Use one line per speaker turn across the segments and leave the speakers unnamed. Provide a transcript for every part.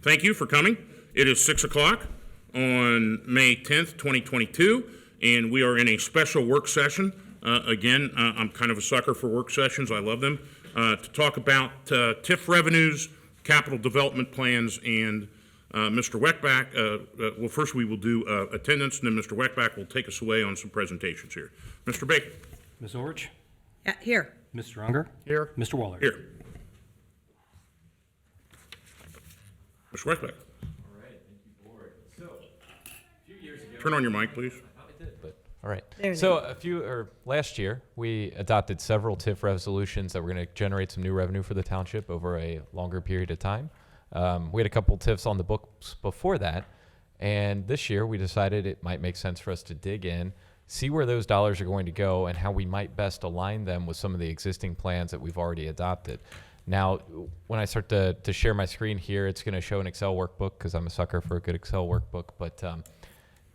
Thank you for coming. It is 6 o'clock on May 10th, 2022, and we are in a special work session. I'm kind of a sucker for work sessions. I love them. To talk about TIF revenues, capital development plans, and Mr. Weckbach. Well, first we will do attendance, and then Mr. Weckbach will take us away on some presentations here. Mr. Baker.
Ms. Orich?
Here.
Mr. Unger?
Here.
Mr. Waller?
Here. Mr. Weckbach.
All right, thank you, board. So, a few years ago.
Turn on your mic, please.
I did, but all right.
There it
So last year, we adopted several TIF resolutions that were going to generate some new revenue for the township over a longer period of time. We had a couple TIFs on the books before that, and this year we decided it might make sense for us to dig in, see where those dollars are going to go, and how we might best align them with some of the existing plans that we've already adopted. Now, when I start to share my screen here, it's going to show an Excel workbook because I'm a sucker for a good Excel workbook, but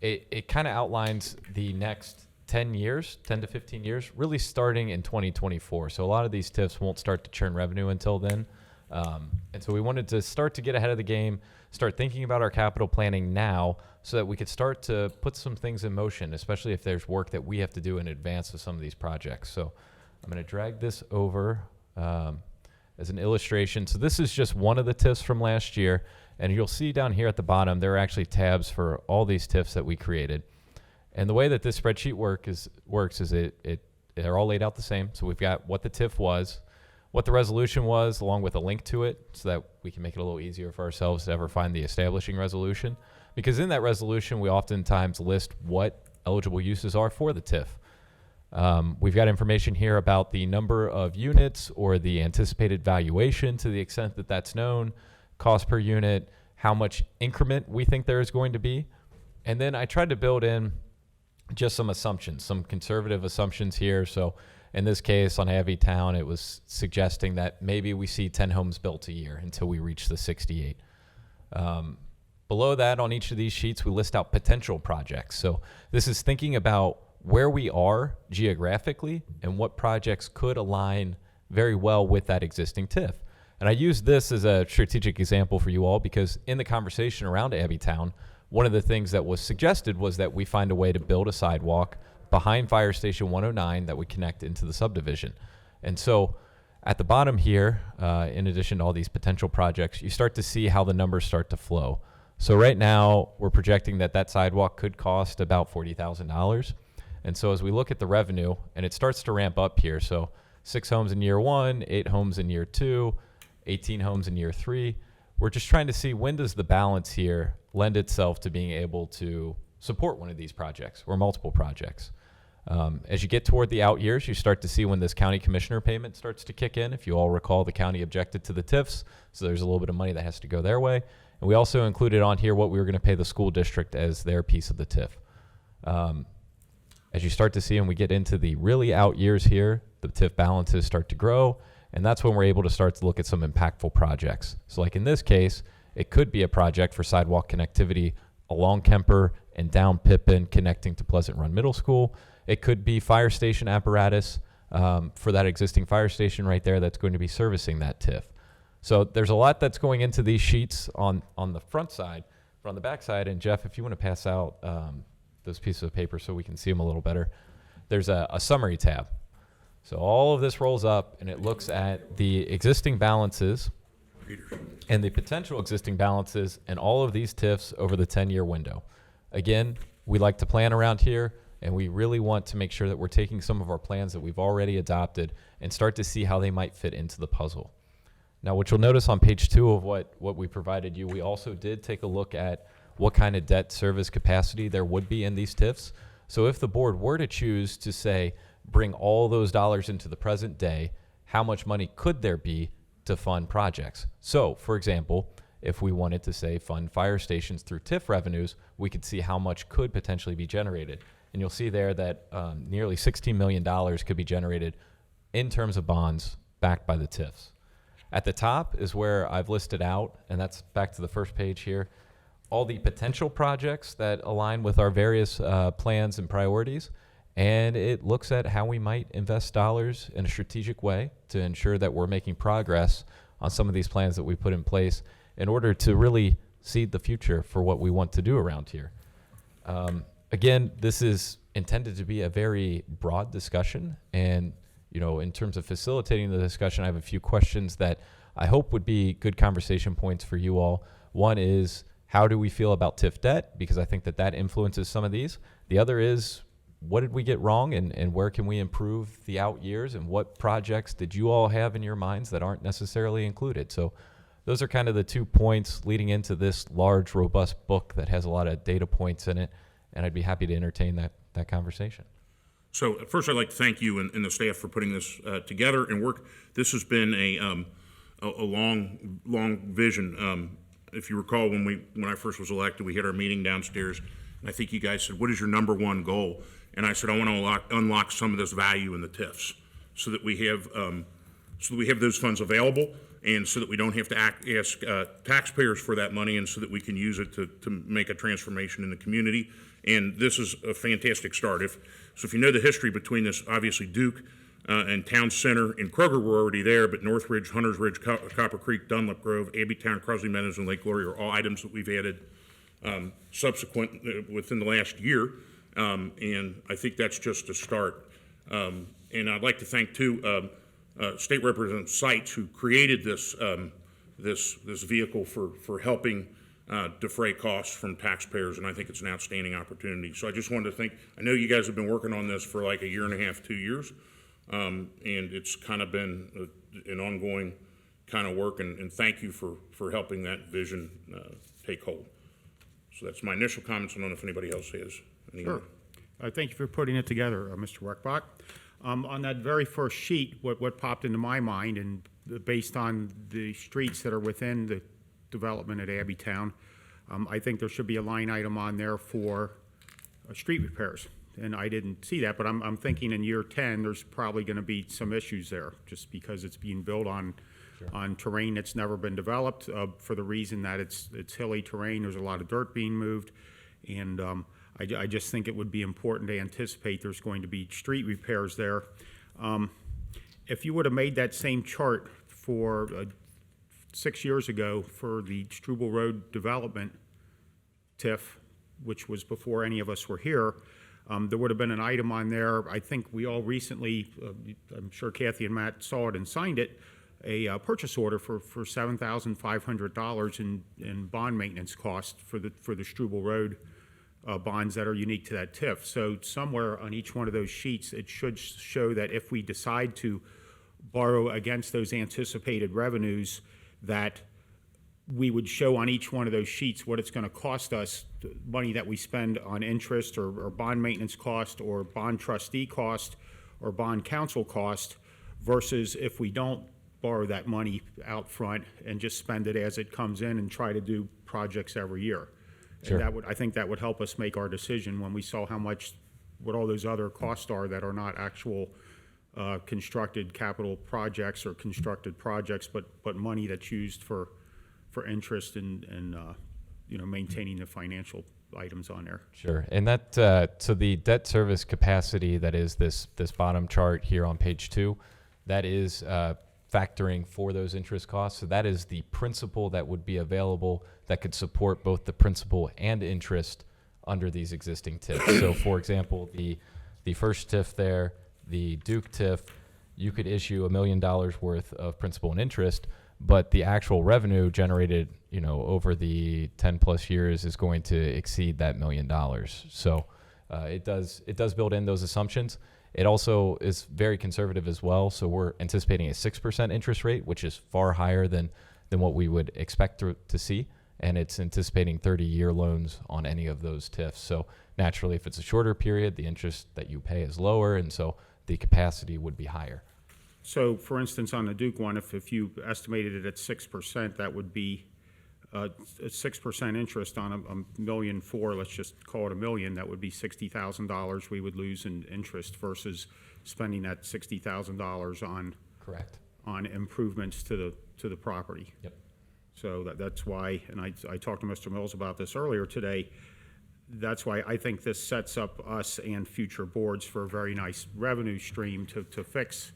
it kind of outlines the next 10 to 15 years, really starting in 2024. So a lot of these TIFs won't start to churn revenue until then. And so we wanted to start to get ahead of the game, start thinking about our capital planning now so that we could start to put some things in motion, especially if there's work that we have to do in advance of some of these projects. So I'm going to drag this over as an illustration. So this is just one of the TIFs from last year. And you'll see down here at the bottom, there are actually tabs for all these TIFs that we created. And the way that this spreadsheet works is they're all laid out the same. So we've got what the TIF was, what the resolution was, along with a link to it so that we can make it a little easier for ourselves to ever find the establishing resolution. Because in that resolution, we oftentimes list what eligible uses are for the TIF. We've got information here about the number of units or the anticipated valuation to the extent that that's known, cost per unit, how much increment we think there is going to be. And then I tried to build in just some assumptions, some conservative assumptions here. So in this case on Abbey Town, it was suggesting that maybe we see 10 homes built a year until we reach the 68. Below that on each of these sheets, we list out potential projects. So this is thinking about where we are geographically and what projects could align very well with that existing TIF. And I use this as a strategic example for you all because in the conversation around Abbey Town, one of the things that was suggested was that we find a way to build a sidewalk behind Fire Station 109 that would connect into the subdivision. And so at the bottom here, in addition to all these potential projects, you start to see how the numbers start to flow. So right now, we're projecting that that sidewalk could cost about $40,000. And so as we look at the revenue, and it starts to ramp up here, so 6 homes in year 1, 8 homes in year 2, 18 homes in year 3, we're just trying to see when does the balance here lend itself to being able to support one of these projects or multiple projects. As you get toward the out years, you start to see when this county commissioner payment starts to kick in. If you all recall, the county objected to the TIFs, so there's a little bit of money that has to go their way. And we also included on here what we were going to pay the school district as their piece of the TIF. As you start to see and we get into the really out years here, the TIF balances start to grow, and that's when we're able to start to look at some impactful projects. So like in this case, it could be a project for sidewalk connectivity along Kemper and down Pippin connecting to Pleasant Run Middle School. It could be fire station apparatus for that existing fire station right there that's going to be servicing that TIF. So there's a lot that's going into these sheets on the front side, but on the back side, and Jeff, if you want to pass out those pieces of paper so we can see them a little better, there's a summary tab. So all of this rolls up and it looks at the existing balances and the potential existing balances and all of these TIFs over the 10-year window. Again, we like to plan around here, and we really want to make sure that we're taking some of our plans that we've already adopted and start to see how they might fit into the puzzle. Now, what you'll notice on page 2 of what we provided you, we also did take a look at what kind of debt service capacity there would be in these TIFs. So if the board were to choose to say, bring all those dollars into the present day, how much money could there be to fund projects? So, for example, if we wanted to say fund fire stations through TIF revenues, we could see how much could potentially be generated. And you'll see there that nearly $16 million could be generated in terms of bonds backed by the TIFs. At the top is where I've listed out, and that's back to the first page here, all the potential projects that align with our various plans and priorities. And it looks at how we might invest dollars in a strategic way to ensure that we're making progress on some of these plans that we put in place in order to really seed the future for what we want to do around here. Again, this is intended to be a very broad discussion, and in terms of facilitating the discussion, I have a few questions that I hope would be good conversation points for you all. One is, how do we feel about TIF debt? Because I think that influences some of these. The other is, what did we get wrong, and where can we improve the out years, and what projects did you all have in your minds that aren't necessarily included? So those are kind of the 2 points leading into this large, robust book that has a lot of data points in it, and I'd be happy to entertain that conversation.
So first, I'd like to thank you and the staff for putting this together and work. This has been a long vision. If you recall, when I first was elected, we had our meeting downstairs, and I think you guys said, "What is your number one goal?" And I said, "I want to unlock some of this value in the TIFs, so that we have those funds available, and so that we don't have to ask taxpayers for that money, and so that we can use it to make a transformation in the community." And this is a fantastic start. So if you know the history between this, obviously Duke and Town Center and Kroger were already there, but Northridge, Hunters Ridge, Copper Creek, Dunlap Grove, Abbeytown, Crosley Meadows, and Lake Glory are all items that we've added subsequent within the last year. And I think that's just a start. And I'd like to thank, too, State Representative Seitz, who created this vehicle for helping defray costs from taxpayers, and I think it's an outstanding opportunity. So I just wanted to thank, I know you guys have been working on this for like a year and a half, 2 years, and it's kind of been an ongoing kind of work, and thank you for helping that vision take hold. So that's my initial comments. I don't know if anybody else has any.
Sure. Thank you for putting it together, Mr. Weckbach. On that very first sheet, what popped into my mind, and based on the streets that are within the development at Abbeytown, I think there should be a line item on there for street repairs. And I didn't see that, but I'm thinking in year 10, there's probably going to be some issues there, just because it's being built on terrain that's never been developed, for the reason that it's hilly terrain. There's a lot of dirt being moved, and I just think it would be important to anticipate there's going to be street repairs there. If you would have made that same chart for 6 years ago for the Struble Road development TIF, which was before any of us were here, there would have been an item on there. I think we all recently, I'm sure Kathy and Matt saw it and signed it, a purchase order for $7,500 in bond maintenance cost for the Struble Road bonds that are unique to that TIF. So somewhere on each one of those sheets, it should show that if we decide to borrow against those anticipated revenues, that we would show on each one of those sheets what it's going to cost us, money that we spend on interest or bond maintenance cost or bond trustee cost or bond counsel cost, versus if we don't borrow that money out front and just spend it as it comes in and try to do projects every year.
Sure.
And I think that would help us make our decision when we saw what all those other costs are that are not actual constructed capital projects or constructed projects, but money that's used for interest and maintaining the financial items on there.
Sure, and that so the debt service capacity that is this bottom chart here on page 2, that is factoring for those interest costs. So that is the principal that would be available that could support both the principal and interest under these existing TIFs. So for example, the first TIF there, the Duke TIF, you could issue $1 million worth of principal and interest, but the actual revenue generated, over the 10 plus years is going to exceed that $1 million. So it does build in those assumptions. It also is very conservative as well. So we're anticipating a 6% interest rate, which is far higher than what we would expect to see. And it's anticipating 30-year loans on any of those TIFs. So naturally, if it's a shorter period, the interest that you pay is lower, and so the capacity would be higher.
So, for instance, on the Duke one, if you estimated it at 6%, that would be 6% interest on $1.4 million. Let's just call it $1 million. That would be $60,000 we would lose in interest versus spending that $60,000 on
Correct.
on improvements to the property.
Yep.
So that's why, and I talked to Mr. Mills about this earlier today. That's why I think this sets up us and future boards for a very nice revenue stream to fix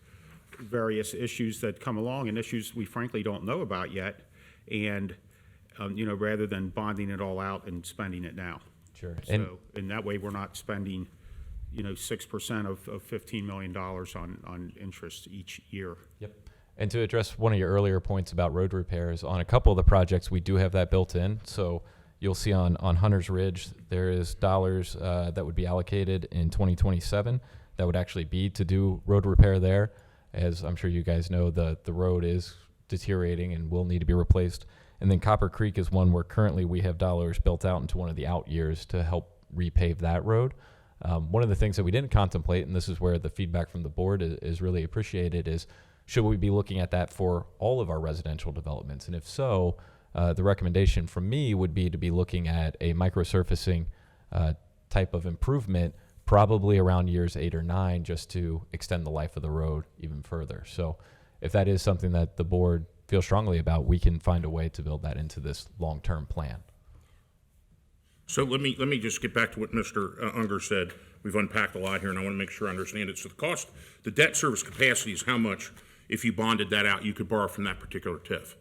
various issues that come along, and issues we frankly don't know about yet. And rather than bonding it all out and spending it now.
Sure.
So, and that way we're not spending, 6% of $15 million on interest each year.
Yep. And to address one of your earlier points about road repairs, on a couple of the projects, we do have that built in. So you'll see on Hunter's Ridge, there is dollars that would be allocated in 2027 that would actually be to do road repair there. As I'm sure you guys know, the road is deteriorating and will need to be replaced. And then Copper Creek is one where currently we have dollars built out into one of the out years to help repave that road. One of the things that we didn't contemplate, and this is where the feedback from the board is really appreciated, is should we be looking at that for all of our residential developments? And if so, the recommendation from me would be to be looking at a microsurfacing type of improvement, probably around years 8 or 9, just to extend the life of the road even further. So if that is something that the board feels strongly about, we can find a way to build that into this long-term plan.
So let me just get back to what Mr. Unger said. We've unpacked a lot here, and I want to make sure I understand it. So the debt service capacity is how much, if you bonded that out, you could borrow from that particular TIF?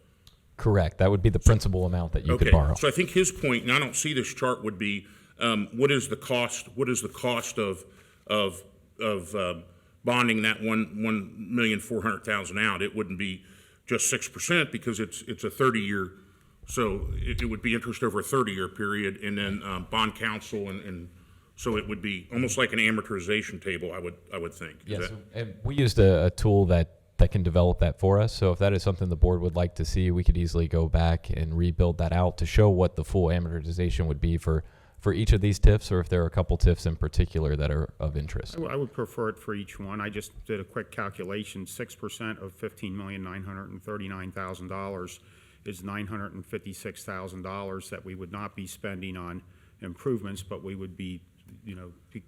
Correct. That would be the principal amount that you could borrow.
So I think his point, and I don't see this chart, would be what is the cost? What is the cost of bonding that 1,400,000 out? It wouldn't be just 6% because it's a 30-year. So it would be interest over a 30-year period, and then bond counsel, and so it would be almost like an amortization table. I would think.
Yes, and we used a tool that can develop that for us. So if that is something the board would like to see, we could easily go back and rebuild that out to show what the full amortization would be for each of these TIFs, or if there are a couple TIFs in particular that are of interest.
I would prefer it for each one. I just did a quick calculation. 6% of $15,939,000 is $956,000 that we would not be spending on improvements, but we would be,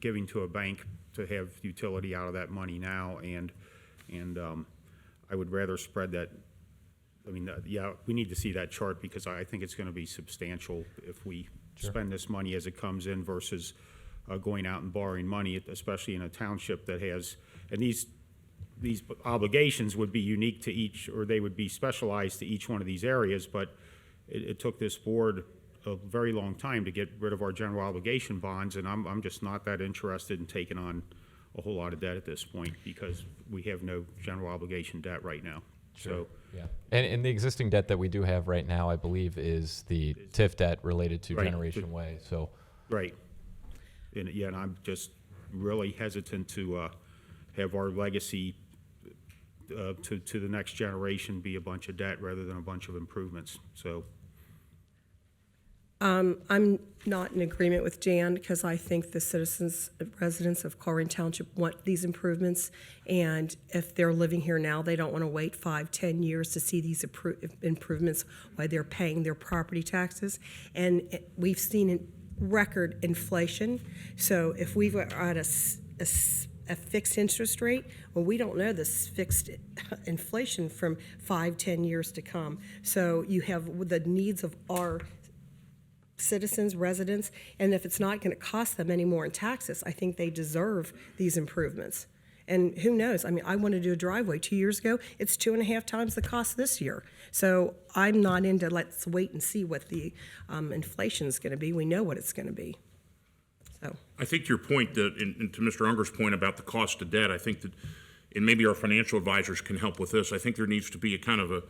giving to a bank to have utility out of that money now. And I would rather spread that. Yeah, we need to see that chart because I think it's going to be substantial if we spend this money as it comes in versus going out and borrowing money, especially in a township that has, and these obligations would be unique to each, or they would be specialized to each one of these areas, but it took this board a very long time to get rid of our general obligation bonds, and I'm just not that interested in taking on a whole lot of debt at this point because we have no general obligation debt right now.
Sure. So, yeah. And the existing debt that we do have right now, I believe, is the TIF debt related to Generation Way. So
right. And I'm just really hesitant to have our legacy to the next generation be a bunch of debt rather than a bunch of improvements. So
I'm not in agreement with Jan because I think the residents of Colerain Township want these improvements, and if they're living here now, they don't want to wait 5-10 years to see these improvements while they're paying their property taxes. And we've seen record inflation, so if we've got a fixed interest rate, well, we don't know this fixed inflation from 5-10 years to come. So you have the needs of our citizens, residents, and if it's not going to cost them any more in taxes, I think they deserve these improvements. And who knows? I wanted to do a driveway 2 years ago. It's 2.5 times the cost this year. So I'm not into let's wait and see what the inflation is going to be. We know what it's going to be. So
I think to your point, and to Mr. Unger's point about the cost of debt, I think that, and maybe our financial advisors can help with this, I think there needs to be a kind of a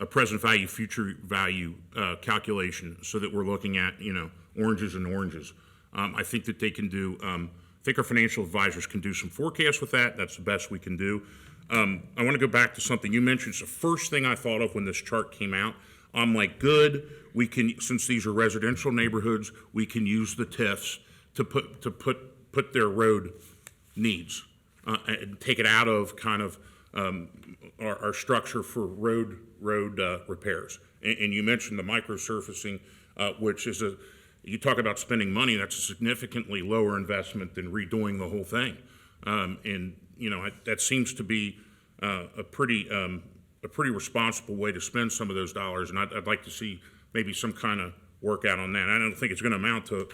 present value, future value calculation so that we're looking at, oranges and oranges. I think that they can do, I think our financial advisors can do some forecasts with that. That's the best we can do. I want to go back to something you mentioned. It's the first thing I thought of when this chart came out. I'm like, good, we can, since these are residential neighborhoods, we can use the TIFs to put their road needs and take it out of kind of our structure for road repairs. And you mentioned the microsurfacing, which is you talk about spending money, that's a significantly lower investment than redoing the whole thing. And that seems to be a pretty responsible way to spend some of those dollars. And I'd like to see maybe some kind of workout on that. I don't think it's going to amount to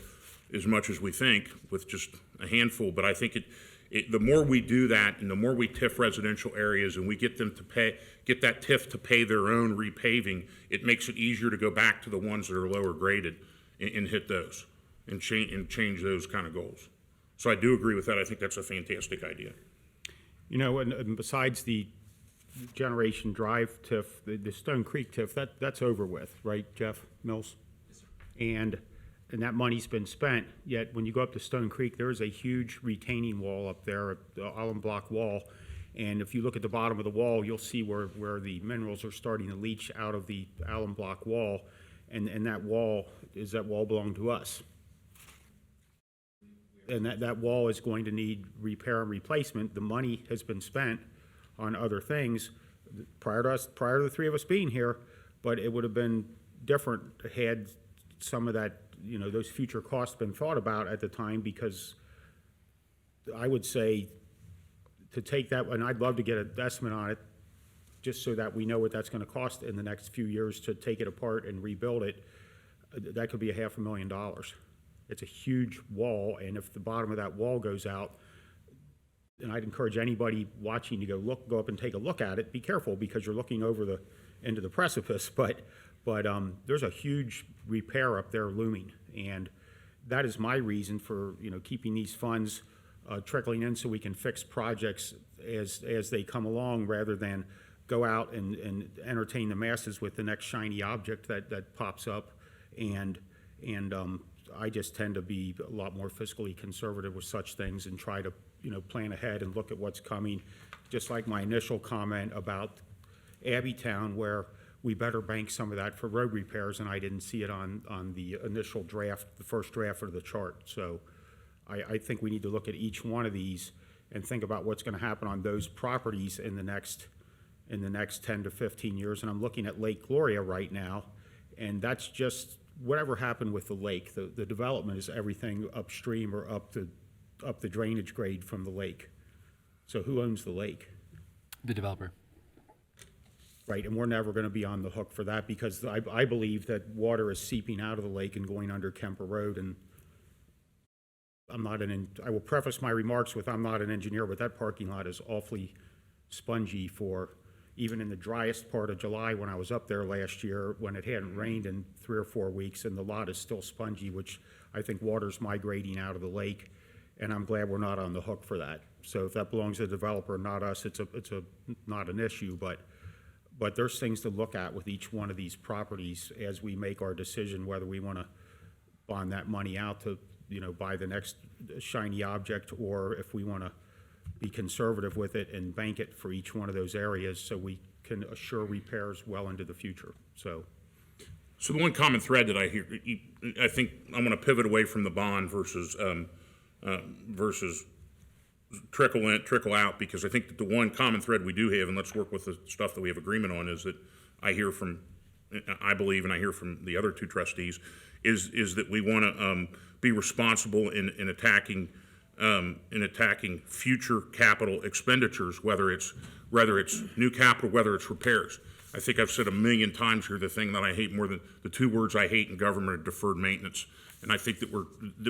as much as we think with just a handful, but I think The more we do that, and the more we TIF residential areas, and we get them to get that TIF to pay their own repaving, it makes it easier to go back to the ones that are lower graded and hit those and change those kind of goals. So I do agree with that. I think that's a fantastic idea.
You know, and besides the Generation Drive TIF, the Stone Creek TIF, that's over with, right, Jeff Mills? And that money's been spent, yet when you go up to Stone Creek, there is a huge retaining wall up there, the alum block wall. And if you look at the bottom of the wall, you'll see where the minerals are starting to leach out of the alum block wall. And that wall belong to us? And that wall is going to need repair and replacement. The money has been spent on other things prior to the three of us being here, but it would have been different had some of that, you know, those future costs been thought about at the time, because I would say to take that, and I'd love to get an estimate on it, just so that we know what that's gonna cost in the next few years to take it apart and rebuild it. That could be $500,000. It's a huge wall, and if the bottom of that wall goes out, and I'd encourage anybody watching to go up and take a look at it. Be careful, because you're looking over into the precipice, but there's a huge repair up there looming, and that is my reason for, you know, keeping these funds trickling in so we can fix projects as they come along, rather than go out and entertain the masses with the next shiny object that pops up. And I just tend to be a lot more fiscally conservative with such things and try to, you know, plan ahead and look at what's coming. Just like my initial comment about Abbeytown, where we better bank some of that for road repairs, and I didn't see it on the initial draft, the first draft of the chart. So I think we need to look at each one of these and think about what's going to happen on those properties in the next 10 to 15 years. And I'm looking at Lake Gloria right now, and that's just whatever happened with the lake. The development is everything upstream or up the drainage grade from the lake. So who owns the lake?
The developer.
Right, and we're never going to be on the hook for that, because I believe that water is seeping out of the lake and going under Kemper Road. And I will preface my remarks with, I'm not an engineer, but that parking lot is awfully spongy for, even in the driest part of July when I was up there last year, when it hadn't rained in 3 or 4 weeks, and the lot is still spongy, which I think water's migrating out of the lake, and I'm glad we're not on the hook for that. So if that belongs to the developer, not us, it's not an issue, but there's things to look at with each one of these properties as we make our decision whether we want to bond that money out to, you know, buy the next shiny object, or if we want to be conservative with it and bank it for each one of those areas so we can assure repairs well into the future. So
the one common thread that I hear, I think I'm going to pivot away from the bond versus trickle out, because I think that the one common thread we do have, and let's work with the stuff that we have agreement on, is that I believe, and I hear from the other two trustees, is that we want to be responsible in attacking future capital expenditures, whether it's new capital, whether it's repairs. I think I've said 1,000,000 times here, the thing that I hate more than the two words I hate in government are deferred maintenance. And I think that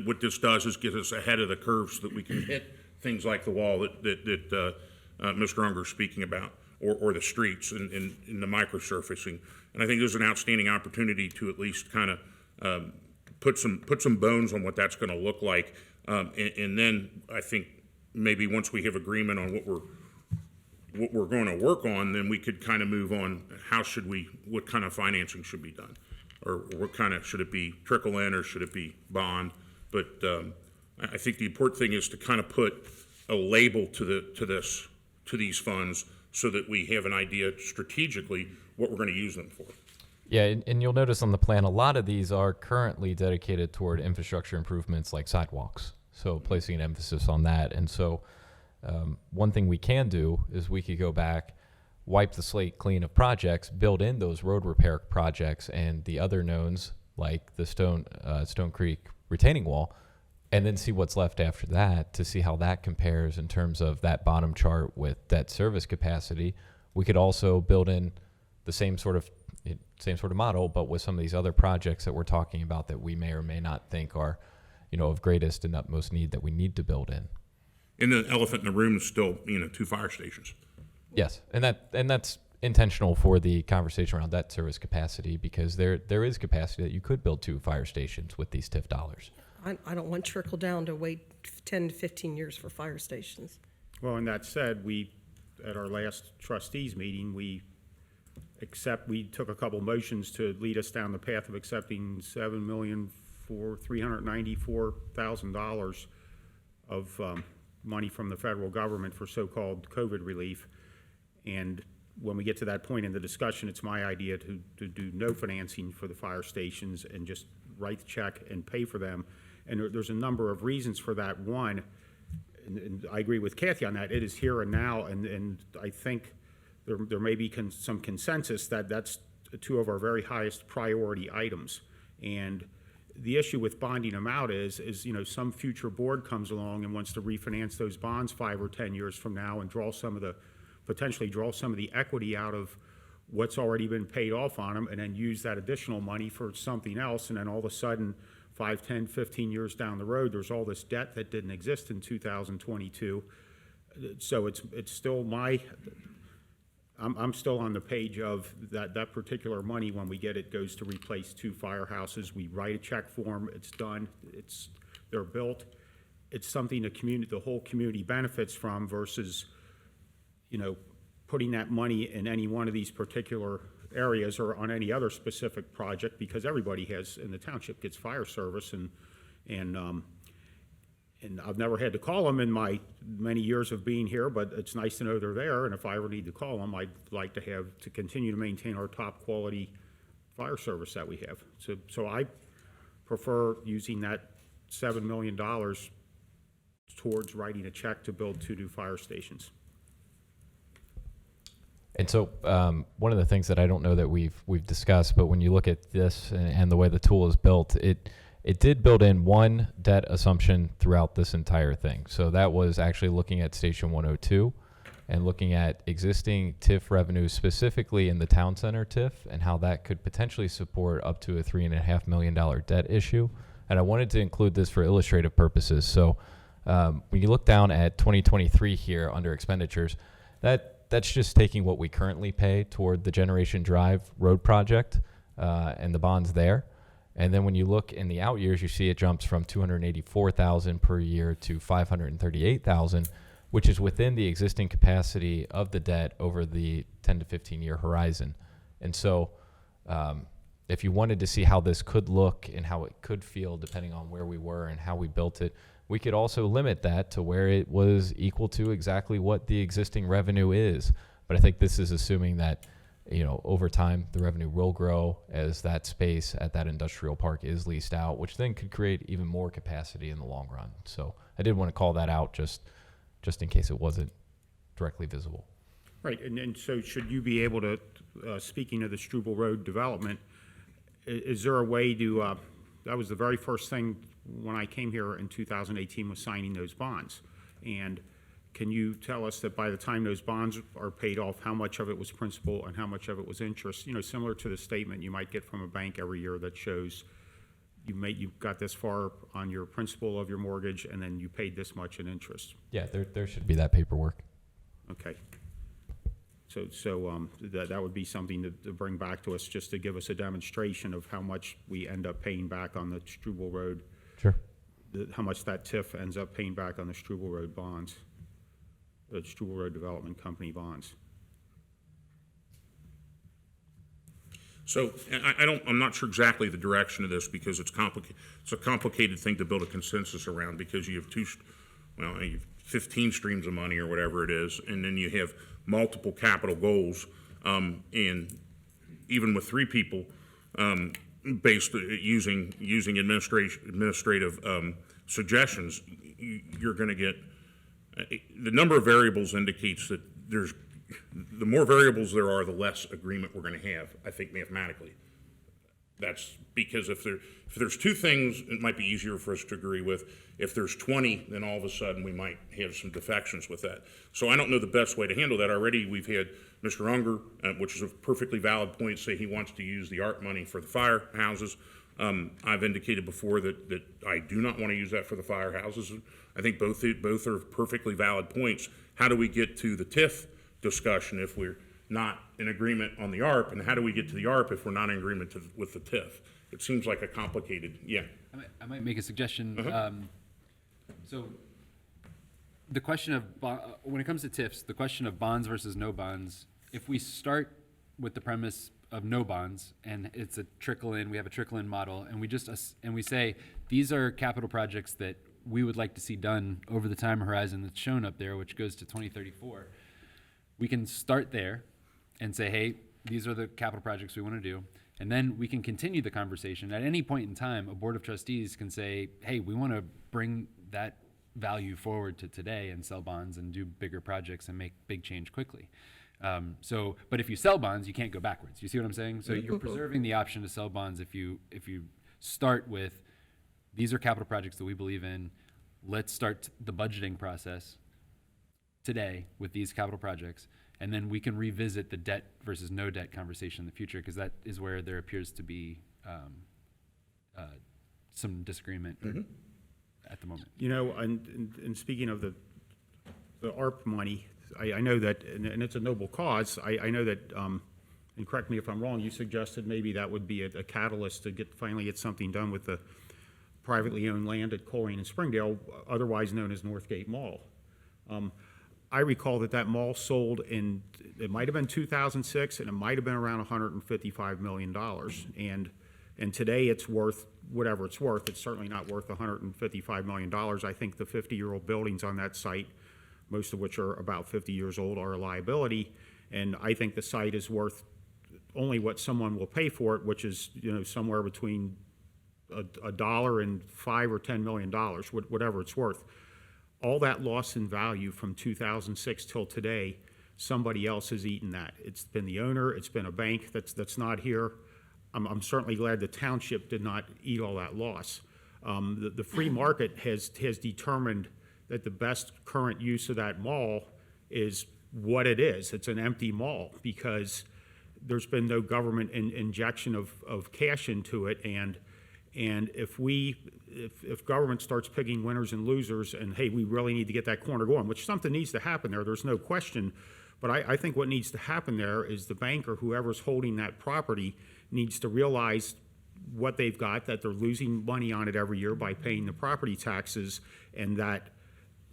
what this does is get us ahead of the curve so that we can hit things like the wall that Mr. Unger's speaking about, or the streets and the microsurfacing. And I think there's an outstanding opportunity to at least kind of put some bones on what that's going to look like. And then I think maybe once we have agreement on what we're going to work on, then we could kind of move on. What kind of financing should be done, or what kind of, should it be trickle in or should it be bond? But I think the important thing is to kind of put a label to these funds so that we have an idea strategically what we're going to use them for.
Yeah, and you'll notice on the plan, a lot of these are currently dedicated toward infrastructure improvements like sidewalks. So placing an emphasis on that. And so one thing we can do is we could go back, wipe the slate clean of projects, build in those road repair projects and the other knowns like the Stone Creek retaining wall, and then see what's left after that to see how that compares in terms of that bottom chart with debt service capacity. We could also build in the same sort of model, but with some of these other projects that we're talking about that we may or may not think are, of greatest and utmost need that we need to build in.
And the elephant in the room is still, 2 fire stations.
Yes, and that's intentional for the conversation around debt service capacity, because there is capacity that you could build 2 fire stations with these TIF dollars.
I don't want trickle down to wait 10 to 15 years for fire stations.
Well, and that said, at our last trustees meeting, we took a couple motions to lead us down the path of accepting $7,394,000 of money from the federal government for so-called COVID relief. And when we get to that point in the discussion, it's my idea to do no financing for the fire stations and just write the check and pay for them. And there's a number of reasons for that. One, and I agree with Kathy on that, it is here and now, and I think there may be some consensus that that's 2 of our very highest priority items. And the issue with bonding them out is some future board comes along and wants to refinance those bonds 5 or 10 years from now and potentially draw some of the equity out of what's already been paid off on them, and then use that additional money for something else. And then all of a sudden, 5, 10, 15 years down the road, there's all this debt that didn't exist in 2022. So it's still I'm still on the page of that particular money. When we get it, goes to replace 2 firehouses. We write a check for them. It's done. They're built. It's something the whole community benefits from, versus, putting that money in any one of these particular areas or on any other specific project, because everybody in the township gets fire service, and I've never had to call them in my many years of being here, but it's nice to know they're there. And if I ever need to call them, I'd like to continue to maintain our top quality fire service that we have. So I prefer using that $7 million towards writing a check to build 2 new fire stations.
And so one of the things that I don't know that we've discussed, but when you look at this and the way the tool is built, it did build in one debt assumption throughout this entire thing. So that was actually looking at Station 102 and looking at existing TIF revenues, specifically in the town center TIF, and how that could potentially support up to a $3.5 million debt issue. And I wanted to include this for illustrative purposes. So when you look down at 2023 here under expenditures, that's just taking what we currently pay toward the Generation Drive road project and the bonds there. And then when you look in the out years, you see it jumps from $284,000 per year to $538,000, which is within the existing capacity of the debt over the 10 to 15 year horizon. And so if you wanted to see how this could look and how it could feel depending on where we were and how we built it, we could also limit that to where it was equal to exactly what the existing revenue is. But I think this is assuming that, over time, the revenue will grow as that space at that industrial park is leased out, which then could create even more capacity in the long run. So I did want to call that out just in case it wasn't directly visible.
Right, and so should you be able to, speaking of the Struble Road development, is there a way to, that was the very first thing when I came here in 2018, was signing those bonds. And can you tell us that by the time those bonds are paid off, how much of it was principal and how much of it was interest? Similar to the statement you might get from a bank every year that shows you got this far on your principal of your mortgage and then you paid this much in interest.
Yeah, there should be that paperwork.
Okay. So that would be something to bring back to us, just to give us a demonstration of how much we end up paying back on the Struble Road.
Sure.
How much that TIF ends up paying back on the Struble Road bonds, the Struble Road Development Company bonds.
So I'm not sure exactly the direction of this, because it's complicated. It's a complicated thing to build a consensus around, because you have you have 15 streams of money or whatever it is, and then you have multiple capital goals, and even with 3 people, based using administrative suggestions, you're going to get the number of variables indicates that the more variables there are, the less agreement we're going to have, I think, mathematically. That's because if there's 2 things, it might be easier for us to agree with. If there's 20, then all of a sudden we might have some defections with that. So I don't know the best way to handle that. Already we've had Mr. Unger, which is a perfectly valid point, say he wants to use the ARP money for the firehouses. I've indicated before that I do not want to use that for the firehouses. I think both are perfectly valid points. How do we get to the TIF discussion if we're not in agreement on the ARP, and how do we get to the ARP if we're not in agreement with the TIF? It seems like a complicated, yeah.
I might make a suggestion. So the question of, when it comes to TIFs, the question of bonds versus no bonds, if we start with the premise of no bonds and it's a trickle in, we have a trickle in model, and we say, these are capital projects that we would like to see done over the time horizon that's shown up there, which goes to 2034. We can start there and say, hey, these are the capital projects we want to do. And then we can continue the conversation. At any point in time, a board of trustees can say, hey, we want to bring that value forward to today and sell bonds and do bigger projects and make big change quickly. But if you sell bonds, you can't go backwards. You see what I'm saying? So you're preserving the option to sell bonds if you start with, these are capital projects that we believe in. Let's start the budgeting process today with these capital projects. And then we can revisit the debt versus no debt conversation in the future, because that is where there appears to be some disagreement at the moment.
You know, and speaking of the ARP money, I know that, and it's a noble cause, I know that, and correct me if I'm wrong, you suggested maybe that would be a catalyst to finally get something done with the privately owned land at Colerain and Springdale, otherwise known as Northgate Mall. I recall that mall sold in, it might have been 2006, and it might have been around $155 million. And today it's worth whatever it's worth. It's certainly not worth $155 million. I think the 50-year-old buildings on that site, most of which are about 50 years old, are a liability. And I think the site is worth only what someone will pay for it, which is, you know, somewhere between a dollar and $5 or $10 million, whatever it's worth. All that loss in value from 2006 till today, somebody else has eaten that. It's been the owner, it's been a bank that's not here. I'm certainly glad the township did not eat all that loss. The free market has determined that the best current use of that mall is what it is. It's an empty mall because there's been no government injection of cash into it, and if government starts picking winners and losers, and hey, we really need to get that corner going, which something needs to happen there, there's no question. But I think what needs to happen there is the bank or whoever's holding that property needs to realize what they've got, that they're losing money on it every year by paying the property taxes, and that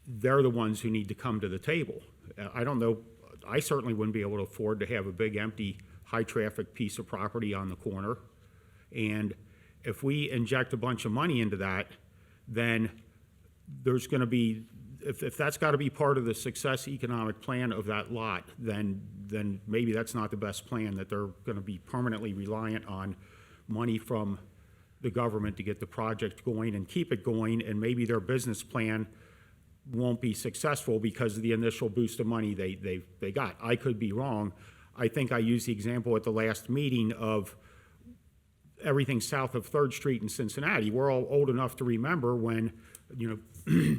they're the ones who need to come to the table. I don't know, I certainly wouldn't be able to afford to have a big empty high traffic piece of property on the corner. And if we inject a bunch of money into that, then there's going to be, if that's got to be part of the success economic plan of that lot, then maybe that's not the best plan, that they're going to be permanently reliant on money from the government to get the project going and keep it going, and maybe their business plan won't be successful because of the initial boost of money they got. I could be wrong. I think I used the example at the last meeting of everything south of 3rd Street in Cincinnati. We're all old enough to remember when, you know,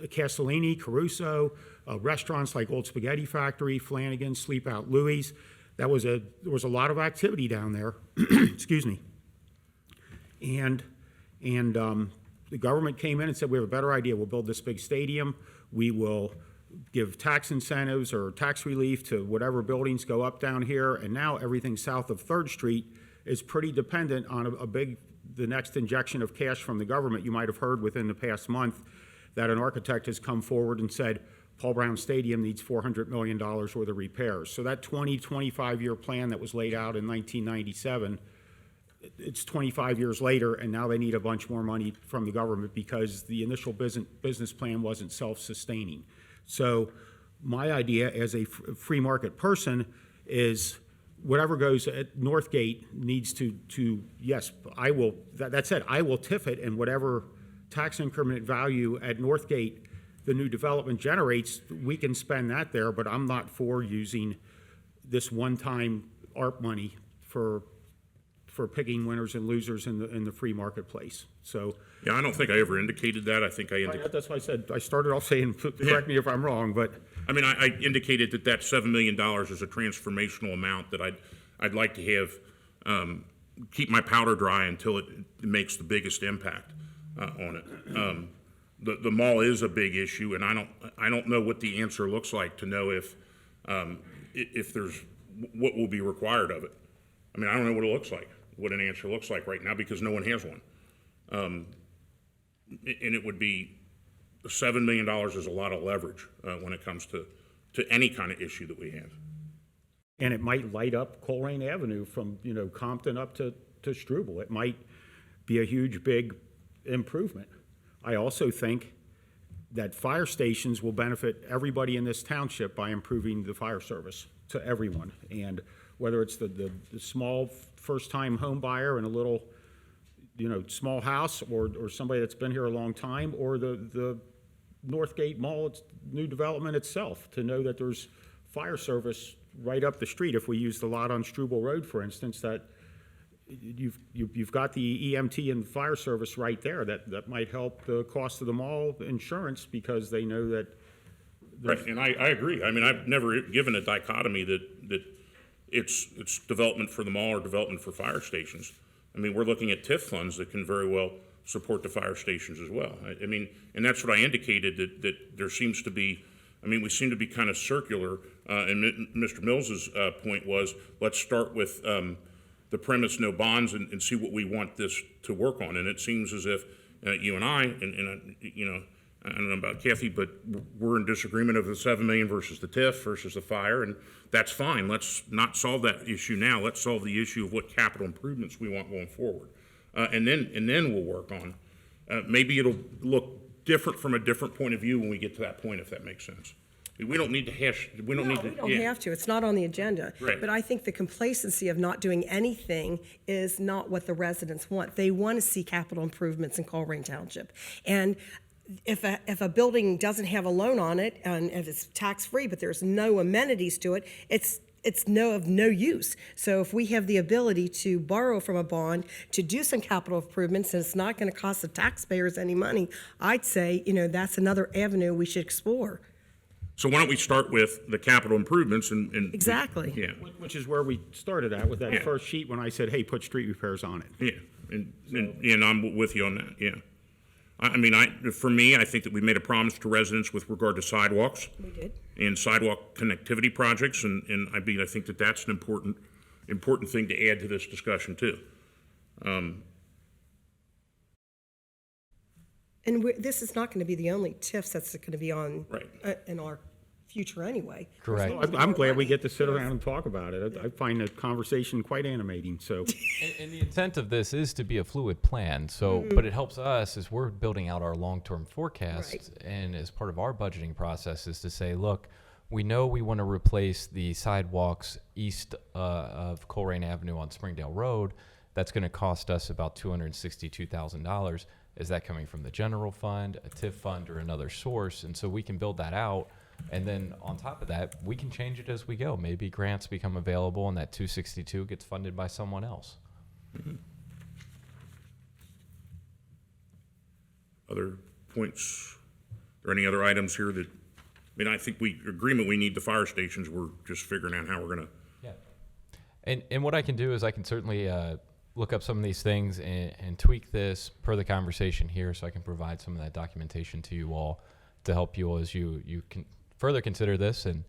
Castellini, Caruso, restaurants like Old Spaghetti Factory, Flanagan's, Sleep Out Louie's. There was a lot of activity down there. Excuse me. And the government came in and said, we have a better idea. We'll build this big stadium. We will give tax incentives or tax relief to whatever buildings go up down here. And now everything south of 3rd Street is pretty dependent on the next injection of cash from the government. You might have heard within the past month that an architect has come forward and said, Paul Brown Stadium needs $400 million worth of repairs. So that 25-year plan that was laid out in 1997, it's 25 years later, and now they need a bunch more money from the government because the initial business plan wasn't self-sustaining. So my idea as a free market person is whatever goes at Northgate needs to yes, I will, that said, I will TIF it, and whatever tax increment value at Northgate the new development generates, we can spend that there, but I'm not for using this one-time ARP money for picking winners and losers in the free marketplace. So
Yeah, I don't think I ever indicated that. I think I indicated.
that's why I said, I started off saying, correct me if I'm wrong, but.
I mean, I indicated that $7 million is a transformational amount that I'd like to have keep my powder dry until it makes the biggest impact on it. The mall is a big issue, and I don't know what the answer looks like to know if there's what will be required of it. I mean, I don't know what it looks like, what an answer looks like right now, because no one has one. And it would be $7 million is a lot of leverage when it comes to any kind of issue that we have.
And it might light up Colerain Avenue from, Compton up to Struble. It might be a huge, big improvement. I also think that fire stations will benefit everybody in this township by improving the fire service to everyone. And whether it's the small first-time home buyer in a little, small house, or somebody that's been here a long time, or the Northgate Mall, it's new development itself, to know that there's fire service right up the street. If we use the lot on Struble Road, for instance, that you've got the EMT and fire service right there. That might help the cost of the mall insurance, because they know that.
Right, and I agree. I mean, I've never given a dichotomy that it's development for the mall or development for fire stations. I mean, we're looking at TIF funds that can very well support the fire stations as well. I mean, and that's what I indicated, that there seems to be, I mean, we seem to be kind of circular, and Mr. Mills's point was, let's start with the premise, no bonds, and see what we want this to work on. And it seems as if you and I, and I don't know about Kathy, but we're in disagreement of the $7 million versus the TIF versus the fire, and that's fine. Let's not solve that issue now. Let's solve the issue of what capital improvements we want going forward. And then we'll work on, maybe it'll look different from a different point of view when we get to that point, if that makes sense. We don't need to hash, we don't need to.
We don't have to. It's not on the agenda.
Right.
But I think the complacency of not doing anything is not what the residents want. They want to see capital improvements in Colerain Township. And if a building doesn't have a loan on it, and if it's tax-free, but there's no amenities to it, it's of no use. So if we have the ability to borrow from a bond to do some capital improvements, and it's not going to cost the taxpayers any money, I'd say, that's another avenue we should explore.
So why don't we start with the capital improvements and
Exactly.
Yeah,
Which is where we started at with that
Yeah.
first sheet when I said, hey, put street repairs on it.
yeah, and I'm with you on that. Yeah, I mean, for me, I think that we made a promise to residents with regard to sidewalks.
We did.
And sidewalk connectivity projects, and I think that that's an important thing to add to this discussion too.
And this is not going to be the only TIFs that's going to be on
Right.
In our future anyway.
Correct.
I'm glad we get to sit around and talk about it. I find the conversation quite animating, so.
And the intent of this is to be a fluid plan. So, but it helps us as we're building out our long-term forecast,
Right.
and as part of our budgeting process is to say, look, we know we want to replace the sidewalks east of Colerain Avenue on Springdale Road. That's going to cost us about $262,000. Is that coming from the general fund, a TIF fund, or another source? And so we can build that out. And then on top of that, we can change it as we go. Maybe grants become available and that 262 gets funded by someone else.
Other points, or any other items here that, I think we need the fire stations. We're just figuring out how we're gonna.
Yeah. And what I can do is I can certainly look up some of these things and tweak this per the conversation here, so I can provide some of that documentation to you all to help you as you can further consider this. And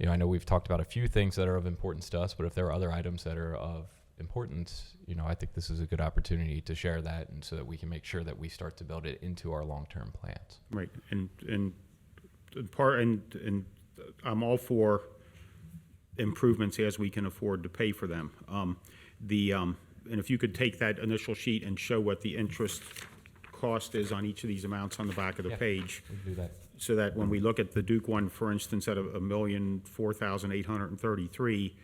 I know we've talked about a few things that are of importance to us, but if there are other items that are of importance, I think this is a good opportunity to share that, and so that we can make sure that we start to build it into our long-term plans.
Right, and I'm all for improvements as we can afford to pay for them. And if you could take that initial sheet and show what the interest cost is on each of these amounts on the back of the
Yeah.
page,
We can do that.
so that when we look at the Duke one, for instance, at $1,004,833,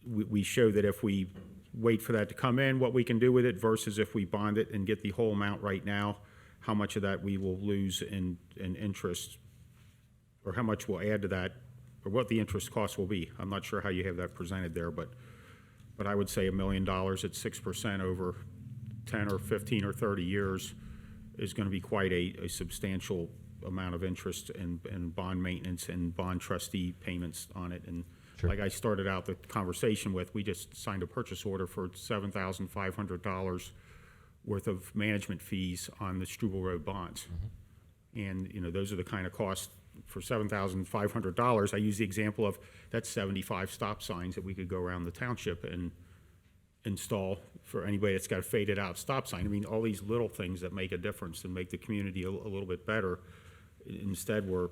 we show that if we wait for that to come in, what we can do with it, versus if we bond it and get the whole amount right now, how much of that we will lose in interest, or how much we'll add to that, or what the interest cost will be. I'm not sure how you have that presented there, but I would say $1 million at 6% over 10 or 15 or 30 years is going to be quite a substantial amount of interest and bond maintenance and bond trustee payments on it. And like I started out the conversation with, we just signed a purchase order for $7,500 worth of management fees on the Struble Road bonds. And, you know, those are the kind of costs for $7,500. I use the example of that's 75 stop signs that we could go around the township and install for anybody that's got a faded out stop sign. I mean, all these little things that make a difference and make the community a little bit better. Instead, we're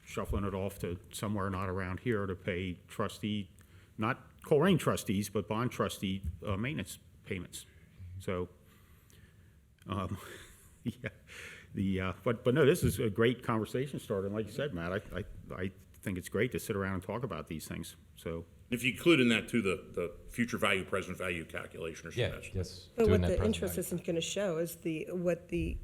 shuffling it off to somewhere not around here to pay trustee, not Colerain trustees, but bond trustee maintenance payments. So, yeah, but no, this is a great conversation starter. And like you said, Matt, I think it's great to sit around and talk about these things. So.
If you include in that too the future value, present value calculation or
Yeah,
something.
yes.
But
doing
what
that
the interest
present
isn't gonna show is the way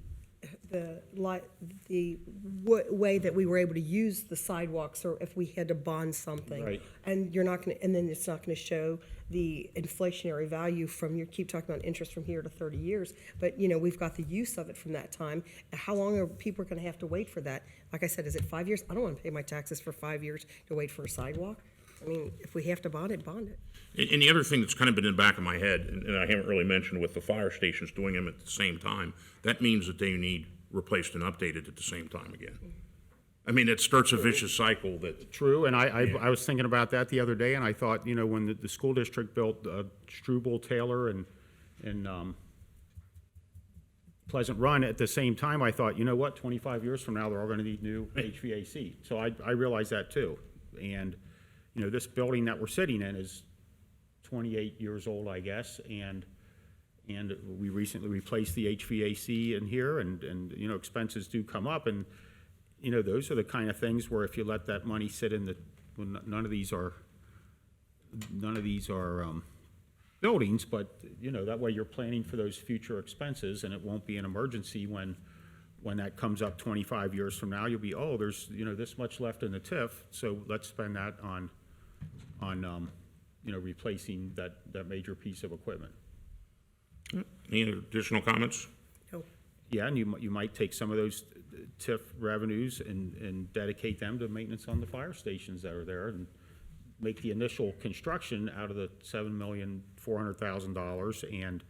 that we were able to use the sidewalks, or if we had to bond something.
Right.
And you're not gonna, and then it's not gonna show the inflationary value from, you keep talking about interest from here to 30 years, but, you know, we've got the use of it from that time. How long are people gonna have to wait for that? Like I said, is it 5 years? I don't wanna pay my taxes for 5 years to wait for a sidewalk. I mean, if we have to bond it, bond it.
And the other thing that's kind of been in the back of my head, and I haven't really mentioned with the fire stations doing them at the same time, that means that they need replaced and updated at the same time again. I mean, it starts a vicious cycle that,
True, and I was thinking about that the other day, and I thought, you know, when the school district built Struble, Taylor, and Pleasant Run at the same time, I thought, you know what, 25 years from now, they're all gonna need new HVAC. So I realized that too. And, you know, this building that we're sitting in is 28 years old, I guess, and we recently replaced the HVAC in here, and you know, expenses do come up, and you know, those are the kind of things where if you let that money sit in the, well, none of these are buildings, but you know, that way you're planning for those future expenses, and it won't be an emergency when that comes up 25 years from now. You'll be, oh, there's, you know, this much left in the TIF, so let's spend that on you know, replacing that major piece of equipment.
any additional comments?
No.
Yeah, and you might take some of those TIF revenues and dedicate them to maintenance on the fire stations that are there, and make the initial construction out of the $7,400,000,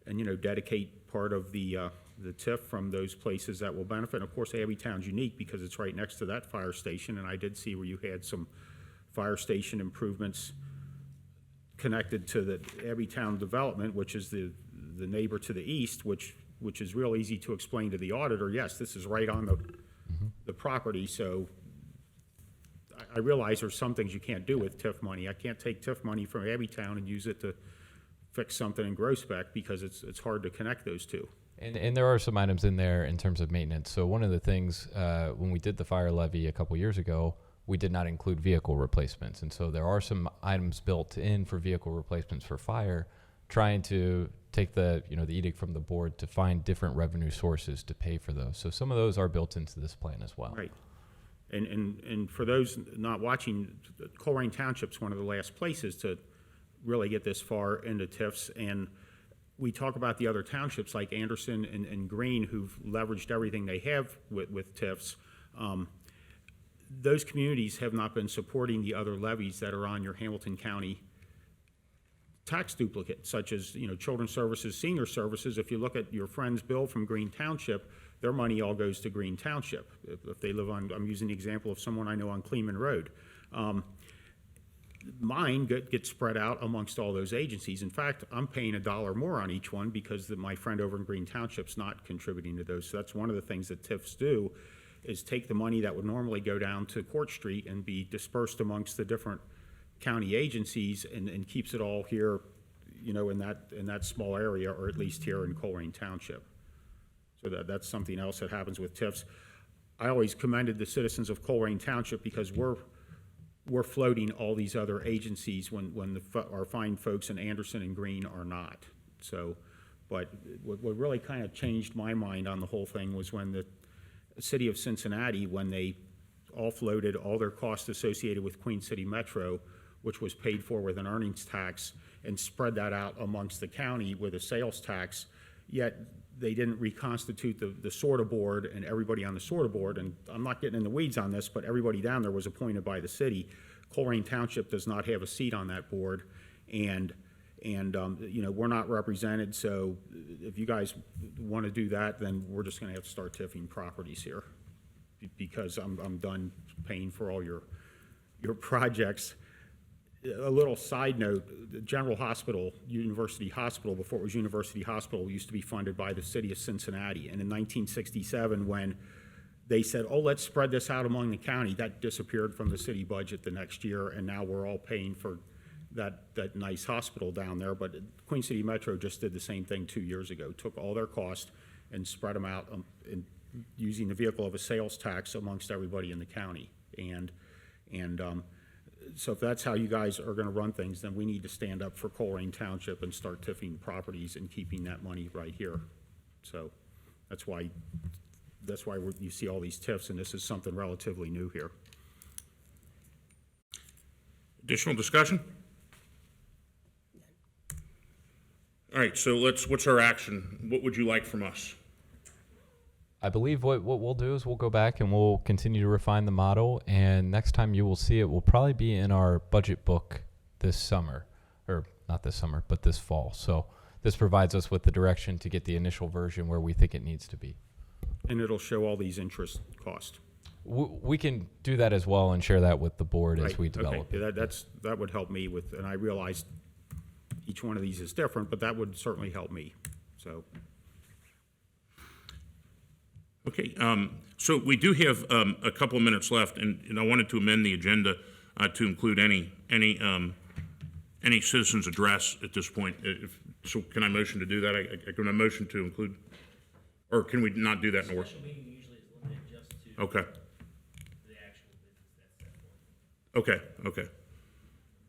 and you know, dedicate part of the TIF from those places that will benefit. And of course, Abbey Town's unique because it's right next to that fire station, and I did see where you had some fire station improvements connected to the Abbey Town development, which is the neighbor to the east, which is real easy to explain to the auditor. Yes, this is right on the property, so I realize there's some things you can't do with TIF money. I can't take TIF money from Abbey Town and use it to fix something in Groesbeck because it's hard to connect those two.
And there are some items in there in terms of maintenance. So one of the things, when we did the fire levy a couple years ago, we did not include vehicle replacements. And so there are some items built in for vehicle replacements for fire, trying to take the edict from the board to find different revenue sources to pay for those. So some of those are built into this plan as well.
Right. And for those not watching, Colerain Township's one of the last places to really get this far into TIFs. And we talk about the other townships like Anderson and Greene who've leveraged everything they have with TIFs. Those communities have not been supporting the other levies that are on your Hamilton County tax duplicate, such as, you know, children's services, senior services. If you look at your friend's bill from Greene Township, their money all goes to Greene Township. If they live on, I'm using the example of someone I know on Kleeman Road. Mine gets spread out amongst all those agencies. In fact, I'm paying $1 more on each one because my friend over in Greene Township's not contributing to those. So that's one of the things that TIFs do, is take the money that would normally go down to Court Street and be dispersed amongst the different county agencies, and keeps it all here, you know, in that small area, or at least here in Colerain Township. So that's something else that happens with TIFs. I always commended the citizens of Colerain Township because we're floating all these other agencies when our fine folks in Anderson and Greene are not. So, but what really kind of changed my mind on the whole thing was when the city of Cincinnati, when they offloaded all their costs associated with Queen City Metro, which was paid for with an earnings tax, and spread that out amongst the county with a sales tax, yet they didn't reconstitute the SORTA board and everybody on the SORTA board. And I'm not getting in the weeds on this, but everybody down there was appointed by the city. Colerain Township does not have a seat on that board, and you know, we're not represented, so if you guys want to do that, then we're just going to have to start tiffing properties here, because I'm done paying for all your projects. A little side note, the General Hospital, University Hospital, before it was University Hospital, used to be funded by the city of Cincinnati. And in 1967, when they said, oh, let's spread this out among the county, that disappeared from the city budget the next year, and now we're all paying for that nice hospital down there. But Queen City Metro just did the same thing 2 years ago, took all their costs and spread them out using the vehicle of a sales tax amongst everybody in the county. So if that's how you guys are going to run things, then we need to stand up for Colerain Township and start tiffing properties and keeping that money right here. So that's why you see all these tiffs, and this is something relatively new here.
Additional discussion? All right, so what's our action? What would you like from us?
I believe what we'll do is we'll go back and we'll continue to refine the model, and next time you will see it will probably be in our budget book this summer, or not this summer, but this fall. So this provides us with the direction to get the initial version where we think it needs to be.
And it'll show all these interest costs.
We can do that as well and share that with the board as
Right,
we develop.
okay. That would help me with, and I realize each one of these is different, but that would certainly help me, so.
Okay, so we do have a couple of minutes left, and I wanted to amend the agenda to include any citizen's address at this point. So can I motion to do that? I can I motion to include, or can we not do that in order?
Special meeting usually is limited just to
Okay,
the actual business that's set forth.
okay.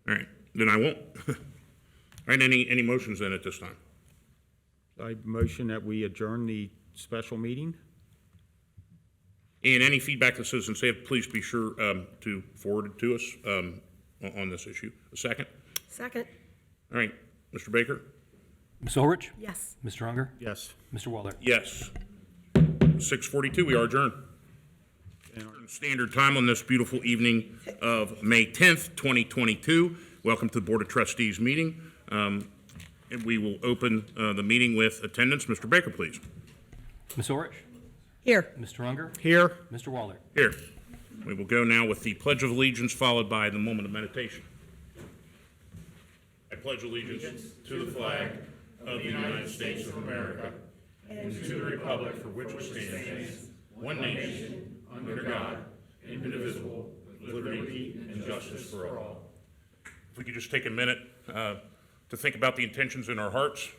All right, then I won't. All right, any motions then at this time?
I motion that we adjourn the special meeting.
And any feedback the citizens have, please be sure to forward it to us on this issue. A second?
Second.
All right, Mr. Baker?
Ms. Ulrich?
Yes.
Mr. Unger?
Yes.
Mr. Waller?
Yes. 6:42, we are adjourned. Standard time on this beautiful evening of May 10th, 2022. Welcome to the Board of Trustees meeting. And we will open the meeting with attendance. Mr. Baker, please.
Ms. Ulrich?
Here.
Mr. Unger?
Here.
Mr. Waller?
Here. We will go now with the Pledge of Allegiance, followed by the moment of meditation. I pledge allegiance to the flag of the United States of America and to the republic for which it stands, one nation, under God, indivisible, with liberty and justice for all. If we could just take a minute to think about the intentions in our hearts,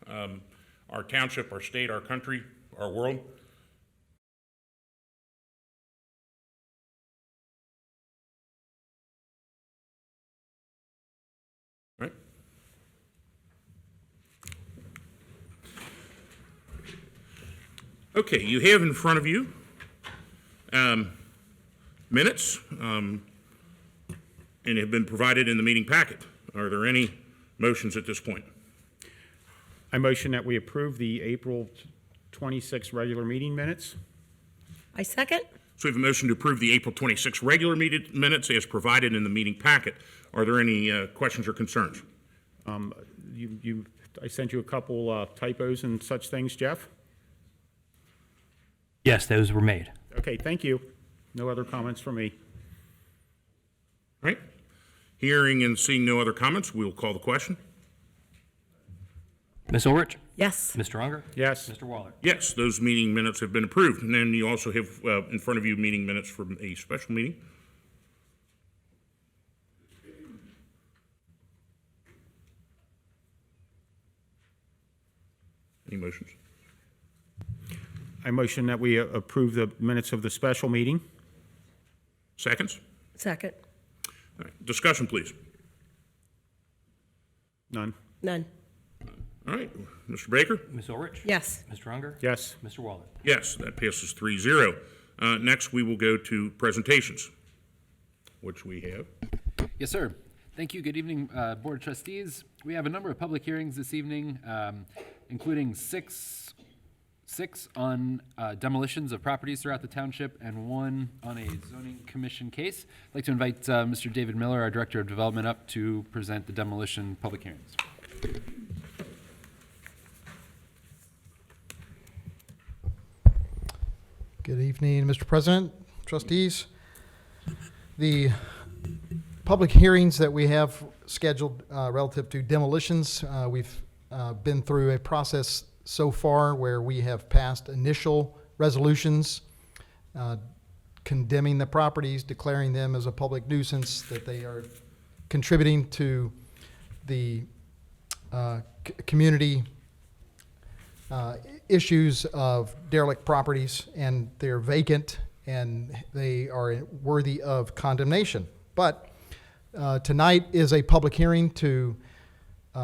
our township, our state, our country, our world. Right? Okay, you have in front of you minutes and have been provided in the meeting packet. Are there any motions at this point?
I motion that we approve the April 26th regular meeting minutes.
I second.
So we have a motion to approve the April 26th regular minutes as provided in the meeting packet. Are there any questions or concerns?
I sent you a couple typos and such things, Jeff.
Yes, those were made.
Okay, thank you. No other comments from me.
All right. Hearing and seeing no other comments, we'll call the question.
Ms. Ulrich?
Yes.
Mr. Unger?
Yes.
Mr. Waller?
Yes, those meeting minutes have been approved. And then you also have in front of you meeting minutes from a special meeting. Any motions?
I motion that we approve the minutes of the special meeting.
Seconds?
Second.
All right. Discussion, please.
None.
None.
All right. Mr. Baker?
Ms. Ulrich?
Yes.
Mr. Unger?
Yes.
Mr. Waller?
Yes, that passes 3-0. Next, we will go to presentations, which we have.
Yes, sir. Thank you. Good evening, Board of Trustees. We have a number of public hearings this evening, including 6 6 on demolitions of properties throughout the township, and 1 on a zoning commission case. I'd like to invite Mr. David Miller, our Director of Development, up to present the demolition public hearings.
Good evening, Mr. President, trustees. The public hearings that we have scheduled relative to demolitions, we've been through a process so far where we have passed initial resolutions condemning the properties, declaring them as a public nuisance, that they are contributing to the community issues of derelict properties, and they're vacant and they are worthy of condemnation. But tonight is a public hearing to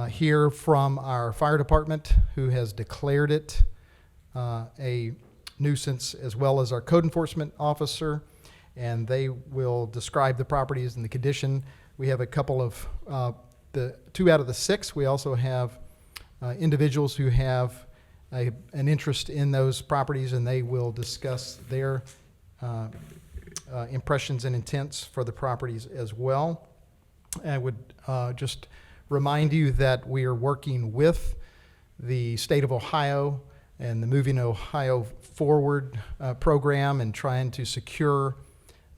hear from our fire department, who has declared it a nuisance, as well as our code enforcement officer, and they will describe the properties and the condition. We have a couple of, the 2 out of the 6, we also have individuals who have an interest in those properties, and they will discuss their impressions and intents for the properties as well. I would just remind you that we are working with the state of Ohio and the Moving Ohio Forward program, and trying to secure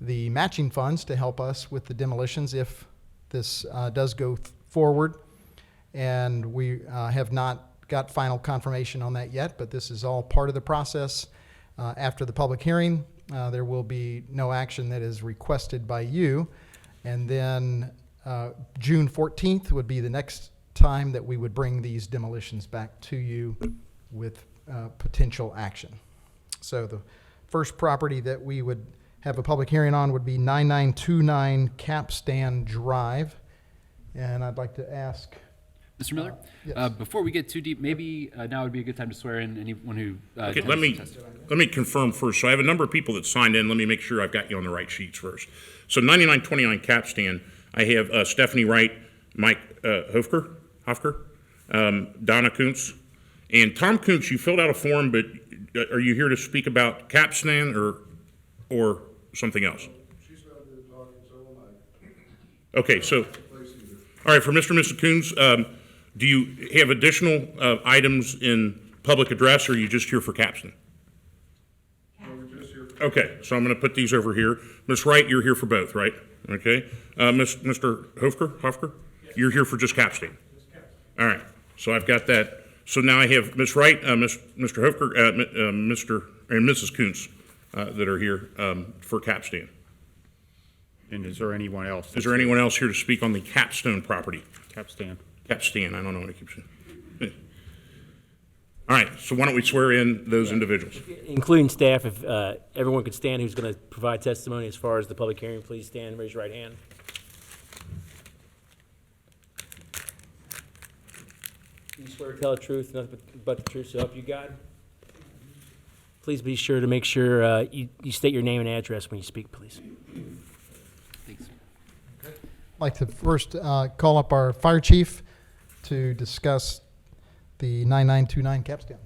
the matching funds to help us with the demolitions if this does go forward. And we have not got final confirmation on that yet, but this is all part of the process. After the public hearing, there will be no action that is requested by you. And then June 14th would be the next time that we would bring these demolitions back to you with potential action. So the first property that we would have a public hearing on would be 9929 Capstan Drive. And I'd like to ask
Mr. Miller,
yes.
Before we get too deep, maybe now would be a good time to swear in anyone who
Okay,
intends to testify.
let me confirm first. So I have a number of people that signed in. Let me make sure I've got you on the right sheets first. So 9929 Capstan, I have Stephanie Wright, Mike Hofker, Donna Kuntz, and Tom Kuntz. You filled out a form, but are you here to speak about Capstan or something else?
She's not here talking, so am I.
Okay, so, all right, for Mr. and Mrs. Coons, do you have additional items in public address, or are you just here for Capstan?
No, we're just here.
Okay, so I'm going to put these over here. Ms. Wright, you're here for both, right? Okay. Mr. Hofker, you're here for just Capstan? All right, so I've got that. So now I have Ms. Wright, Mr. Hofker, Mr. and Mrs. Kuntz that are here for Capstan.
And is there anyone else?
Is there anyone else here to speak on the Capstone property?
Capstan.
Capstan, I don't know what I keep saying. All right, so why don't we swear in those individuals?
Including staff, if everyone could stand who's going to provide testimony as far as the public hearing, please stand and raise your right hand. You swear to tell the truth, nothing but the truth, so help you God? Please be sure to make sure you state your name and address when you speak, please.
Thanks.
I'd like to first call up our fire chief to discuss the 9929 Capstan.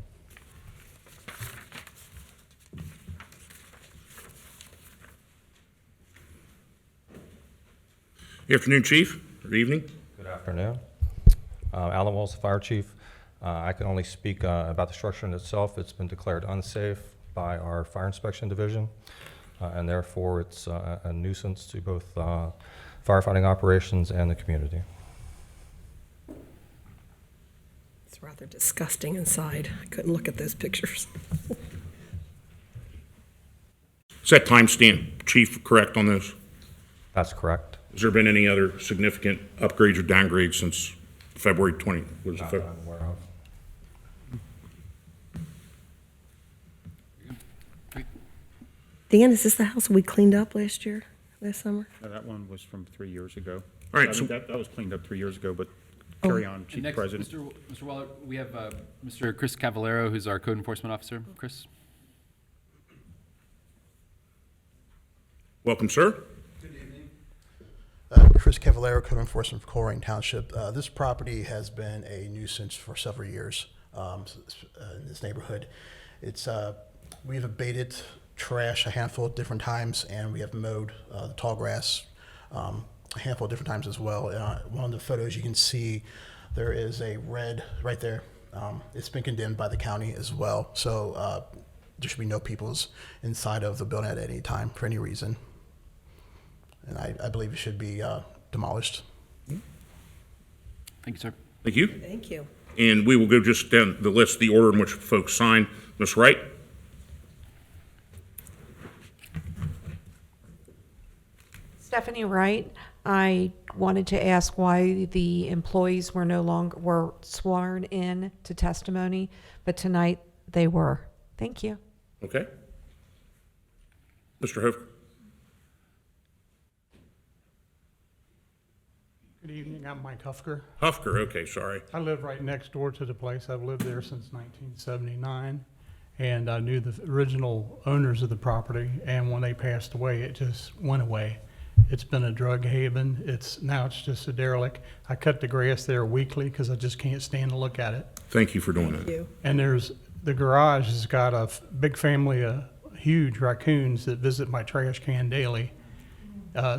Good afternoon, Chief. Good evening.
Good afternoon. Alan Walls, Fire Chief. I can only speak about the structure in itself. It's been declared unsafe by our Fire Inspection Division, and therefore it's a nuisance to both firefighting operations and the community.
It's rather disgusting inside. I couldn't look at those pictures.
Is that timestamp, Chief, correct on those?
That's correct.
Has there been any other significant upgrades or downgrades since February 20? What is it,
Not that I'm aware of.
Dan, is this the house we cleaned up last summer?
No, that one was from 3 years ago.
All right,
I
so-
mean, that was cleaned up 3 years ago, but carry on,
And
Chief
next,
President.
Mr. Waller, we have Mr. Chris Cavallero, who's our code enforcement officer. Chris?
Welcome, sir.
Chris Cavallero, Code Enforcement for Colerain Township. This property has been a nuisance for several years in this neighborhood. It's, we've abated trash a handful of different times, and we have mowed the tall grass a handful of different times as well. One of the photos you can see, there is a red right there. It's been condemned by the county as well, so there should be no peoples inside of the building at any time for any reason. And I believe it should be demolished.
Thank you, sir.
Thank you.
Thank you.
And we will go just down the list, the order in which folks sign. Ms. Wright?
Stephanie Wright. I wanted to ask why the employees were no longer were sworn in to testimony, but tonight they were. Thank you.
Okay. Mr. Hofer?
Good evening, I'm Mike Hufker.
Hufker, okay, sorry.
I live right next door to the place. I've lived there since 1979, and I knew the original owners of the property, and when they passed away, it just went away. It's been a drug haven. Now it's just a derelict. I cut the grass there weekly because I just can't stand to look at it.
Thank you for doing
Thank
that.
you.
And the garage has got a big family of huge raccoons that visit my trash can daily.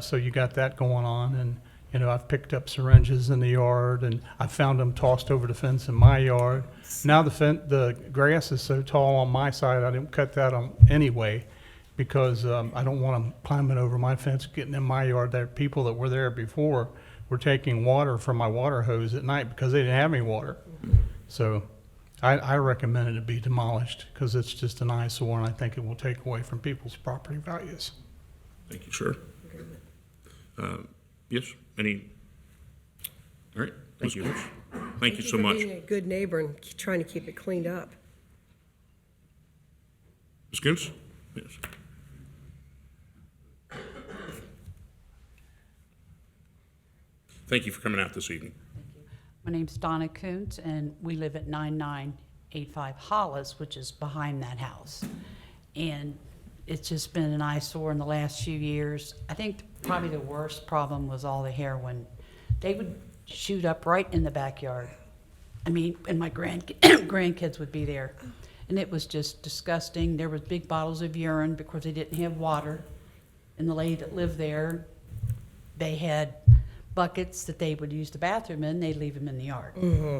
So you got that going on, and I've picked up syringes in the yard, and I found them tossed over the fence in my yard. Now the grass is so tall on my side, I didn't cut that on anyway, because I don't want them climbing over my fence, getting in my yard. There are people that were there before were taking water from my water hose at night because they didn't have any water. So I recommend it be demolished because it's just an eyesore, and I think it will take away from people's property values.
Thank you, sir. Yes, any? All right, thank you. Thank you so
for
much.
being a good neighbor and trying to keep it cleaned up.
Ms. Goons? Yes. Thank you for coming out this evening.
My name's Donna Kuntz, and we live at 9985 Hollis, which is behind that house. And it's just been an eyesore in the last few years. I think probably the worst problem was all the heroin. They would shoot up right in the backyard. I mean, and my grandkids would be there. And it was just disgusting. There was big bottles of urine because they didn't have water. And the lady that lived there, they had buckets that they would use the bathroom in, they'd leave them in the yard.
Mm-hmm.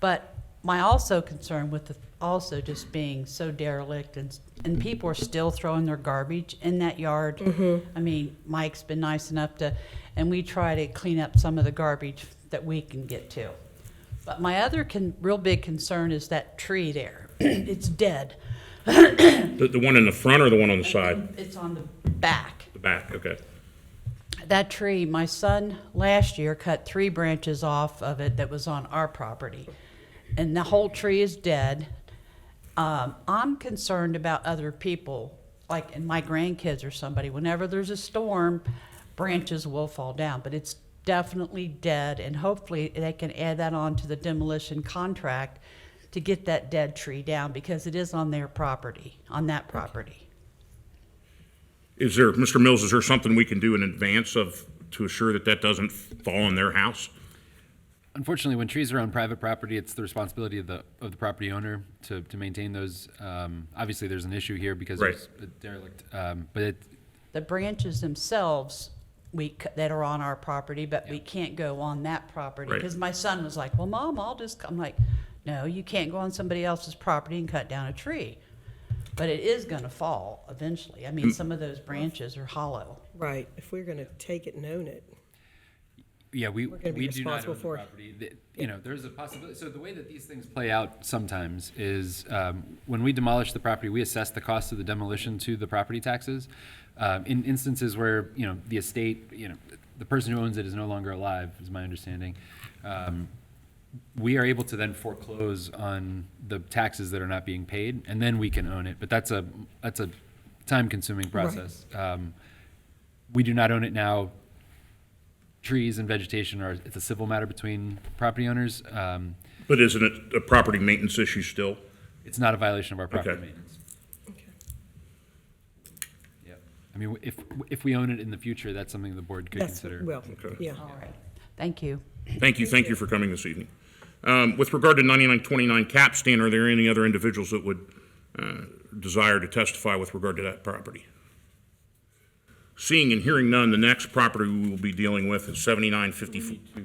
But my also concern with also just being so derelict and people are still throwing their garbage in that yard.
Mm-hmm.
I mean, Mike's been nice enough and we try to clean up some of the garbage that we can get to. But my other real big concern is that tree there. It's dead.
The one in the front or the one on the side?
It's on the back.
The back, okay.
That tree, my son last year cut 3 branches off of it that was on our property. And the whole tree is dead. I'm concerned about other people, like and my grandkids or somebody. Whenever there's a storm, branches will fall down. But it's definitely dead, and hopefully they can add that on to the demolition contract to get that dead tree down because it is on their property, on that property.
Is there, Mr. Mills, is there something we can do in advance to assure that doesn't fall on their house?
Unfortunately, when trees are on private property, it's the responsibility of the property owner to maintain those. Obviously, there's an issue here because
Right.
there's a derelict, but
The branches themselves that are on our property, but we can't go on that property.
Right.
Because my son was like, well, Mom, I'm like, no, you can't go on somebody else's property and cut down a tree. But it is going to fall eventually. I mean, some of those branches are hollow.
Right, if we're gonna take it and own it.
yeah, we
We're gonna be
do not own
responsible
the
for it.
property. There's a possibility. So the way that these things play out sometimes is when we demolish the property, we assess the cost of the demolition to the property taxes. In instances where the estate, the person who owns it is no longer alive, is my understanding. We are able to then foreclose on the taxes that are not being paid, and then we can own it. But that's a time-consuming process. We do not own it now. Trees and vegetation it's a civil matter between property owners.
But isn't it a property maintenance issue still?
It's not a violation of our property
Okay.
maintenance. Yeah. I mean, if we own it in the future, that's something the board could consider.
Well,
Okay.
yeah.
All right. Thank you.
Thank you for coming this evening. With regard to 9929 Capstan, are there any other individuals that would desire to testify with regard to that property? Seeing and hearing none, the next property we will be dealing with is 7954.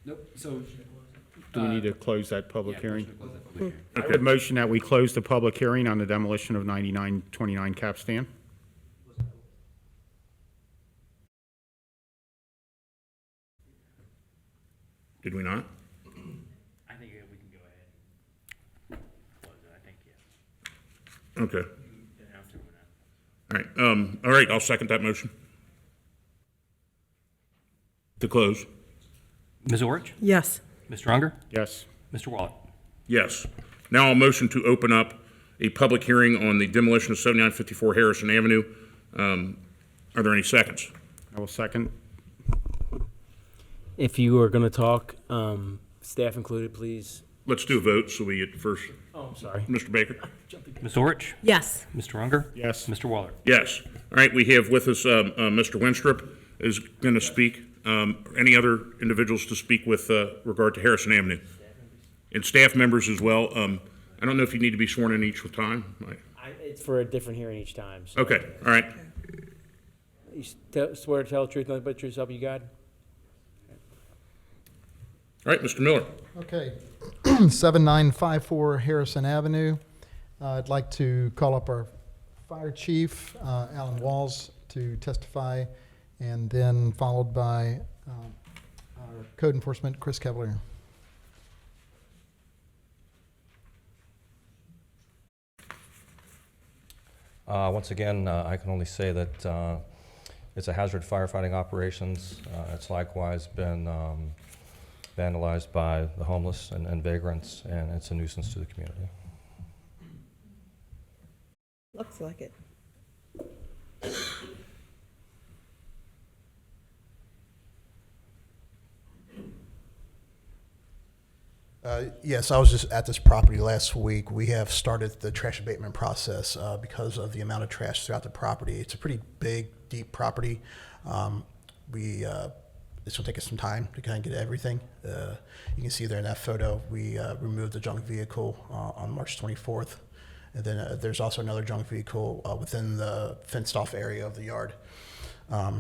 Nope, so.
Do we need to close that public
Yeah,
hearing?
motion to close that public hearing.
I would motion that we close the public hearing on the demolition of 9929 Capstan.
Did we not?
I think we can go ahead. Close it, I think, yeah.
Okay.
After we're not.
All right, I'll second that motion. To close?
Ms. Orich?
Yes.
Mr. Unger?
Yes.
Mr. Waller?
Yes. Now I'll motion to open up a public hearing on the demolition of 7954 Harrison Avenue. Are there any seconds?
I will second.
If you are going to talk, staff included, please.
Let's do a vote so we get first.
Oh, I'm sorry.
Mr. Baker?
Ms. Orich?
Yes.
Mr. Unger?
Yes.
Mr. Waller?
Yes. All right, we have with us Mr. Winstrup is going to speak. Any other individuals to speak with regard to Harrison Avenue? And staff members as well. I don't know if you need to be sworn in each time.
It's for a different hearing each time. So.
Okay, all right.
You swear to tell the truth, nothing but the truth, so help you God?
All right, Mr. Miller.
Okay, 7954 Harrison Avenue. I'd like to call up our fire chief, Alan Walls, to testify, and then followed by our code enforcement, Chris Cavalier.
Once again, I can only say that it's a hazard firefighting operations. It's likewise been vandalized by the homeless and vagrants, and it's a nuisance to the community.
Looks like it.
Yes, I was just at this property last week. We have started the trash abatement process because of the amount of trash throughout the property. It's a pretty big, deep property. This will take us some time to kind of get everything. You can see there in that photo, we removed the junk vehicle on March 24th. And then there's also another junk vehicle within the fenced-off area of the yard.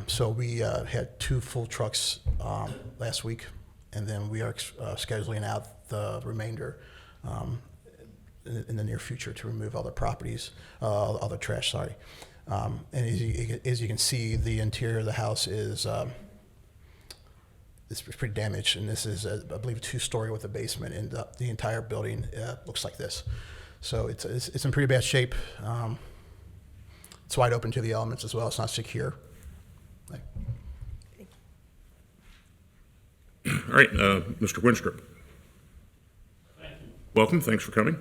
So we had 2 full trucks last week, and then we are scheduling out the remainder in the near future to remove other properties, other trash, sorry. And as you can see, the interior of the house is it's pretty damaged, and this is, I believe, a 2-story with a basement, and the entire building looks like this. So it's in pretty bad shape. It's wide open to the elements as well. It's not secure.
All right, Mr. Winstrup. Welcome, thanks for coming.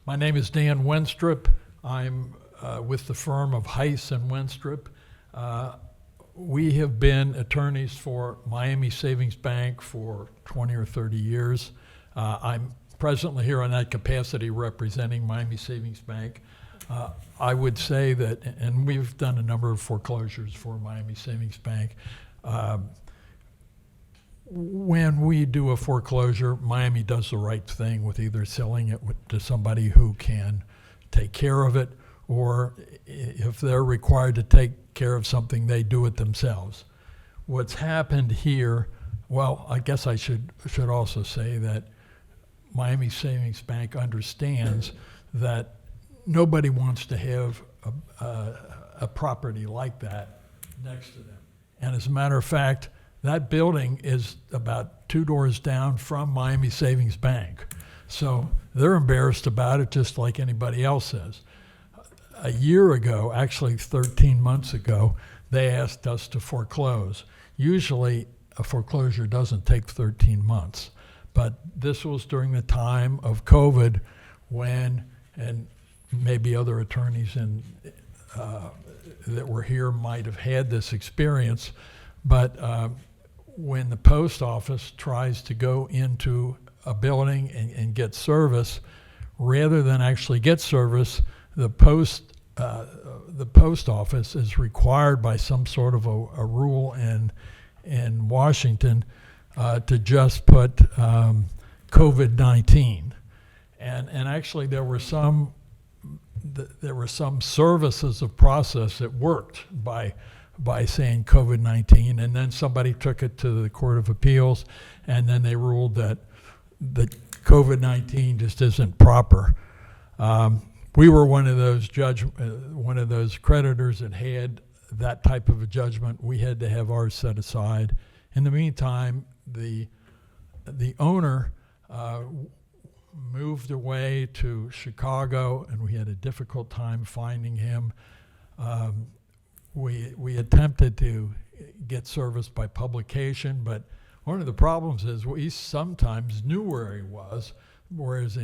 My name is Dan Wenstrup. I'm with the firm of Heiss and Wenstrup. We have been attorneys for Miami Savings Bank for 20 or 30 years. I'm presently here in that capacity representing Miami Savings Bank. I would say that, and we've done a number of foreclosures for Miami Savings Bank. When we do a foreclosure, Miami does the right thing with either selling it to somebody who can take care of it, or if they're required to take care of something, they do it themselves. What's happened here, well, I guess I should also say that Miami Savings Bank understands that nobody wants to have a property like that next to them. And as a matter of fact, that building is about 2 doors down from Miami Savings Bank. So they're embarrassed about it just like anybody else is. A year ago, actually 13 months ago, they asked us to foreclose. Usually a foreclosure doesn't take 13 months, but this was during the time of COVID when, and maybe other attorneys that were here might have had this experience, but when the post office tries to go into a building and get service, rather than actually get service, the post office is required by some sort of a rule in Washington to just put COVID-19. And actually there were some services of process that worked by saying COVID-19, and then somebody took it to the Court of Appeals, and then they ruled that COVID-19 just isn't proper. We were one of those creditors that had that type of a judgment. We had to have ours set aside. In the meantime, the owner moved away to Chicago, and we had a difficult time finding him. We attempted to get service by publication, but one of the problems is we sometimes knew where he was, whereas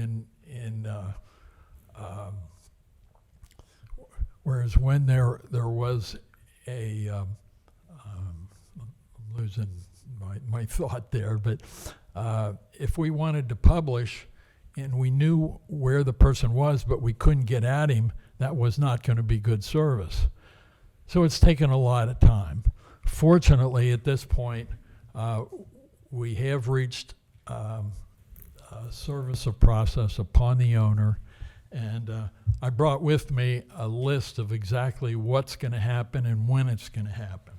whereas when there was a I'm losing my thought there, but if we wanted to publish and we knew where the person was, but we couldn't get at him, that was not going to be good service. So it's taken a lot of time. Fortunately, at this point, we have reached a service of process upon the owner, and I brought with me a list of exactly what's going to happen and when it's going to happen.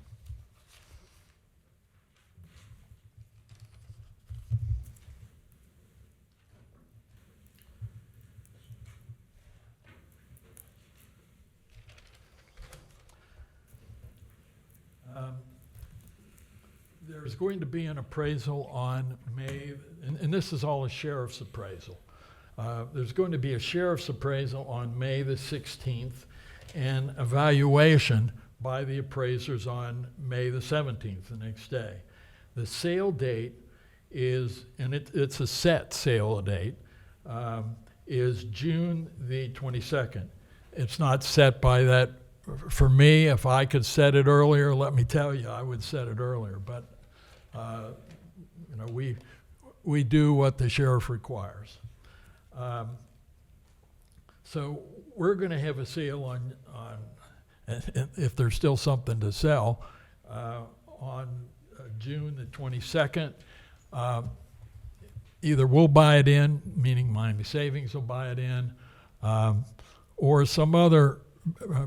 There's going to be an appraisal on May, and this is all a sheriff's appraisal. There's going to be a sheriff's appraisal on May the 16th and evaluation by the appraisers on May the 17th, the next day. The sale date is, and it's a set sale date, is June the 22nd. It's not set by that. For me, if I could set it earlier, let me tell you, I would set it earlier. But we do what the sheriff requires. So we're going to have a sale on if there's still something to sell, on June the 22nd. Either we'll buy it in, meaning Miami Savings will buy it in, or some other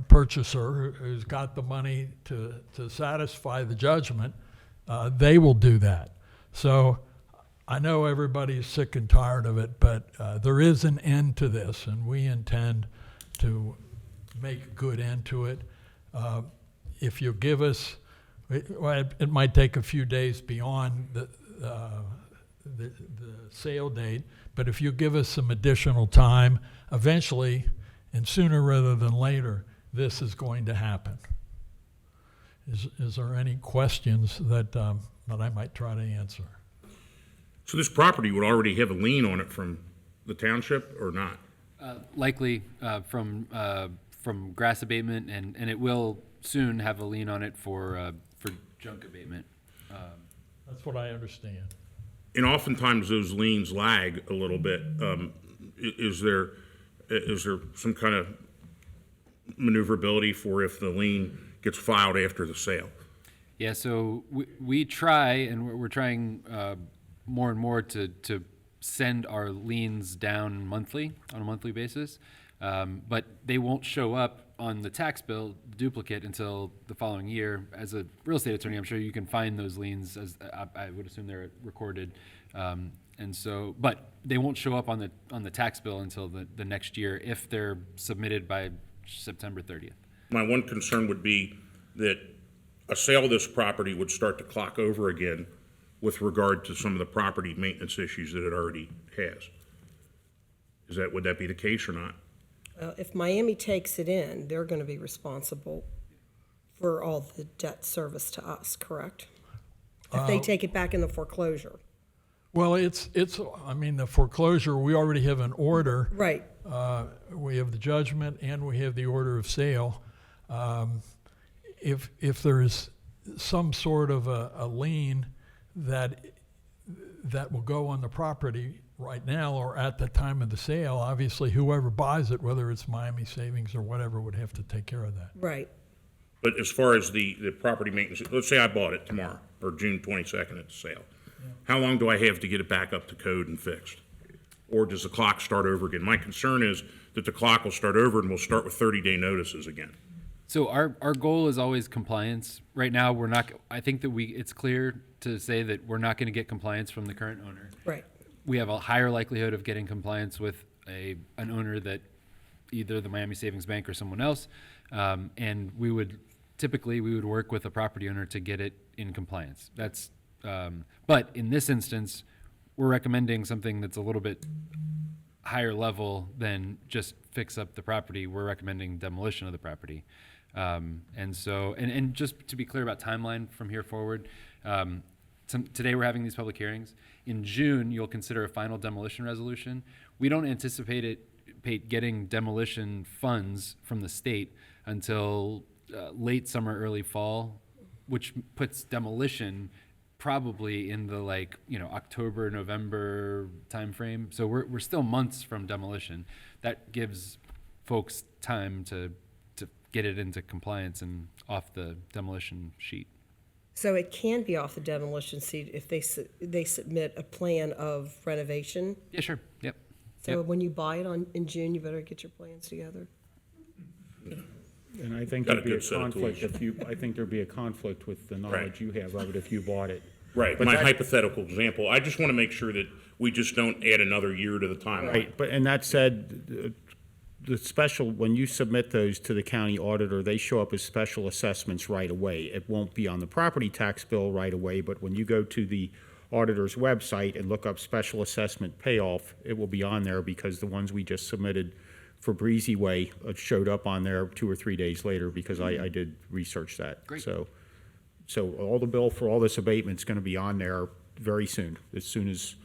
purchaser who's got the money to satisfy the judgment, they will do that. So I know everybody's sick and tired of it, but there is an end to this, and we intend to make a good end to it. If you give us, it might take a few days beyond the sale date, but if you give us some additional time, eventually, and sooner rather than later, this is going to happen. Is there any questions that I might try to answer?
So this property would already have a lien on it from the township or not?
Likely from grass abatement, and it will soon have a lien on it for junk abatement.
That's what I understand.
And oftentimes those liens lag a little bit. Is there some kind of maneuverability for if the lien gets filed after the sale?
Yeah, so we try, and we're trying more and more to send our liens down monthly, on a monthly basis, but they won't show up on the tax bill, duplicate, until the following year. As a real estate attorney, I'm sure you can find those liens, as I would assume they're recorded, and so, but they won't show up on the tax bill until the next year if they're submitted by September 30th.
My one concern would be that a sale of this property would start to clock over again with regard to some of the property maintenance issues that it already has. Would that be the case or not?
If Miami takes it in, they're going to be responsible for all the debt service to us, correct? If they take it back in the foreclosure.
Well, I mean, the foreclosure, we already have an order.
Right.
We have the judgment and we have the order of sale. If there is some sort of a lien that will go on the property right now or at the time of the sale, obviously whoever buys it, whether it's Miami Savings or whatever, would have to take care of that.
Right.
But as far as the property maintenance, let's say I bought it tomorrow, or June 22nd at the sale. how long do I have to get it back up to code and fixed? Or does the clock start over again? My concern is that the clock will start over and we'll start with 30-day notices again.
So our goal is always compliance. Right now, we're not, I think that it's clear to say that we're not going to get compliance from the current owner.
Right.
We have a higher likelihood of getting compliance with an owner that either the Miami Savings Bank or someone else. And we would work with a property owner to get it in compliance. That's, but in this instance, we're recommending something that's a little bit higher level than just fix up the property. We're recommending demolition of the property. And so, and just to be clear about timeline from here forward, today we're having these public hearings. In June, you'll consider a final demolition resolution. We don't anticipate getting demolition funds from the state until late summer, early fall, which puts demolition probably in the October, November timeframe. So we're still months from demolition. That gives folks time to get it into compliance and off the demolition sheet.
So it can be off the demolition sheet if they submit a plan of renovation?
Yeah, sure. Yep.
So when you buy it in June, you better get your plans together.
And I think
Got a
there'd be a
good set of
conflict
tools.
I think there'd be a conflict with the knowledge you have of it if you bought it.
Right,
But
my
that-
hypothetical example, I just want to make sure that we just don't add another year to the timeline.
Right, but, and that said, the special, when you submit those to the county auditor, they show up as special assessments right away. It won't be on the property tax bill right away, but when you go to the auditor's website and look up special assessment payoff, it will be on there because the ones we just submitted for Breezyway showed up on there 2 or 3 days later because I did research that.
Great.
So all the bill for all this abatement's gonna be on there very soon as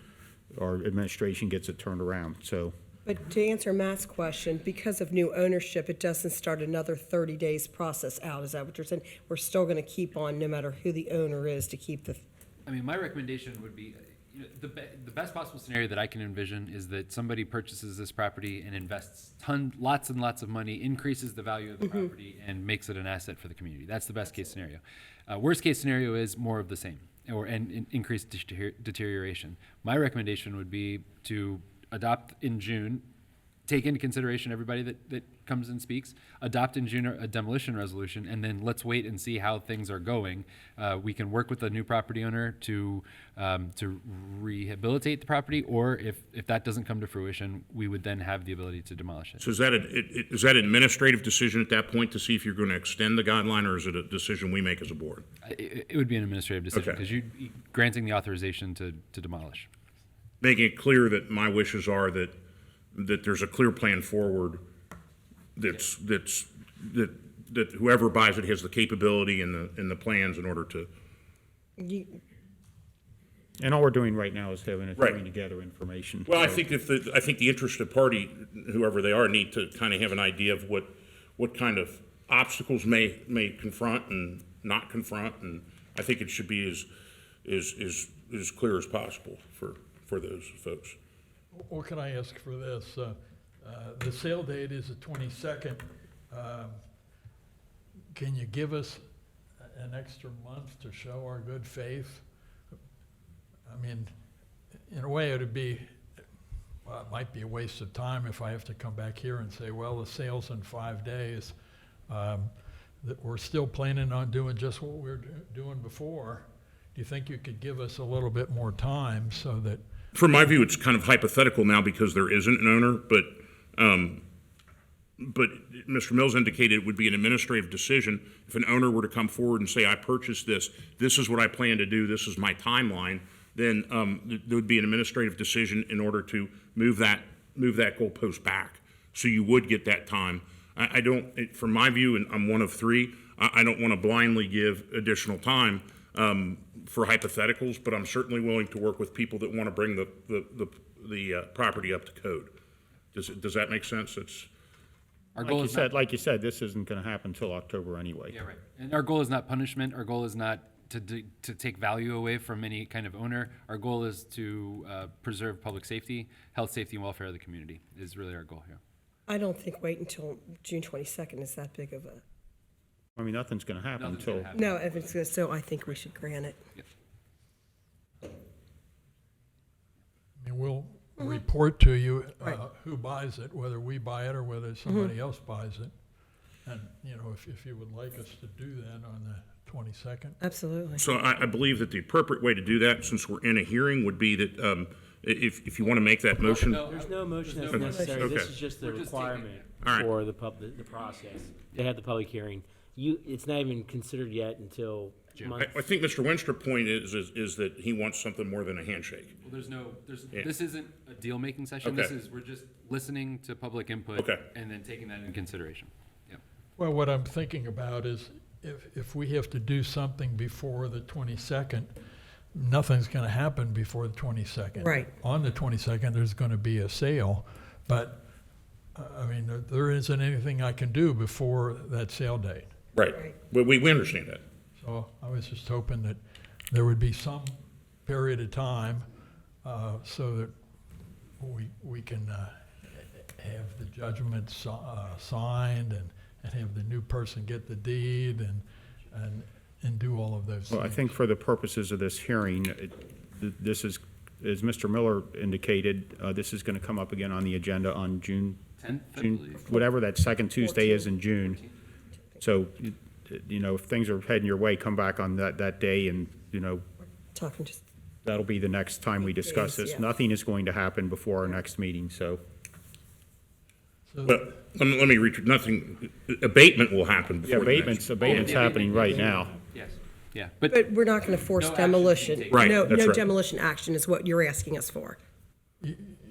our administration gets it turned around, so.
But to answer Matt's question, because of new ownership, it doesn't start another 30 days process out. Is that what you're saying? We're still going to keep on, no matter who the owner is, to keep the.
I mean, my recommendation would be, the best possible scenario that I can envision is that somebody purchases this property and invests lots and lots of money, increases the value of the property, and makes it an asset for the community. That's the best case scenario. Worst case scenario is more of the same, and increased deterioration. My recommendation would be to adopt in June, take into consideration everybody that comes and speaks, adopt in June a demolition resolution, and then let's wait and see how things are going. We can work with the new property owner to rehabilitate the property, or if that doesn't come to fruition, we would then have the ability to demolish it.
So is that an administrative decision at that point to see if you're going to extend the guideline, or is it a decision we make as a board?
It would be an administrative decision,
Okay.
because you granting the authorization to demolish.
Making it clear that my wishes are that there's a clear plan forward that whoever buys it has the capability and the plans in order to.
And all we're doing right now is having a
Right.
throwing together information.
Well, I
So-
think I think the interested party, whoever they are, need to kind of have an idea of what kind of obstacles may confront and not confront, and I think it should be as clear as possible for those folks.
What can I ask for this? The sale date is the 22nd. Can you give us an extra month to show our good faith? I mean, in a way, it'd be, well, it might be a waste of time if I have to come back here and say, well, the sale's in 5 days. That we're still planning on doing just what we were doing before. Do you think you could give us a little bit more time so that?
From my view, it's kind of hypothetical now because there isn't an owner, but Mr. Mills indicated it would be an administrative decision. If an owner were to come forward and say, I purchased this is what I plan to do, this is my timeline, then there would be an administrative decision in order to move that goalpost back. So you would get that time. I don't, from my view, and I'm one of three, I don't want to blindly give additional time for hypotheticals, but I'm certainly willing to work with people that want to bring the property up to code. Does that make sense?
Our goal is not,
Like you said, this isn't gonna happen until October anyway.
yeah, right. And our goal is not punishment. Our goal is not to take value away from any kind of owner. Our goal is to preserve public safety, health, safety, and welfare of the community is really our goal here.
I don't think wait until June 22nd is that big of a.
I mean, nothing's gonna happen
Nothing's
until.
gonna happen.
No, if it's so, I think we should grant it.
report to you
Right.
who buys it, whether we buy it or whether somebody else buys it. And, you know, if you would like us to do that on the 22nd.
Absolutely.
So I believe that the appropriate way to do that, since we're in a hearing, would be that if you want to make that motion.
There's no motion that's
Okay.
necessary. This
Okay.
is just the
We're just taking
requirement
All right.
for the process. They have the public hearing. It's not even considered yet until month.
I think Mr. Winstrup's point is that he wants something more than a handshake.
Well,
Yeah.
this isn't a deal-making session.
Okay.
We're just listening to public input.
Okay.
And then taking that into consideration. Yeah.
Well, what I'm thinking about is if we have to do something before the 22nd, nothing's going to happen before the 22nd.
Right.
On the 22nd, there's going to be a sale, but, I mean, there isn't anything I can do before that sale date.
Right. Well, we understand that.
So I was just hoping that there would be some period of time so that we can have the judgment signed and have the new person get the deed and do all of those
Well, I
things.
think for the purposes of this hearing, this is, as Mr. Miller indicated, this is going to come up again on the agenda on June,
10th, I
June,
believe.
whatever that second Tuesday is in June. So, you know, if things are heading your way, come back on that day and, you know,
Talking just,
that'll be the next time we discuss
Days,
this.
yeah.
Nothing is going to happen before our next meeting, so.
So-
But let me read, nothing, abatement will happen
Yeah,
before the next.
abatement's happening right now.
Yes. Yeah. But
but we're not going to force
No action
demolition.
being taken.
Right,
No,
that's
no
right.
demolition action is what you're asking us for.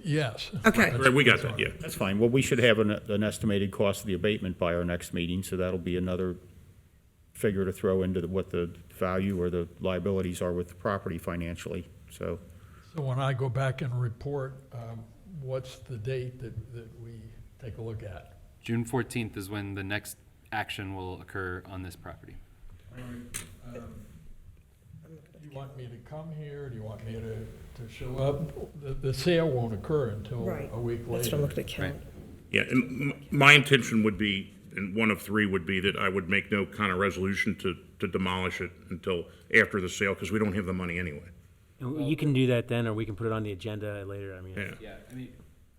Yes.
Okay.
Right, we got that, yeah.
That's fine. Well, we should have an estimated cost of the abatement by our next meeting, so that'll be another figure to throw into what the value or the liabilities are with the property financially, so.
So when I go back and report, what's the date that we take a look at?
June 14th is when the next action will occur on this property.
Do you want me to come here? Do you want me to show up? The sale won't occur until
Right.
a week
That's what I'm
later.
looking at, Karen.
Yeah, and my intention would be, and one of three would be that I would make no kind of resolution to demolish it until after the sale, because we don't have the money anyway.
And you can do that then, or we can put it on the agenda later. I mean,
Yeah.
Yeah, I mean,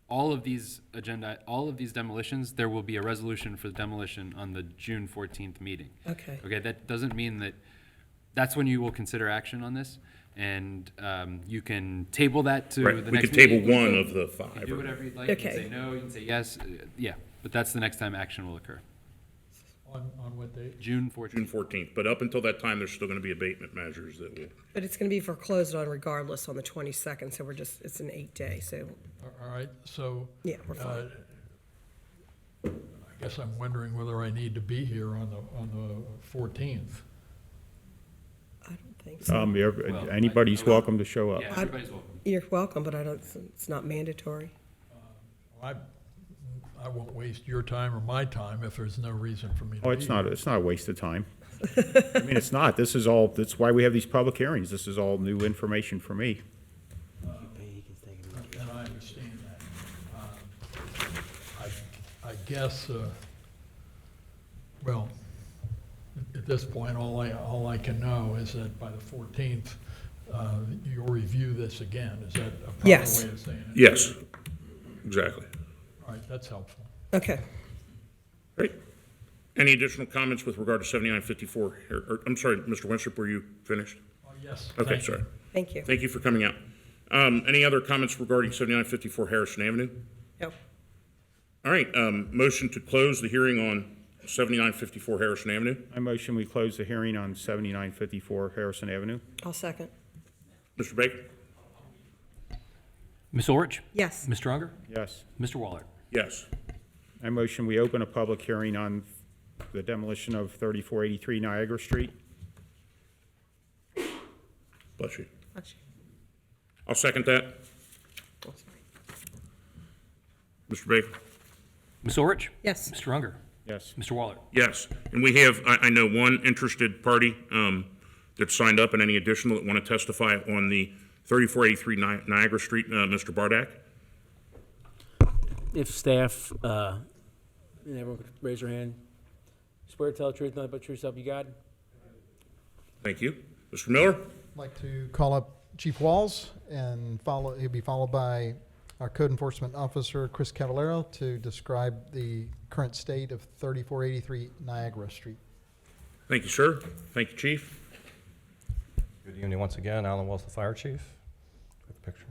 all of these demolitions, there will be a resolution for demolition on the June 14th meeting.
Okay.
Okay, that doesn't mean that's when you will consider action on this, and you can table that to
Right,
the
we
next
could table
meeting.
one of the
You
five.
can do whatever you'd like, you can
Okay.
say no, you can say yes, yeah, but that's the next time action will occur,
On what date?
June 14th.
June 14th, but up until that time, there's still going to be abatement measures that will.
But it's going to be foreclosed on regardless on the 22nd, so it's an 8-day, so,
All right, so.
yeah, we're fine.
I guess I'm wondering whether I need to be here on the 14th.
I don't think so.
Well,
Anybody's
I will-
welcome to show up.
Yeah, everybody's welcome.
You're welcome, but it's not mandatory.
I won't waste your time or my time if there's no reason for me to
Oh,
be
it's
here.
not a waste of time. I mean, it's not. That's why we have these public hearings. This is all new information for me.
And I understand that. I guess, well, at this point, all I can know is that by the 14th, you'll review this again. Is that a proper
Yes.
way of saying it?
Yes, exactly.
All right, that's helpful.
Okay.
Great. Any additional comments with regard to 7954? I'm sorry, Mr. Winstrup, were you finished?
Yes.
Okay,
thank you.
sorry.
Thank you.
Thank you for coming out. Any other comments regarding 7954 Harrison Avenue?
No.
All right, motion to close the hearing on 7954 Harrison Avenue.
I motion we close the hearing on 7954 Harrison Avenue.
I'll second.
Mr. Baker?
Ms. Orich?
Yes.
Mr. Unger?
Yes.
Mr. Waller?
Yes.
I motion we open a public hearing on the demolition of 3483 Niagara Street.
Bless you.
Bless you.
I'll second that.
Oh, sorry.
Mr. Baker?
Ms. Orich?
Yes.
Mr. Unger?
Yes.
Mr. Waller?
Yes, and we have, I know one interested party that signed up, and any additional that want to testify on the 3483 Niagara Street, Mr. Bardak?
if staff, and everyone could raise their hand. Swear to tell the truth, nothing but the truth, so help you God.
Thank you. Mr. Miller?
I'd like to call up Chief Walls and he'll be followed by our Code Enforcement Officer, Chris Cavallero, to describe the current state of 3483 Niagara Street.
Thank you, sir. Thank you, Chief.
Good evening once again. Alan Wells, the Fire Chief. Quick picture.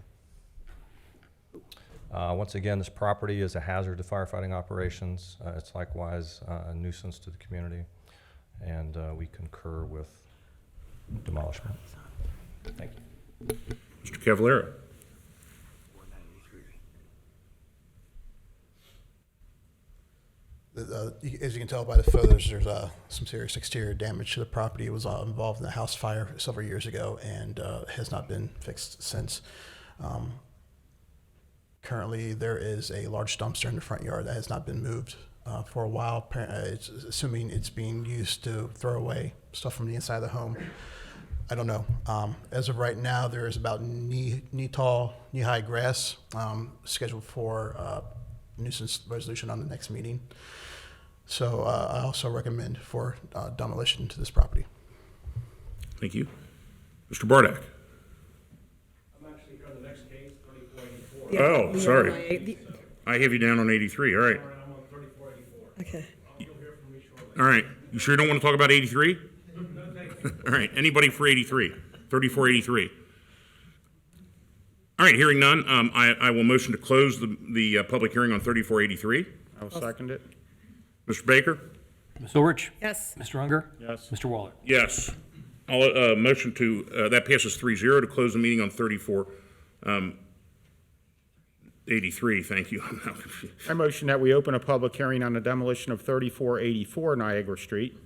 Once again, this property is a hazard to firefighting operations. It's likewise a nuisance to the community, and we concur with demolishment. Thank you.
Mr. Cavallero.
As you can tell by the photos, there's some serious exterior damage to the property. It was involved in a house fire several years ago and has not been fixed since. Currently, there is a large dumpster in the front yard that has not been moved for a while. It's assuming it's being used to throw away stuff from the inside of the home. I don't know. As of right now, there is about knee-tall, knee-high grass scheduled for nuisance resolution on the next meeting. So I also recommend for demolition to this property.
Thank you. Mr. Bardak.
I'm actually here on the next case, 3484.
Yeah,
Oh,
we
sorry.
are on the-
I have you down on 83. All right.
I'm on 3484.
Okay.
You'll hear from me shortly.
All right. You sure you don't want to talk about 83?
No, thank you.
All right. Anybody for 83? 3483. All right. Hearing none, I will motion to close the public hearing on 3483.
I will second it.
Mr. Baker?
Ms. Orich?
Yes.
Mr. Unger?
Yes.
Mr. Waller?
Yes. I'll motion to, that passes 3-0 to close the meeting on 3483. Thank you. I'm now confused.
I motion that we open a public hearing on the demolition of 3484 Niagara Street.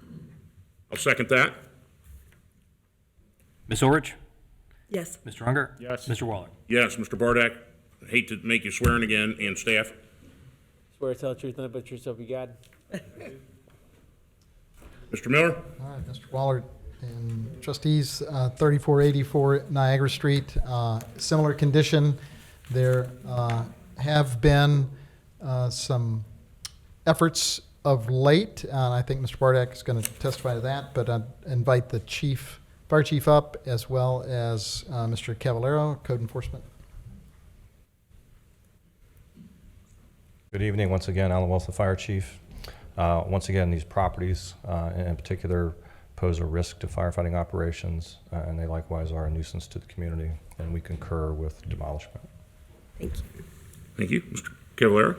I'll second that.
Ms. Orich?
Yes.
Mr. Unger?
Yes.
Mr. Waller?
Yes, Mr. Bardak. I hate to make you swearing again, and staff.
Swear to tell the truth, nothing but the truth, so help you God.
Mr. Miller?
All right, Mr. Waller and trustees, 3484 Niagara Street, similar condition. There have been some efforts of late, and I think Mr. Bardak is going to testify to that, but I'd invite the fire chief up, as well as Mr. Cavallero, Code Enforcement.
Good evening once again. Alan Wells, the Fire Chief. Once again, these properties in particular pose a risk to firefighting operations, and they likewise are a nuisance to the community, and we concur with demolishment.
Thank you.
Thank you. Mr. Cavallero?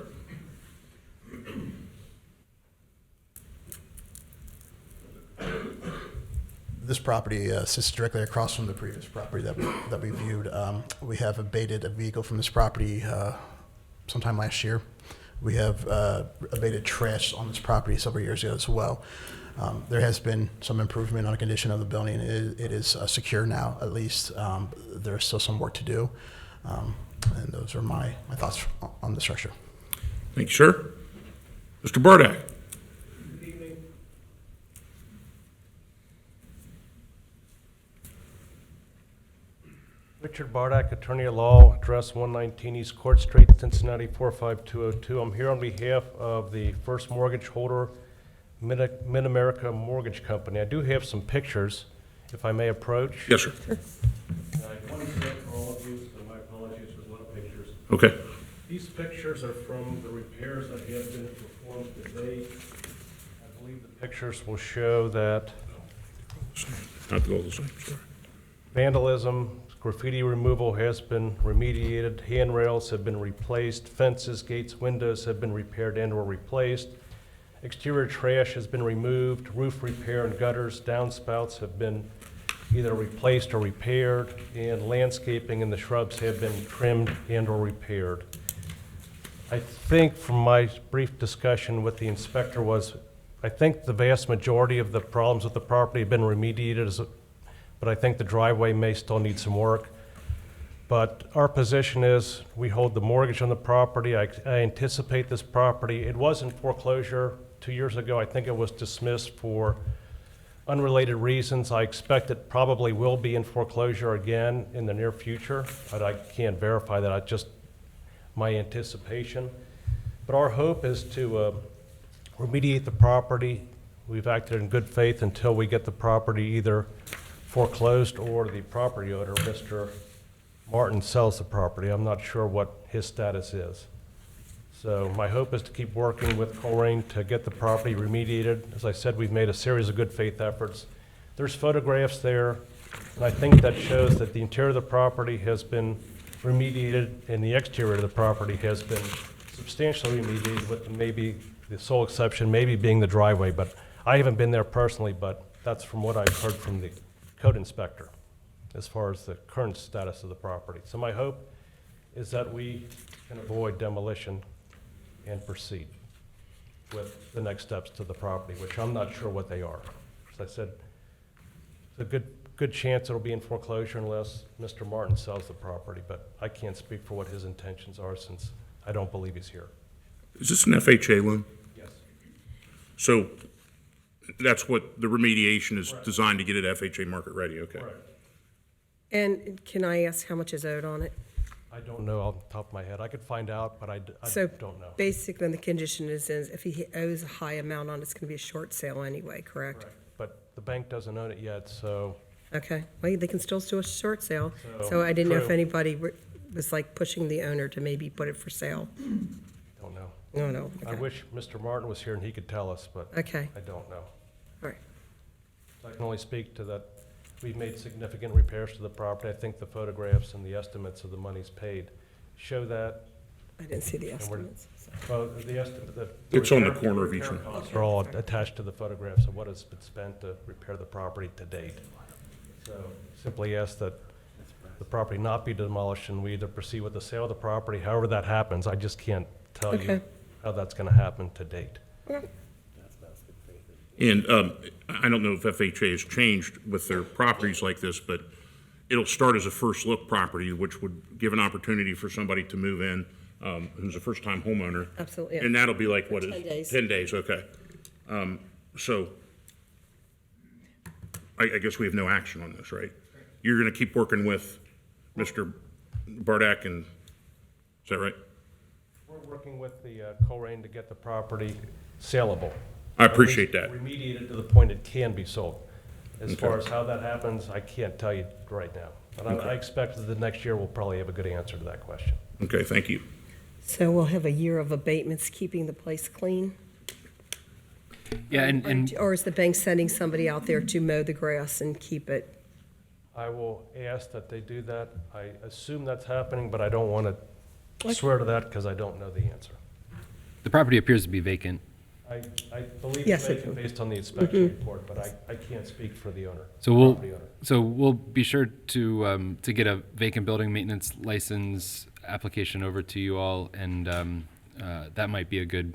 This property sits directly across from the previous property that we viewed. We have abated a vehicle from this property sometime last year. We have abated trash on this property several years ago as well. There has been some improvement on the condition of the building. It is secure now, at least. There's still some work to do. And those are my thoughts on the structure.
Thank you, sir. Mr. Bardak?
Good evening. Richard Bardak, attorney at law, address 119 East Court Street, Cincinnati 45202. I'm here on behalf of the first mortgage holder, Mid-America Mortgage Company. I do have some pictures, if I may approach.
Yes, sir.
I want to say for all of you, so my apologies for a lot of pictures.
Okay.
These pictures are from the repairs that have been performed today. I believe the pictures will show that
Not to go the same, sorry.
vandalism, graffiti removal has been remediated, handrails have been replaced, fences, gates, windows have been repaired and or replaced, exterior trash has been removed, roof repair and gutters, downspouts have been either replaced or repaired, and landscaping and the shrubs have been trimmed and or repaired. I think from my brief discussion with the inspector I think the vast majority of the problems with the property have been remediated, but I think the driveway may still need some work. But our position is, we hold the mortgage on the property. I anticipate this property, it was in foreclosure 2 years ago. I think it was dismissed for unrelated reasons. I expect it probably will be in foreclosure again in the near future, but I can't verify that. Just my anticipation. But our hope is to remediate the property. We've acted in good faith until we get the property either foreclosed or the property owner, Mr. Martin sells the property. I'm not sure what his status is. So my hope is to keep working with Colerain to get the property remediated. As I said, we've made a series of good faith efforts. There's photographs there, and I think that shows that the interior of the property has been remediated and the exterior of the property has been substantially remediated, with maybe the sole exception maybe being the driveway. But I haven't been there personally, but that's from what I've heard from the code inspector as far as the current status of the property. So my hope is that we can avoid demolition and proceed with the next steps to the property, which I'm not sure what they are. As I said, it's a good chance it'll be in foreclosure unless Mr. Martin sells the property, but I can't speak for what his intentions are since I don't believe he's here.
Is this an FHA loan?
Yes.
So that's what the remediation is designed to get it FHA market ready, okay?
Correct.
And can I ask how much is owed on it?
I don't know off the top of my head. I could find out, but I
So
don't know.
basically, the condition is if he owes a high amount on it, it's going to be a short sale anyway, correct?
Correct. But the bank doesn't own it yet, so
Okay, well, they can still do a short sale.
So,
So I didn't know if
true.
anybody was like pushing the owner to maybe put it for sale.
don't know.
No,
I
okay.
wish Mr. Martin was here and he could tell us, but
Okay,
I don't know.
all right.
I can only speak to that. We've made significant repairs to the property. I think the photographs and the estimates of the monies paid show that.
I didn't see the
And we're-
estimates. so.
Well, the estimate, the.
It's on the
repair-
corner of each
repair
one.
costs are all attached to the photographs of what has been spent to repair the property to date. So simply ask that the property not be demolished and we either proceed with the sale of the property, however that happens. I just can't tell you
Okay.
how that's gonna happen to date.
And I don't know if FHA has changed with their properties like this, but it'll start as a first look property, which would give an opportunity for somebody to move in who's a first-time homeowner.
Absolutely, yeah.
And that'll be like, what is?
10 days.
10 days, okay. So I guess we have no action on this, right? You're going to keep working with Mr. Bardak and, is that right?
We're working with the Colerain to get the property saleable.
I appreciate
At
that.
least remediated to the point it can be sold. As
Okay.
far as how that happens, I can't tell you right now. But I expect that the next year we'll probably have a good answer to that question.
Okay, thank you.
So we'll have a year of abatements keeping the place clean?
Yeah, and
Or is the bank sending somebody out there to mow the grass and keep it?
I will ask that they do that. I assume that's happening, but I don't want to swear to that because I don't know the answer.
the property appears to be vacant.
I believe
Yes,
it's
it-
vacant based on the inspection report, but I can't speak for the owner.
So
property owner.
we'll be sure to get a vacant building maintenance license application over to you all, and that might be a good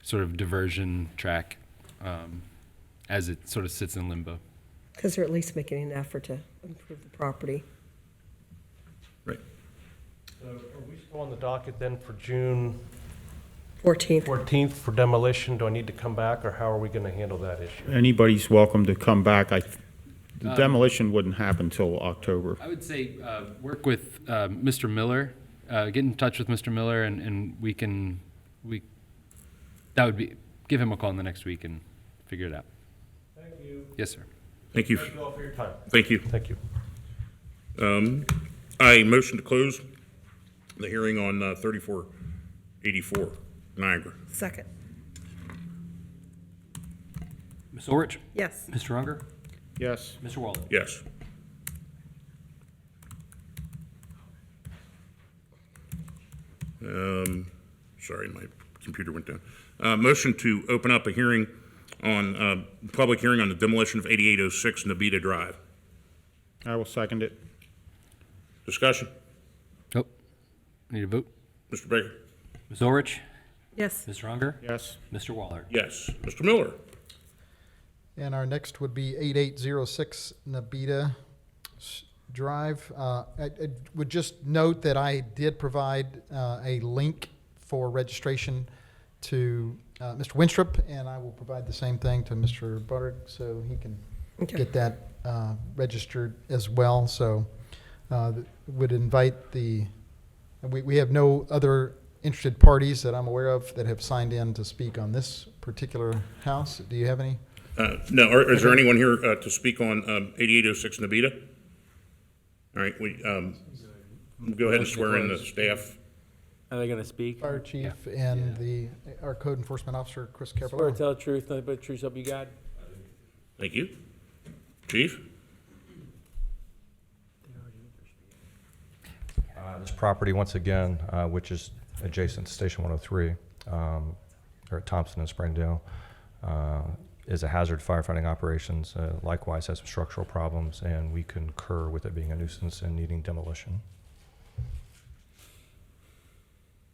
sort of diversion track as it sort of sits in limbo.
Because they're at least making an effort to improve the property.
Right.
So are we still on the docket then for June
14th.
14th for demolition? Do I need to come back, or how are we going to handle that issue?
Anybody's welcome to come back. The demolition wouldn't happen till October.
I would say work with Mr. Miller, get in touch with Mr. Miller, and that would be, give him a call in the next week and figure it out.
Thank you.
Yes, sir.
Thank you.
Thank you all for your time.
Thank you.
Thank you.
I motion to close the hearing on 3484 Niagara.
Second.
Ms. Orich?
Yes.
Mr. Unger?
Yes.
Mr. Waller?
Yes. Sorry, my computer went down. Motion to open up a hearing on, public hearing on the demolition of 8806 Nabita Drive.
I will second it.
Discussion?
Oh, need a vote?
Mr. Baker?
Ms. Orich?
Yes.
Mr. Unger?
Yes.
Mr. Waller?
Yes. Mr. Miller?
And our next would be 8806 Nabita Drive. I would just note that I did provide a link for registration to Mr. Winstrup, and I will provide the same thing to Mr. Butter so he can get that registered as well. So would invite we have no other interested parties that I'm aware of that have signed in to speak on this particular house. Do you have any?
No. Is there anyone here to speak on 8806 Nabita? All right. Go ahead and
Motion to
swear in the
close.
staff.
Are they going to speak?
Fire chief and our code enforcement officer, Chris
Swear to
Cavallaro.
tell the truth, nothing but the truth, so help you God.
Thank you. Chief?
This property, once again, which is adjacent to Station 103, or at Thompson and Springdale, is a hazard firefighting operations. Likewise has some structural problems, and we concur with it being a nuisance and needing demolition.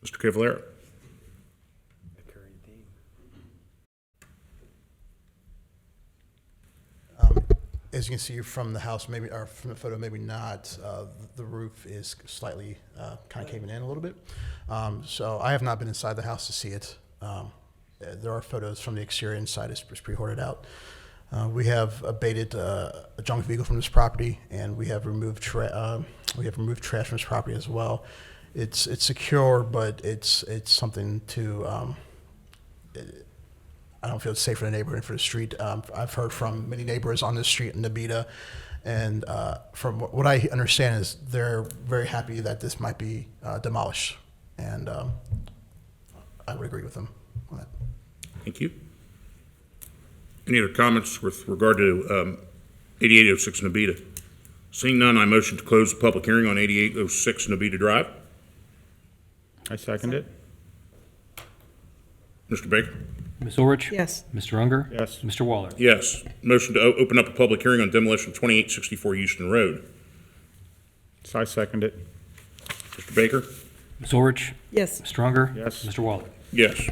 Mr. Cavallaro?
As you can see from the house, maybe, or from the photo, maybe not, the roof is slightly kind of caving in a little bit. So I have not been inside the house to see it. There are photos from the exterior. Inside it's pretty hoarded out. We have abated a junk vehicle from this property, and we have removed trash from this property as well. It's secure, but it's something to. I don't feel it's safe for the neighborhood and for the street. I've heard from many neighbors on this street in Nabita, and from what I understand is they're very happy that this might be demolished, and I would agree with them on that.
Thank you. Any other comments with regard to 8806 Nabita? Seeing none, I motion to close the public hearing on 8806 Nabita Drive.
I second it.
Mr. Baker?
Ms. Orich?
Yes.
Mr. Unger?
Yes.
Mr. Waller?
Yes. Motion to open up a public hearing on demolition of 2864 Houston Road.
So I second it.
Mr. Baker?
Ms. Orich?
Yes.
Mr. Unger?
Yes.
Mr. Waller?
Yes.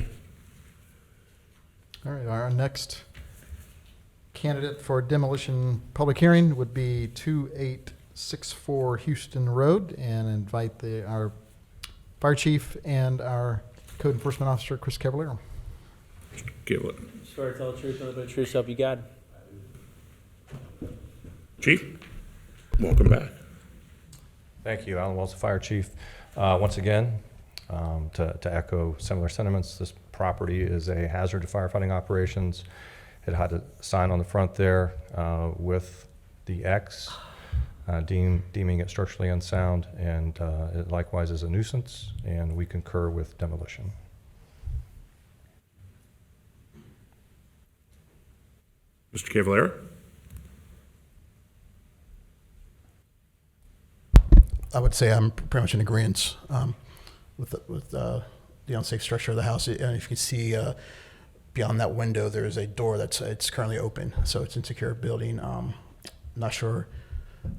All right, our next candidate for demolition public hearing would be 2864 Houston Road, and invite our fire chief and our code enforcement officer, Chris Cavallaro.
Give it.
Swear to tell the truth, nothing but the truth, so help you God.
Chief? Welcome back.
Thank you, Alan Wells, the fire chief. Once again, to echo similar sentiments, this property is a hazard to firefighting operations. It had a sign on the front there with the X, deeming it structurally unsound, and it likewise is a nuisance, and we concur with demolition.
Mr. Cavallaro?
I would say I'm pretty much in agreement with the unsafe structure of the house. And if you can see beyond that window, there is a door it's currently open, so it's an insecure building. Not sure.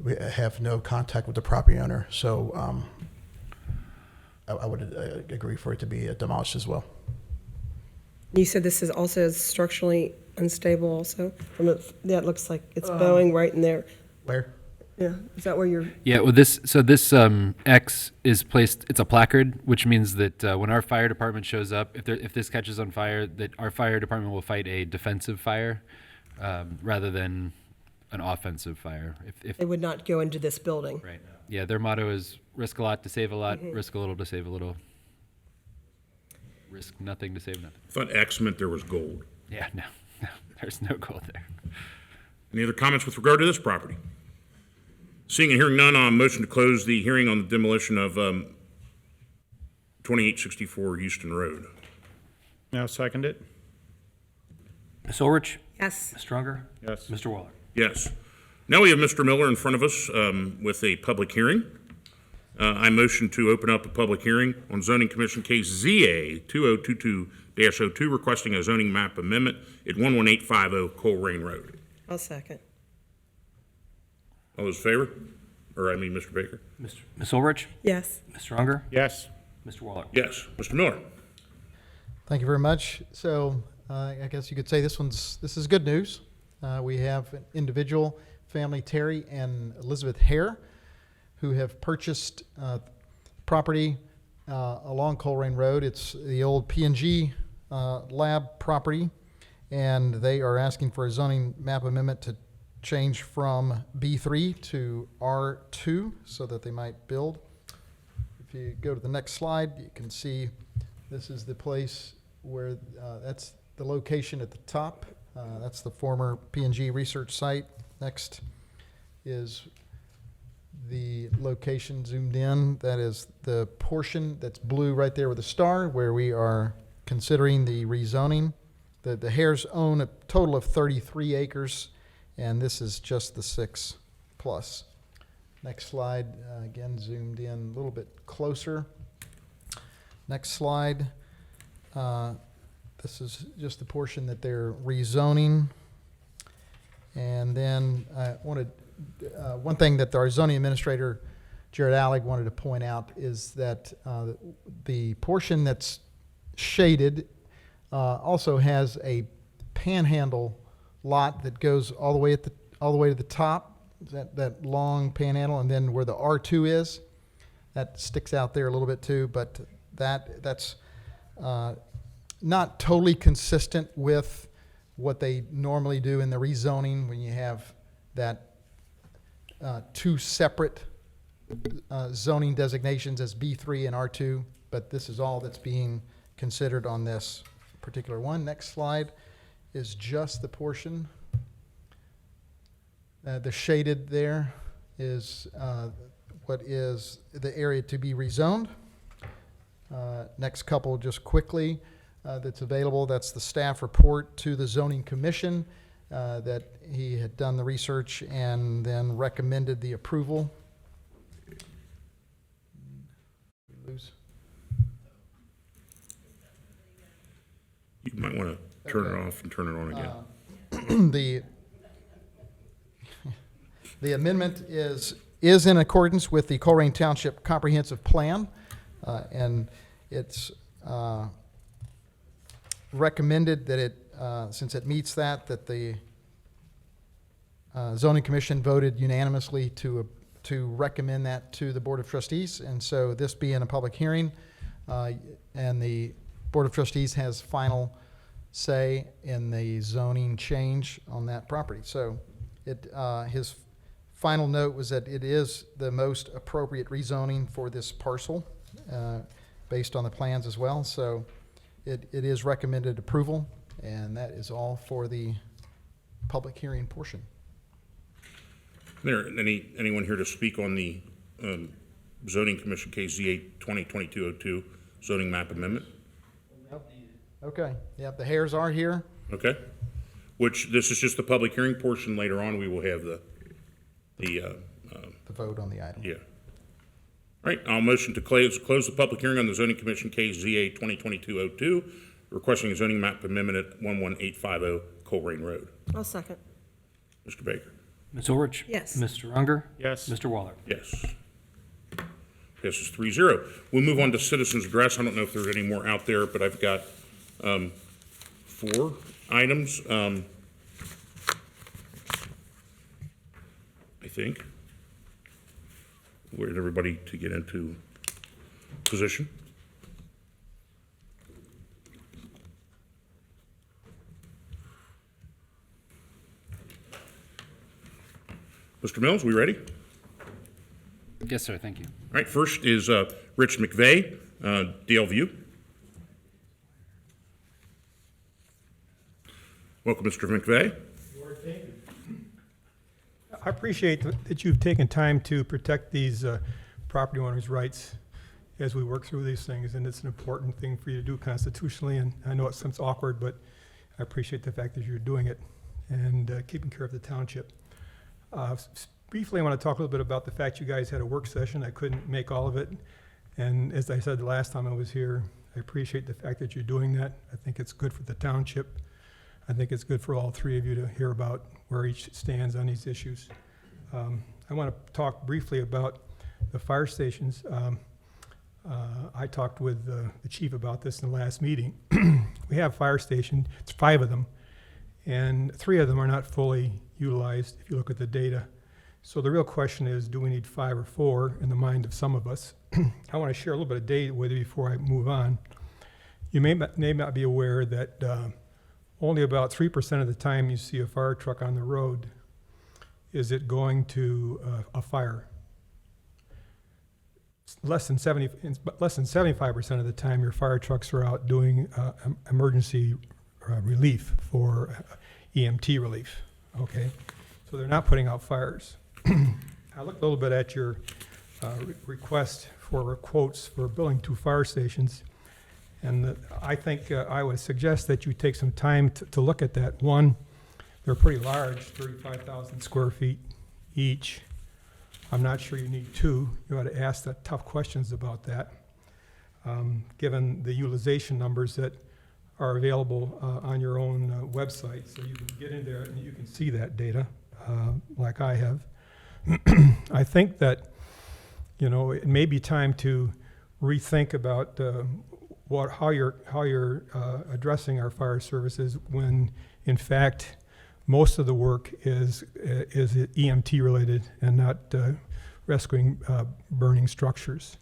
We have no contact with the property owner, so I would agree for it to be demolished as well.
You said this is also structurally unstable also? That looks like it's bowing right in there.
Where?
Yeah, is that where you're?
Yeah, well, this X is placed. It's a placard, which means that when our fire department shows up, if this catches on fire, that our fire department will fight a defensive fire rather than an offensive fire. If
They would not go into this building.
right, yeah, their motto is risk a lot to save a lot, risk a little to save a little, risk nothing to save nothing.
I thought X meant there was gold.
Yeah, no, there's no gold there.
Any other comments with regard to this property? Seeing and hearing none, on motion to close the hearing on the demolition of 2864 Houston Road.
Now second it.
Ms. Orich?
Yes.
Mr. Unger?
Yes.
Mr. Waller?
Yes. Now we have Mr. Miller in front of us with a public hearing. I motion to open up a public hearing on zoning commission case ZA 2022-02 requesting a zoning map amendment at 11850 Colerain Road.
I'll second.
All those in favor? Or I mean, Mr. Baker?
Ms. Ulrich?
Yes.
Mr. Unger?
Yes.
Mr. Waller?
Yes. Mr. Miller?
Thank you very much. So I guess you could say this is good news. We have an individual, family Terry and Elizabeth Hare, who have purchased property along Colerain Road. It's the old P&G lab property, and they are asking for a zoning map amendment to change from B3 to R2 so that they might build. If you go to the next slide, you can see this is the place where that's the location at the top. That's the former P&G research site. Next is the location zoomed in. That is the portion that's blue right there with a star where we are considering the rezoning. The Hares own a total of 33 acres, and this is just the 6 plus. Next slide, again zoomed in a little bit closer. Next slide. This is just the portion that they're rezoning. And then I wanted, one thing that our zoning administrator, Jared Allig, wanted to point out is that the portion that's shaded also has a panhandle lot that goes all the way to the top, that long panhandle, and then where the R2 is, that sticks out there a little bit too, but that's not totally consistent with what they normally do in the rezoning when you have that two separate zoning designations as B3 and R2, but this is all that's being considered on this particular one. Next slide is just the portion. The shaded there is what is the area to be rezoned. Next couple just quickly that's available, that's the staff report to the zoning commission that he had done the research and then recommended the approval.
You might want to turn it off and turn it on again.
The amendment is in accordance with the Colerain Township Comprehensive Plan, and it's recommended that it, since it meets that the zoning commission voted unanimously to recommend that to the Board of Trustees, and so this being a public hearing, and the Board of Trustees has final say in the zoning change on that property. So his final note was that it is the most appropriate rezoning for this parcel based on the plans as well. So it is recommended approval, and that is all for the public hearing portion.
There, anyone here to speak on the zoning commission case Z8 2022-02 zoning map amendment?
Okay, yep, the Hares are here.
Okay, which this is just the public hearing portion. Later on, we will have the
vote on the item.
Yeah. All right, I'll motion to close the public hearing on the zoning commission case ZA 2022-02, requesting a zoning map amendment at 11850 Colerain Road.
I'll second.
Mr. Baker?
Ms. Orich?
Yes.
Mr. Unger?
Yes.
Mr. Waller?
Yes. Passes 3-0. We'll move on to citizens' address. I don't know if there's any more out there, but I've got 4 items, I think. Wait everybody to get into position. Mr. Mills, we ready?
Yes, sir, thank you.
All right, first is Rich McVeigh, Dale View. Welcome, Mr. McVeigh.
I appreciate that you've taken time to protect these property owners' rights as we work through these things, and it's an important thing for you to do constitutionally, and I know it sounds awkward, but I appreciate the fact that you're doing it and keeping care of the township. Briefly, I want to talk a little bit about the fact you guys had a work session. I couldn't make all of it, and as I said the last time I was here, I appreciate the fact that you're doing that. I think it's good for the township. I think it's good for all 3 of you to hear about where each stands on these issues. I want to talk briefly about the fire stations. I talked with the chief about this in the last meeting. We have fire stations, it's 5 of them, and 3 of them are not fully utilized if you look at the data. So the real question is, do we need 5 or 4 in the mind of some of us? I want to share a little bit of data with you before I move on. You may not be aware that only about 3% of the time you see a fire truck on the road is it going to a fire. Less than 75% of the time your fire trucks are out doing emergency relief for EMT relief, okay? So they're not putting out fires. I looked a little bit at your request for quotes for building 2 fire stations, and I think I would suggest that you take some time to look at that. One, they're pretty large, 35,000 square feet each. I'm not sure you need 2. You ought to ask the tough questions about that, given the utilization numbers that are available on your own website. So you can get in there and you can see that data, like I have. I think that, you know, it may be time to rethink about how you're addressing our fire services when, in fact, most of the work is EMT related and not rescuing burning structures.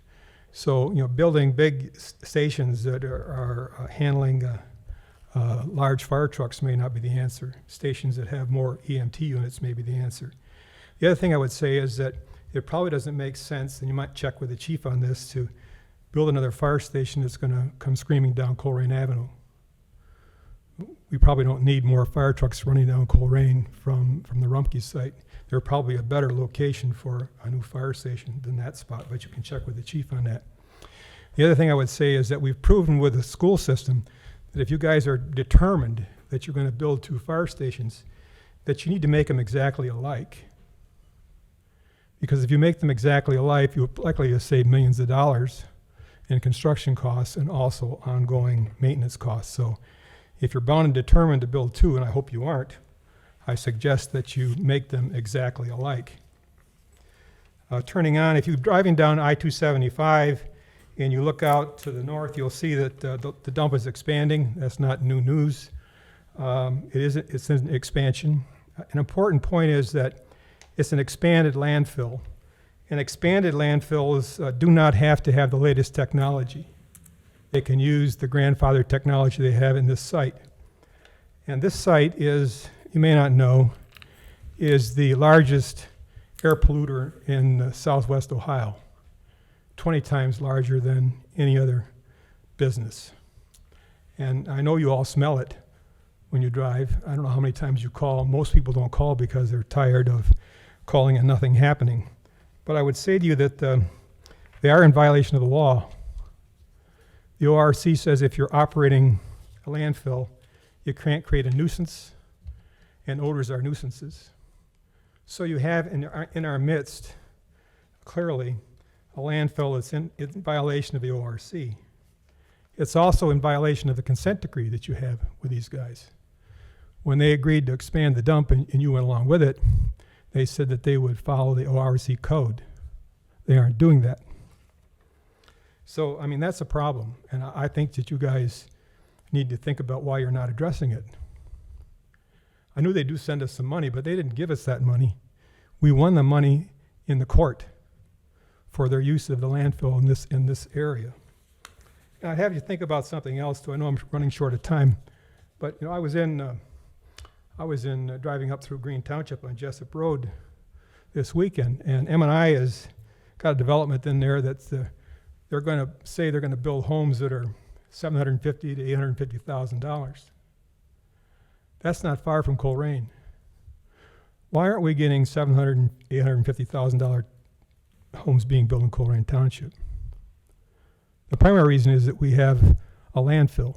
So, you know, building big stations that are handling large fire trucks may not be the answer. Stations that have more EMT units may be the answer. The other thing I would say is that it probably doesn't make sense, and you might check with the chief on this, to build another fire station that's going to come screaming down Colerain Avenue. We probably don't need more fire trucks running down Colerain from the Rumpke site. They're probably a better location for a new fire station than that spot, but you can check with the chief on that. The other thing I would say is that we've proven with the school system that if you guys are determined that you're going to build 2 fire stations, that you need to make them exactly alike. Because if you make them exactly alike, you're likely to save millions of dollars in construction costs and also ongoing maintenance costs. So if you're bound and determined to build 2, and I hope you aren't, I suggest that you make them exactly alike. Turning on, if you're driving down I-275 and you look out to the north, you'll see that the dump is expanding. That's not new news. It's an expansion. An important point is that it's an expanded landfill. And expanded landfills do not have to have the latest technology. They can use the grandfather technology they have in this site. And this site is, you may not know, is the largest air polluter in southwest Ohio, 20 times larger than any other business. And I know you all smell it when you drive. I don't know how many times you call. Most people don't call because they're tired of calling and nothing happening. But I would say to you that they are in violation of the law. The ORC says if you're operating a landfill, you can't create a nuisance, and odors are nuisances. So you have in our midst, clearly, a landfill that's in violation of the ORC. It's also in violation of the consent decree that you have with these guys. When they agreed to expand the dump and you went along with it, they said that they would follow the ORC code. They aren't doing that. So, I mean, that's a problem, and I think that you guys need to think about why you're not addressing it. I knew they do send us some money, but they didn't give us that money. We won the money in the court for their use of the landfill in this area. Now, I'd have you think about something else, too. I know I'm running short of time, but you know, I was in driving up through Green Township on Jessup Road this weekend, and M&I has got a development in there that's they're going to say they're going to build homes that are $750,000 to $850,000. That's not far from Colerain. Why aren't we getting $700,000 and $850,000 homes being built in Colerain Township? The primary reason is that we have a landfill.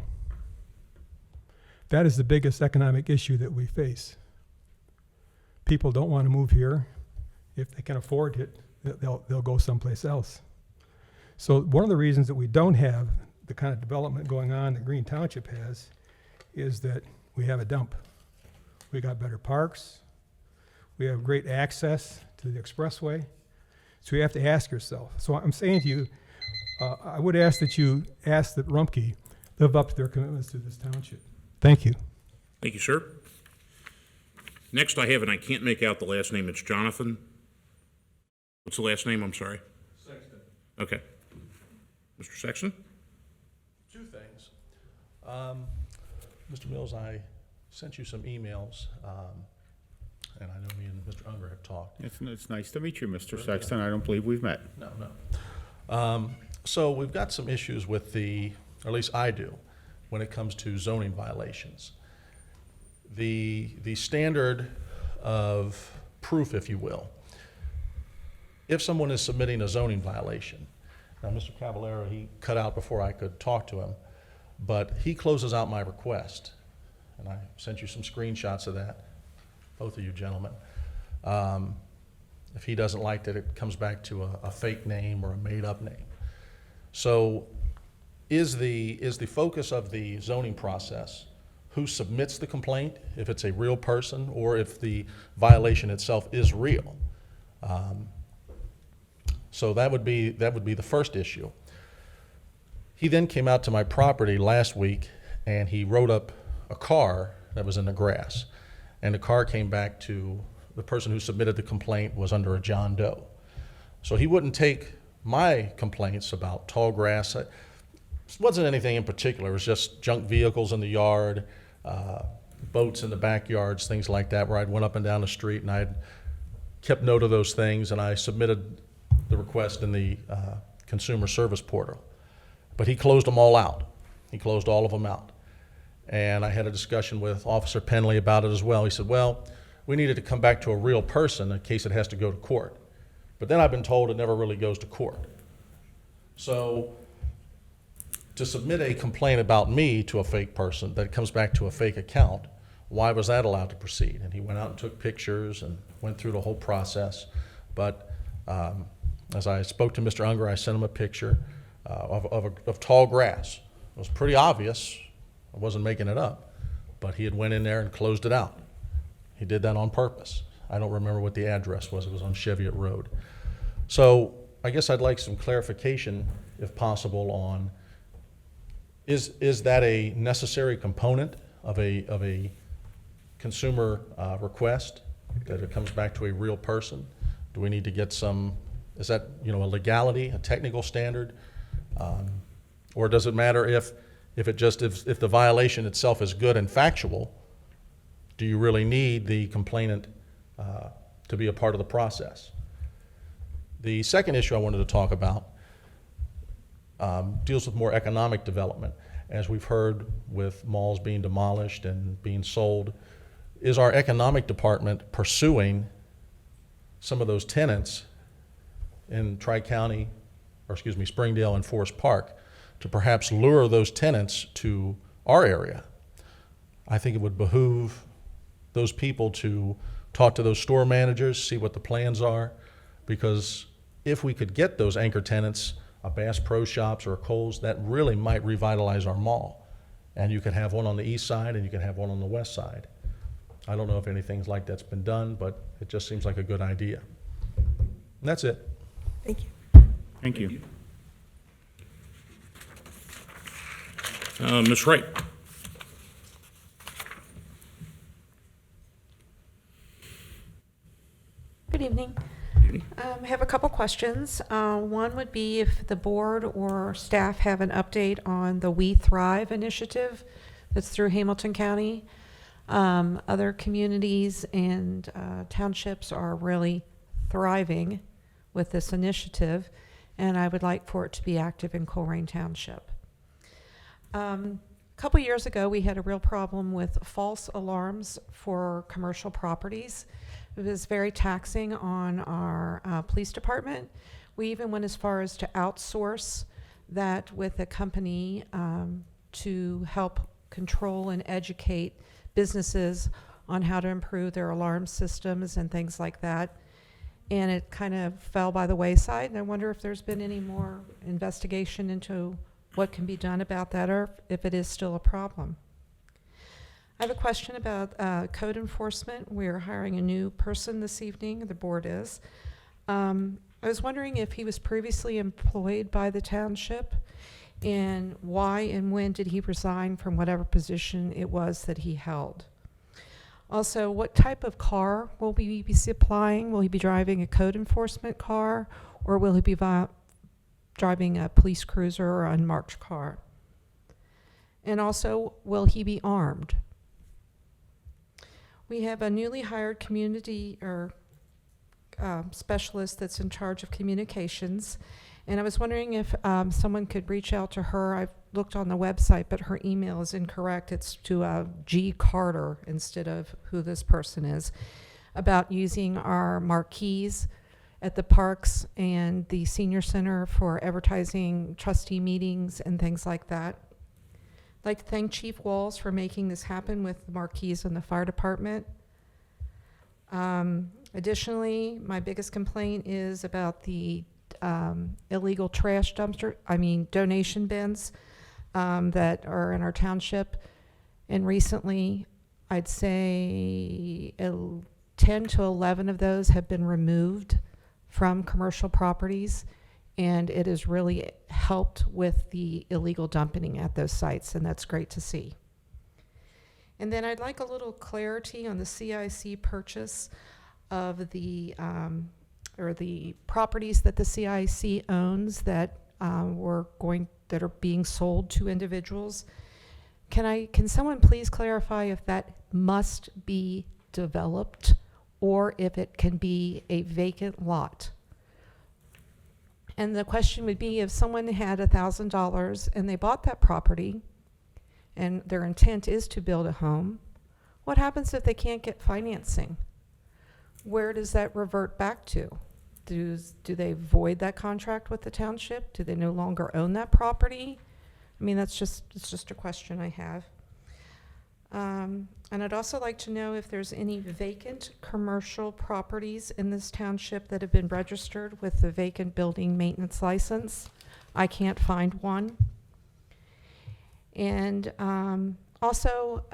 That is the biggest economic issue that we face. People don't want to move here. If they can afford it, they'll go someplace else. So one of the reasons that we don't have the kind of development going on that Green Township has is that we have a dump. We got better parks. We have great access to the expressway. So you have to ask yourself. So I'm saying to you, I would ask that you ask that Rumpke live up to their commitments to this township. Thank you.
Thank you, sir. Next I have, and I can't make out the last name, it's Jonathan. What's the last name? I'm sorry.
Sexton.
Okay. Mr. Sexton?
2 things. Mr. Mills, I sent you some emails, and I know me and Mr. Unger have talked.
It's nice to meet you, Mr. Sexton. I don't believe we've met.
No. So we've got some issues with or at least I do, when it comes to zoning violations. The standard of proof, if you will, if someone is submitting a zoning violation, now Mr. Cavallero, he cut out before I could talk to him, but he closes out my request, and I sent you some screenshots of that, both of you gentlemen. If he doesn't like that, it comes back to a fake name or a made-up name. So is the focus of the zoning process who submits the complaint, if it's a real person, or if the violation itself is real? So that would be the first issue. He then came out to my property last week and he wrote up a car that was in the grass. And the car came back to the person who submitted the complaint was under a John Doe. So he wouldn't take my complaints about tall grass. It wasn't anything in particular. It was just junk vehicles in the yard, boats in the backyards, things like that, where I'd went up and down the street and I'd kept note of those things, and I submitted the request in the consumer service portal. But he closed them all out. He closed all of them out. And I had a discussion with Officer Penley about it as well. He said, well, we needed to come back to a real person in case it has to go to court. But then I've been told it never really goes to court. So to submit a complaint about me to a fake person that comes back to a fake account, why was that allowed to proceed? And he went out and took pictures and went through the whole process. But as I spoke to Mr. Unger, I sent him a picture of tall grass. It was pretty obvious. I wasn't making it up. But he had went in there and closed it out. He did that on purpose. I don't remember what the address was. It was on Cheviot Road. So I guess I'd like some clarification, if possible, on is that a necessary component of a consumer request, that it comes back to a real person? Do we need to get some, is that, a legality, a technical standard? Or does it matter if the violation itself is good and factual? Do you really need the complainant to be a part of the process? The second issue I wanted to talk about deals with more economic development. As we've heard with malls being demolished and being sold, is our economic department pursuing some of those tenants in Tri-County, or excuse me, Springdale and Forest Park, to perhaps lure those tenants to our area? I think it would behoove those people to talk to those store managers, see what the plans are, because if we could get those anchor tenants, a Bass Pro Shops or a Kohl's, that really might revitalize our mall. And you could have one on the east side and you could have one on the west side. I don't know if anything like that's been done, but it just seems like a good idea. And that's it.
Thank you.
Thank you. Ms. Wright.
Good evening. I have a couple questions. One would be if the board or staff have an update on the We Thrive initiative that's through Hamilton County. Other communities and townships are really thriving with this initiative, and I would like for it to be active in Colerain Township. A couple years ago, we had a real problem with false alarms for commercial properties. It was very taxing on our police department. We even went as far as to outsource that with a company to help control and educate businesses on how to improve their alarm systems and things like that. And it kind of fell by the wayside, and I wonder if there's been any more investigation into what can be done about that, or if it is still a problem. I have a question about code enforcement. We're hiring a new person this evening, the board is. I was wondering if he was previously employed by the township, and why and when did he resign from whatever position it was that he held. Also, what type of car will we be supplying? Will he be driving a code enforcement car, or will he be driving a police cruiser or unmarked car? And also, will he be armed? We have a newly hired community or specialist that's in charge of communications, and I was wondering if someone could reach out to her. I've looked on the website, but her email is incorrect. It's to G. Carter instead of who this person is, about using our marquees at the parks and the senior center for advertising trustee meetings and things like that. I'd like to thank Chief Walls for making this happen with the marquees and the fire department. Additionally, my biggest complaint is about the illegal trash donation bins that are in our township. And recently, I'd say 10 to 11 of those have been removed from commercial properties, and it has really helped with the illegal dumping at those sites, and that's great to see. And then I'd like a little clarity on the CIC purchase of the properties that the CIC owns that that are being sold to individuals. Can someone please clarify if that must be developed or if it can be a vacant lot? And the question would be, if someone had $1,000 and they bought that property and their intent is to build a home, what happens if they can't get financing? Where does that revert back to? Do they void that contract with the township? Do they no longer own that property? I mean, it's just a question I have. And I'd also like to know if there's any vacant commercial properties in this township that have been registered with the vacant building maintenance license. I can't find one. And also,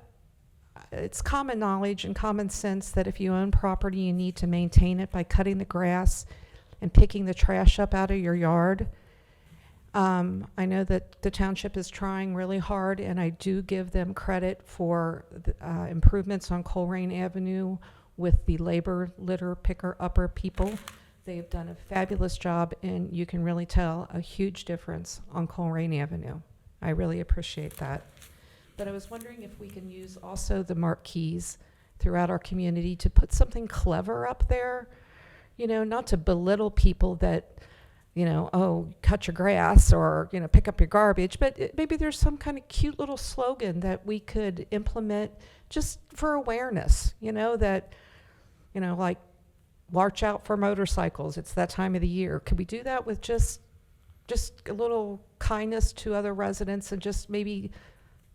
it's common knowledge and common sense that if you own property, you need to maintain it by cutting the grass and picking the trash up out of your yard. I know that the township is trying really hard, and I do give them credit for the, improvements on Colerain Avenue with the labor litter picker upper people. They've done a fabulous job, and you can really tell a huge difference on Colerain Avenue. I really appreciate that. But I was wondering if we can use also the marquees throughout our community to put something clever up there, you know, not to belittle people that, you know, oh, cut your grass or, you know, pick up your garbage, but maybe there's some kind of cute little slogan that we could implement just for awareness, you know, that, you know, like march out for motorcycles. It's that time of the year. Could we do that with just a little kindness to other residents and just maybe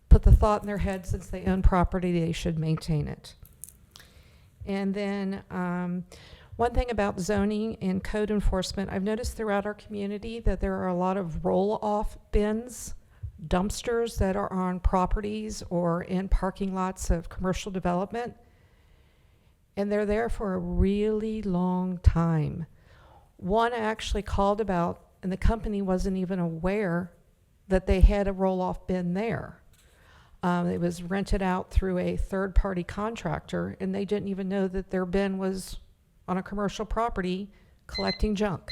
put the thought in their head, since they own property, they should maintain it. And then one thing about zoning and code enforcement, I've noticed throughout our community that there are a lot of roll-off bins, dumpsters that are on properties or in parking lots of commercial development. And they're there for a really long time. One I actually called about, and the company wasn't even aware that they had a roll-off bin there. It was rented out through a third-party contractor, and they didn't even know that their bin was on a commercial property collecting junk.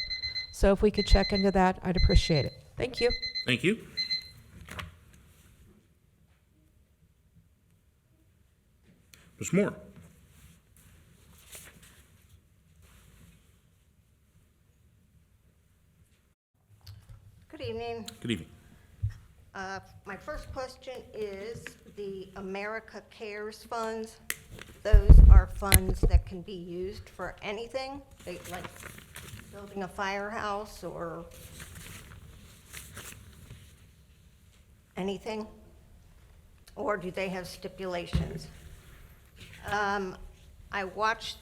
So if we could check into that, I'd appreciate it. Thank you.
Thank you. Ms. Moore?
Good evening.
Good evening.
My first question is the America Cares funds. Those are funds that can be used for anything, like building a firehouse or anything? Or do they have stipulations? I watched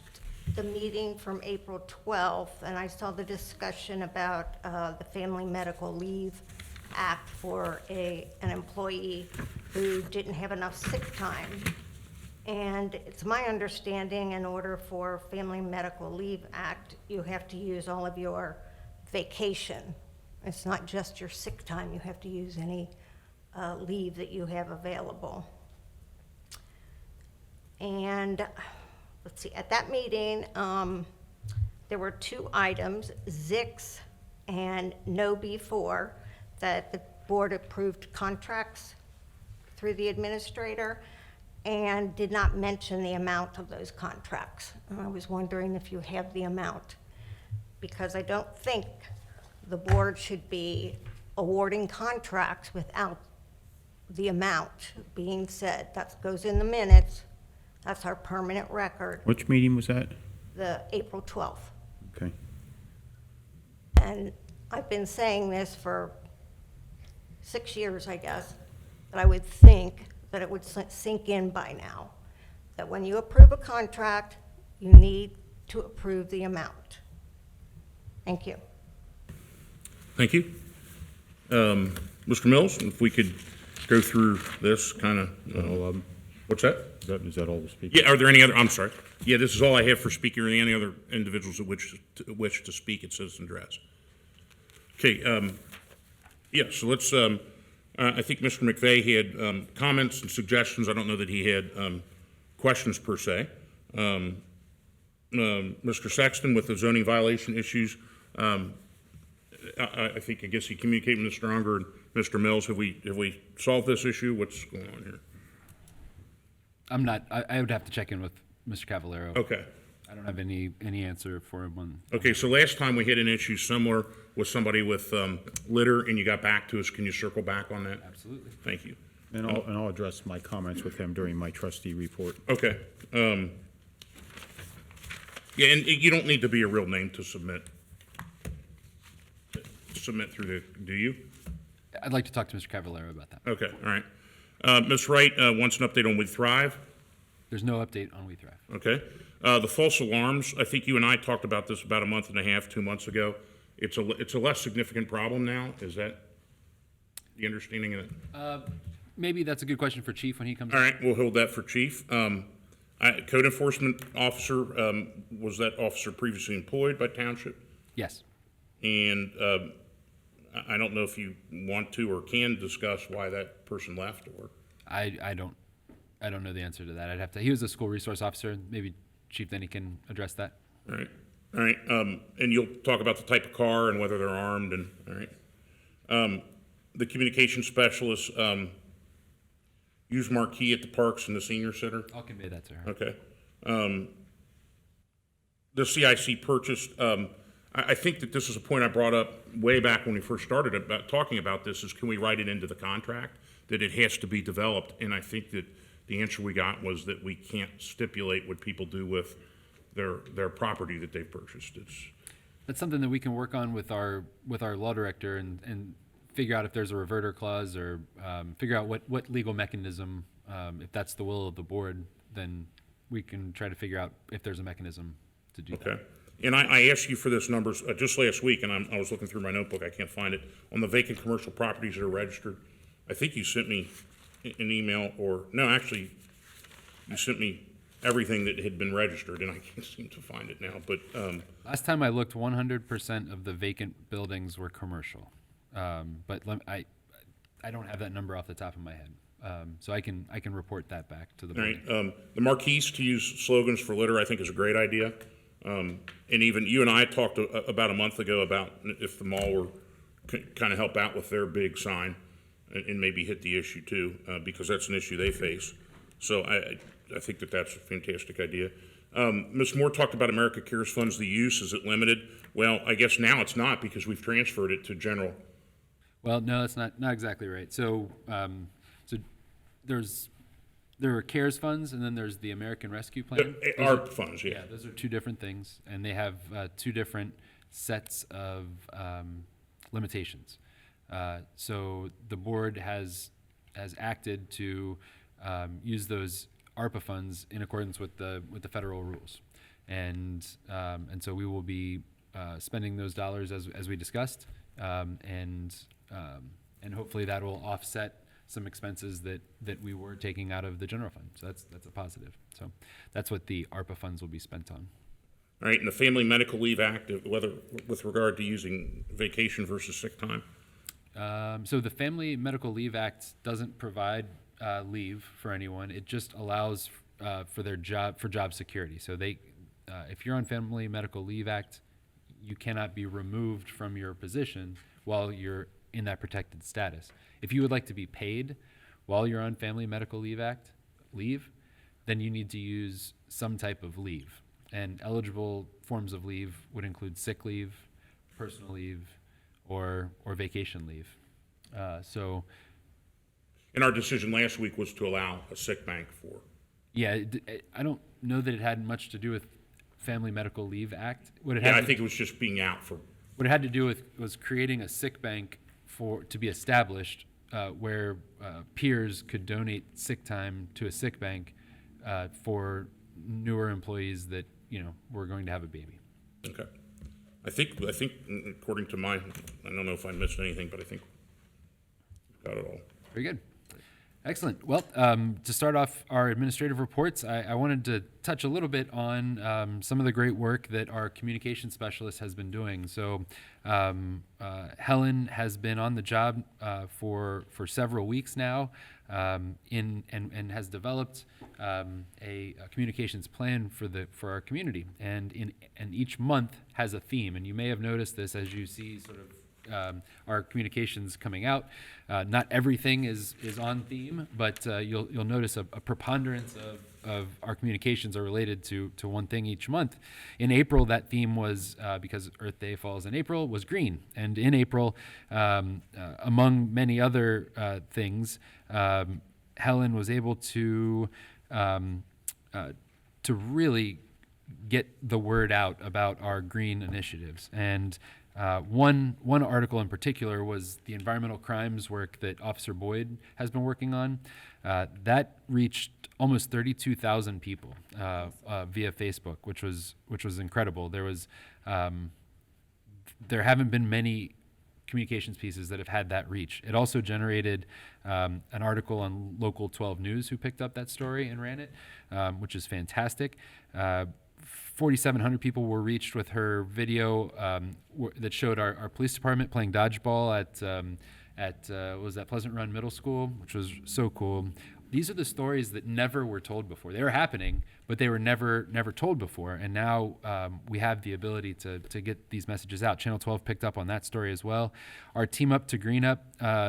the meeting from April 12th, and I saw the discussion about the Family Medical Leave Act for an employee who didn't have enough sick time. And it's my understanding, in order for Family Medical Leave Act, you have to use all of your vacation. It's not just your sick time. You have to use any leave that you have available. And let's see, at that meeting, there were two items, ZIX and No B4, that the board approved contracts through the administrator and did not mention the amount of those contracts. And I was wondering if you have the amount, because I don't think the board should be awarding contracts without the amount being said. That goes in the minutes. That's our permanent record,
Which meeting was that?
the April 12th.
Okay.
and I've been saying this for 6 years, I guess, but I would think that it would sink in by now, that when you approve a contract, you need to approve the amount. Thank you.
Thank you. Mr. Mills, if we could go through this kind of, what's that?
Is that all the speakers?
Yeah, are there any other, I'm sorry. Yeah, this is all I have for speaker. Are there any other individuals that wish to speak at citizen address? Okay, yeah, so let's, I think Mr. McVeigh had comments and suggestions. I don't know that he had questions per se. Mr. Sexton with the zoning violation issues, I think, I guess he communicated with Mr. Unger and Mr. Mills. Have we solved this issue? What's going on here?
I'm not, I would have to check in with Mr. Cavallaro.
Okay.
I don't have any answer for him on.
Okay, so last time we had an issue similar with somebody with litter, and you got back to us. Can you circle back on that?
Absolutely.
Thank you.
And I'll address my comments with him during my trustee report.
Okay. Yeah, and you don't need to be a real name to submit through the, do you?
I'd like to talk to Mr. Cavallaro about that.
Okay, all right. Ms. Wright wants an update on We Thrive.
There's no update on We Thrive.
Okay. The false alarms, I think you and I talked about this about a month and a half, 2 months ago. It's a less significant problem now. Is that the understanding of it?
Maybe that's a good question for Chief when he comes.
All right, we'll hold that for Chief. Code enforcement officer, was that officer previously employed by Township?
Yes.
And I don't know if you want to or can discuss why that person left, or.
I don't know the answer to that. I'd have to. He was a school resource officer. Maybe Chief Denny can address that.
All right. All right. And you'll talk about the type of car and whether they're armed and, all right. The communication specialist, use marquee at the parks and the senior center.
I'll convey that to her.
Okay. The CIC purchased, I think that this is a point I brought up way back when we first started about talking about this, is can we write it into the contract that it has to be developed? And I think that the answer we got was that we can't stipulate what people do with their property that they've purchased.
That's something that we can work on with our law director and figure out if there's a reverter clause, or figure out what legal mechanism, if that's the will of the board, then we can try to figure out if there's a mechanism to do that.
Okay. And I asked you for this numbers just last week, and I was looking through my notebook. I can't find it. On the vacant commercial properties that are registered, I think you sent me an email, or no, actually, you sent me everything that had been registered, and I can't seem to find it now. But
last time I looked, 100% of the vacant buildings were commercial. But I don't have that number off the top of my head, so I can report that back to the board.
all right, the marquees to use slogans for litter, I think, is a great idea. And even you and I talked about a month ago about if the mall were kind of help out with their big sign and maybe hit the issue too, because that's an issue they face. So I think that that's a fantastic idea. Ms. Moore talked about America Cares funds. The use, is it limited? Well, I guess now it's not, because we've transferred it to general.
Well, no, that's not exactly right. So, there are CARES funds, and then there's the American Rescue Plan.
ARP funds, yeah.
Yeah, those are two different things, and they have two different sets of limitations. So the board has acted to use those ARPA funds in accordance with the federal rules, and so we will be spending those dollars as we discussed, and hopefully that will offset some expenses that we were taking out of the general fund. So that's a positive. So that's what the ARPA funds will be spent on.
All right, and the Family Medical Leave Act, whether with regard to using vacation versus sick time.
So the Family Medical Leave Act doesn't provide leave for anyone. It just allows for job security. So if you're on Family Medical Leave Act, you cannot be removed from your position while you're in that protected status. If you would like to be paid while you're on Family Medical Leave Act leave, then you need to use some type of leave. And eligible forms of leave would include sick leave, personal leave, or vacation leave.
And our decision last week was to allow a sick bank for.
Yeah, I don't know that it had much to do with Family Medical Leave Act.
I think it was just being out
what it had to do with was creating a sick bank to be established where peers could donate sick time to a sick bank for newer employees that were going to have a baby.
Okay. I think according to mine, I don't know if I missed anything, but I think we've got it all.
Very good. Excellent. Well, to start off our administrative reports, I wanted to touch a little bit on some of the great work that our communication specialist has been doing. So Helen has been on the job for several weeks now and has developed a communications plan for our community. And each month has a theme. And you may have noticed this as you see sort of our communications coming out. Not everything is on theme, but you'll notice a preponderance of our communications are related to one thing each month. In April, that theme was, because Earth Day falls in April, was green. And in April, among many other things, Helen was able to really get the word out about our green initiatives. And one article in particular was the environmental crimes work that Officer Boyd has been working on. That reached almost 32,000 people via Facebook, which was incredible. There haven't been many communications pieces that have had that reach. It also generated an article on Local 12 News, who picked up that story and ran it, which is fantastic. 4,700 people were reached with her video that showed our police department playing dodgeball at was that Pleasant Run Middle School, which was so cool. These are the stories that never were told before. They were happening, but they were never told before. And now we have the ability to get these messages out. Channel 12 picked up on that story as well. Our Team Up to Green Up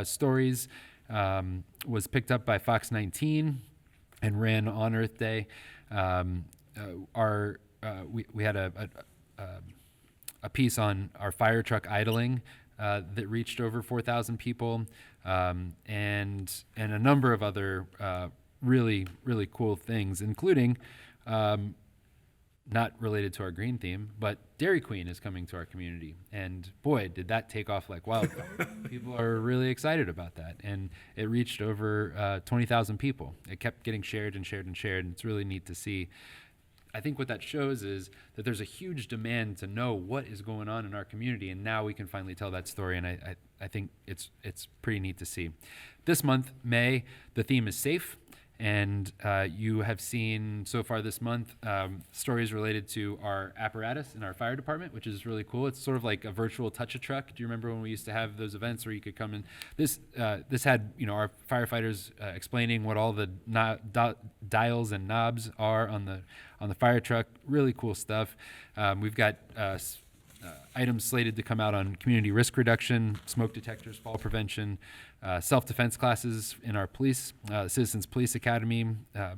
stories was picked up by Fox 19 and ran on Earth Day. We had a piece on our fire truck idling that reached over 4,000 people, and a number of other really cool things, including not related to our green theme, but Dairy Queen is coming to our community, and boy, did that take off like wildfire. People are really excited about that, and it reached over 20,000 people. It kept getting shared and shared and shared, and it's really neat to see. I think what that shows is that there's a huge demand to know what is going on in our community, and now we can finally tell that story, and I think it's pretty neat to see. This month, May, the theme is safe, and you have seen so far this month stories related to our apparatus in our fire department, which is really cool. It's sort of like a virtual touch-a-truck. Do you remember when we used to have those events where you could come in? This had our firefighters explaining what all the dials and knobs are on the fire truck. Really cool stuff. We've got items slated to come out on community risk reduction, smoke detectors, fall prevention, self-defense classes in our police, Citizens Police Academy,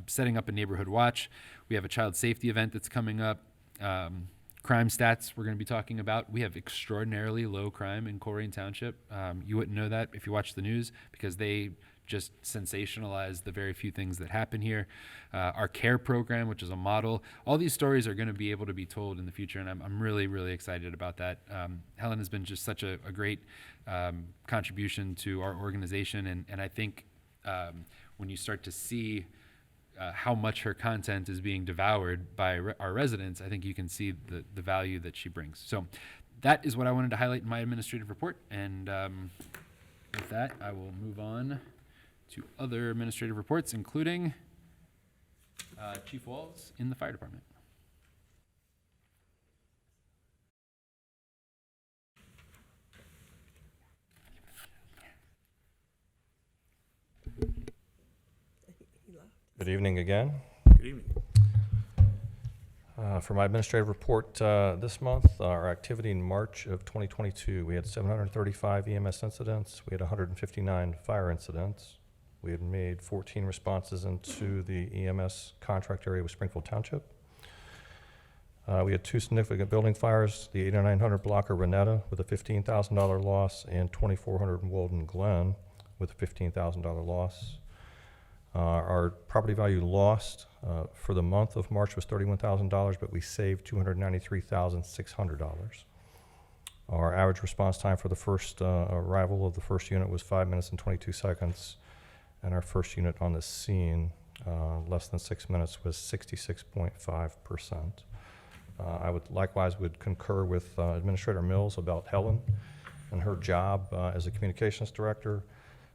setting up a neighborhood watch. We have a child safety event that's coming up. Crime stats we're going to be talking about. We have extraordinarily low crime in Colerain Township. You wouldn't know that if you watch the news, because they just sensationalize the very few things that happen here. Our care program, which is a model. All these stories are going to be able to be told in the future, and I'm really excited about that. Helen has been just such a great contribution to our organization, and I think when you start to see how much her content is being devoured by our residents, I think you can see the value that she brings. So that is what I wanted to highlight in my administrative report, and with that, I will move on to other administrative reports, including Chief Walls in the fire department.
Good evening again.
Good evening.
For my administrative report this month, our activity in March of 2022, we had 735 EMS incidents. We had 159 fire incidents. We had made 14 responses into the EMS contract area with Springfield Township. We had 2 significant building fires, the 8900 blocker Renetta with a $15,000 loss, and 2400 Walden Glen with a $15,000 loss. Our property value lost for the month of March was $31,000, but we saved $293,600. Our average response time for the first arrival of the first unit was 5 minutes and 22 seconds, and our first unit on the scene, less than 6 minutes, was 66.5%. I would concur with Administrator Mills about Helen and her job as a communications director.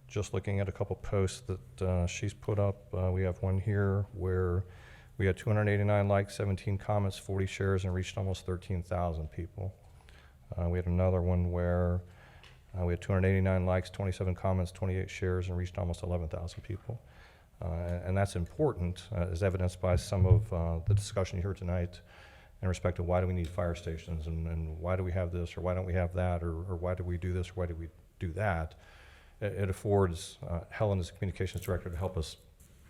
Just looking at a couple posts that she's put up, we have one here where we had 289 likes, 17 comments, 40 shares, and reached almost 13,000 people. We had another one where we had 289 likes, 27 comments, 28 shares, and reached almost 11,000 people. And that's important, as evidenced by some of the discussion you heard tonight in respect to why do we need fire stations, and why do we have this, or why don't we have that, or why do we do this, or why do we do that. It affords Helen as a communications director to help us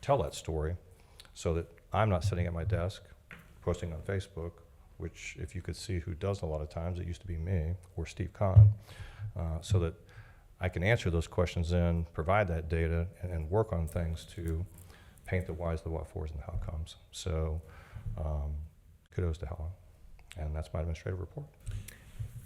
tell that story so that I'm not sitting at my desk posting on Facebook, which if you could see who does a lot of times, it used to be me or Steve Kahn, so that I can answer those questions and provide that data and work on things to paint the whys, the what-fors, and the how-comes. So kudos to Helen. And that's my administrative report.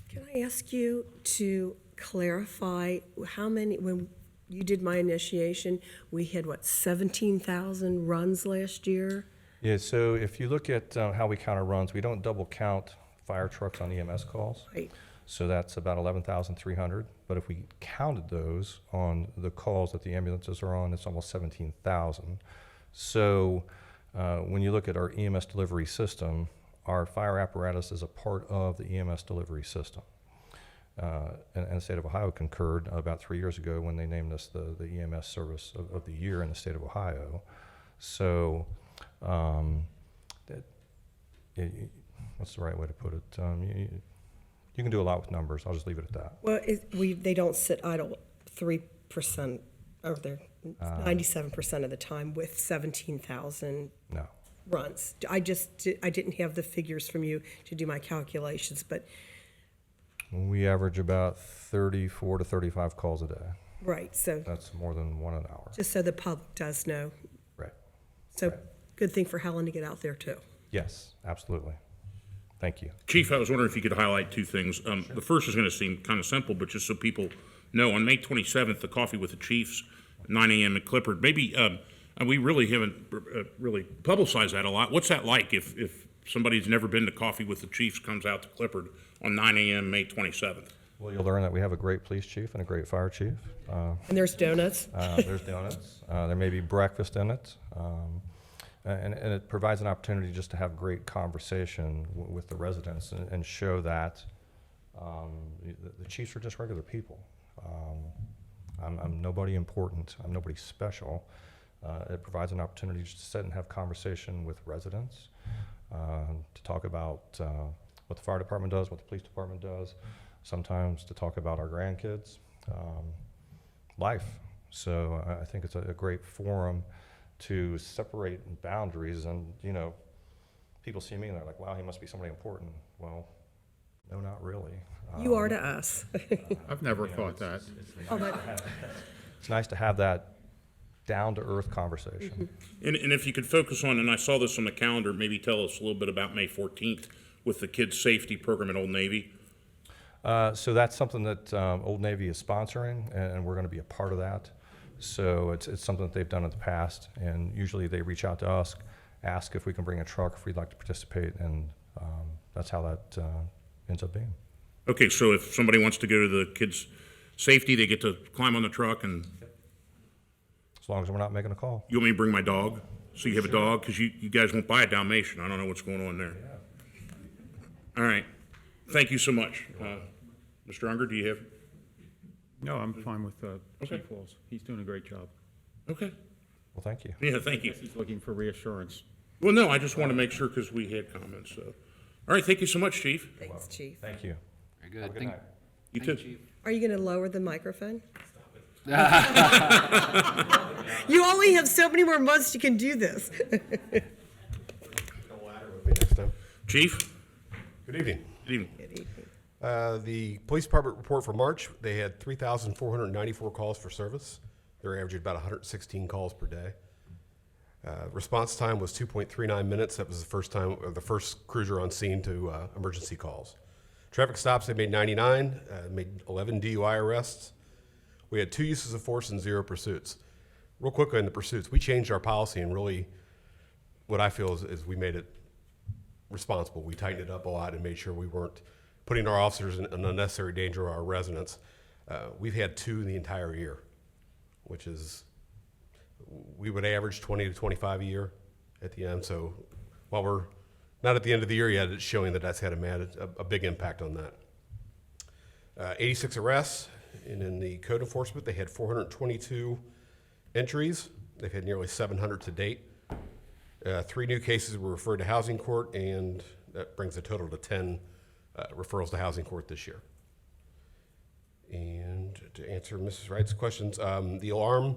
Can I ask you to clarify how many, when you did my initiation, we had, 17,000 runs last year?
Yeah, so if you look at how we count our runs, we don't double count fire trucks on EMS calls.
Right.
So that's about 11,300. But if we counted those on the calls that the ambulances are on, it's almost 17,000. So when you look at our EMS delivery system, our fire apparatus is a part of the EMS delivery system. And the state of Ohio concurred about 3 years ago when they named us the EMS service of the year in the state of Ohio. So what's the right way to put it? You can do a lot with numbers. I'll just leave it at that.
Well, they don't sit idle 3%, or they're 97% of the time with 17,000
No.
runs. I didn't have the figures from you to do my calculations, but.
We average about 34 to 35 calls a day.
Right, so.
That's more than one an hour.
Just so the public does know.
Right.
So
Right.
good thing for Helen to get out there too.
Yes, absolutely. Thank you.
Chief, I was wondering if you could highlight two things. The first is going to seem kind of simple, but just so people know, on May 27th, the Coffee with the Chiefs, 9 a.m. at Clippard. Maybe we really haven't really publicized that a lot. What's that like if somebody's never been to Coffee with the Chiefs comes out to Clippard on 9 a.m. May 27th?
Well, you'll learn that we have a great police chief and a great fire chief.
And there's donuts.
There's donuts. There may be breakfast in it. And it provides an opportunity just to have great conversation with the residents and show that the chiefs are just regular people. I'm nobody important. I'm nobody special. It provides an opportunity just to sit and have conversation with residents, to talk about what the fire department does, what the police department does, sometimes to talk about our grandkids, life. So I think it's a great forum to separate boundaries. And, people see me and they're like, wow, he must be somebody important. Well, no, not really.
You are to us.
I've never thought that.
It's nice to have that down-to-earth conversation.
And if you could focus on, and I saw this on the calendar, maybe tell us a little bit about May 14th with the Kids Safety Program at Old Navy.
So that's something that Old Navy is sponsoring, and we're going to be a part of that. So it's something that they've done in the past, and usually they reach out to us, ask if we can bring a truck, if we'd like to participate, and that's how that ends up being.
Okay, so if somebody wants to go to the Kids Safety, they get to climb on the truck and...
As long as we're not making a call.
You want me to bring my dog? So you have a dog? Because you guys won't buy a Dalmatian. I don't know what's going on there. All right. Thank you so much. Mr. Unger, do you have?
No, I'm fine with Chief Walls. He's doing a great job.
Okay.
Well, thank you.
Yeah, thank you.
He's looking for reassurance.
Well, no, I just want to make sure because we had comments. So. All right, thank you so much, Chief.
Thanks, Chief.
Thank you.
Very good.
Have a good night.
You too.
Are you going to lower the microphone? You only have so many more months you can do this.
Chief?
Good evening.
Good evening.
Good evening.
The police department report for March, they had 3,494 calls for service. They're averaging about 116 calls per day. Response time was 2.39 minutes. That was the first cruiser on scene to emergency calls. Traffic stops, they made 99, made 11 DUI arrests. We had 2 uses of force and 0 pursuits. Real quickly on the pursuits, we changed our policy and really what I feel is we made it responsible. We tightened it up a lot and made sure we weren't putting our officers in an unnecessary danger or our residents. We've had 2 in the entire year, which is, we would average 20 to 25 a year at the end. So while we're not at the end of the year yet, it's showing that that's had a big impact on that. 86 arrests, and in the code enforcement, they had 422 entries. They've had nearly 700 to date. 3 new cases were referred to housing court, and that brings the total to 10 referrals to housing court this year. And to answer Mrs. Wright's questions, the alarm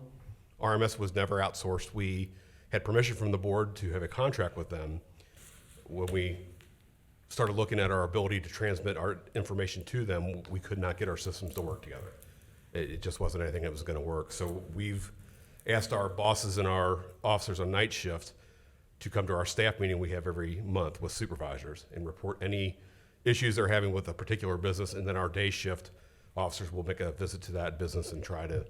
RMS was never outsourced. We had permission from the board to have a contract with them. When we started looking at our ability to transmit our information to them, we could not get our systems to work together. It just wasn't anything that was going to work. So we've asked our bosses and our officers on night shift to come to our staff meeting we have every month with supervisors and report any issues they're having with a particular business, and then our day shift officers will make a visit to that business and try to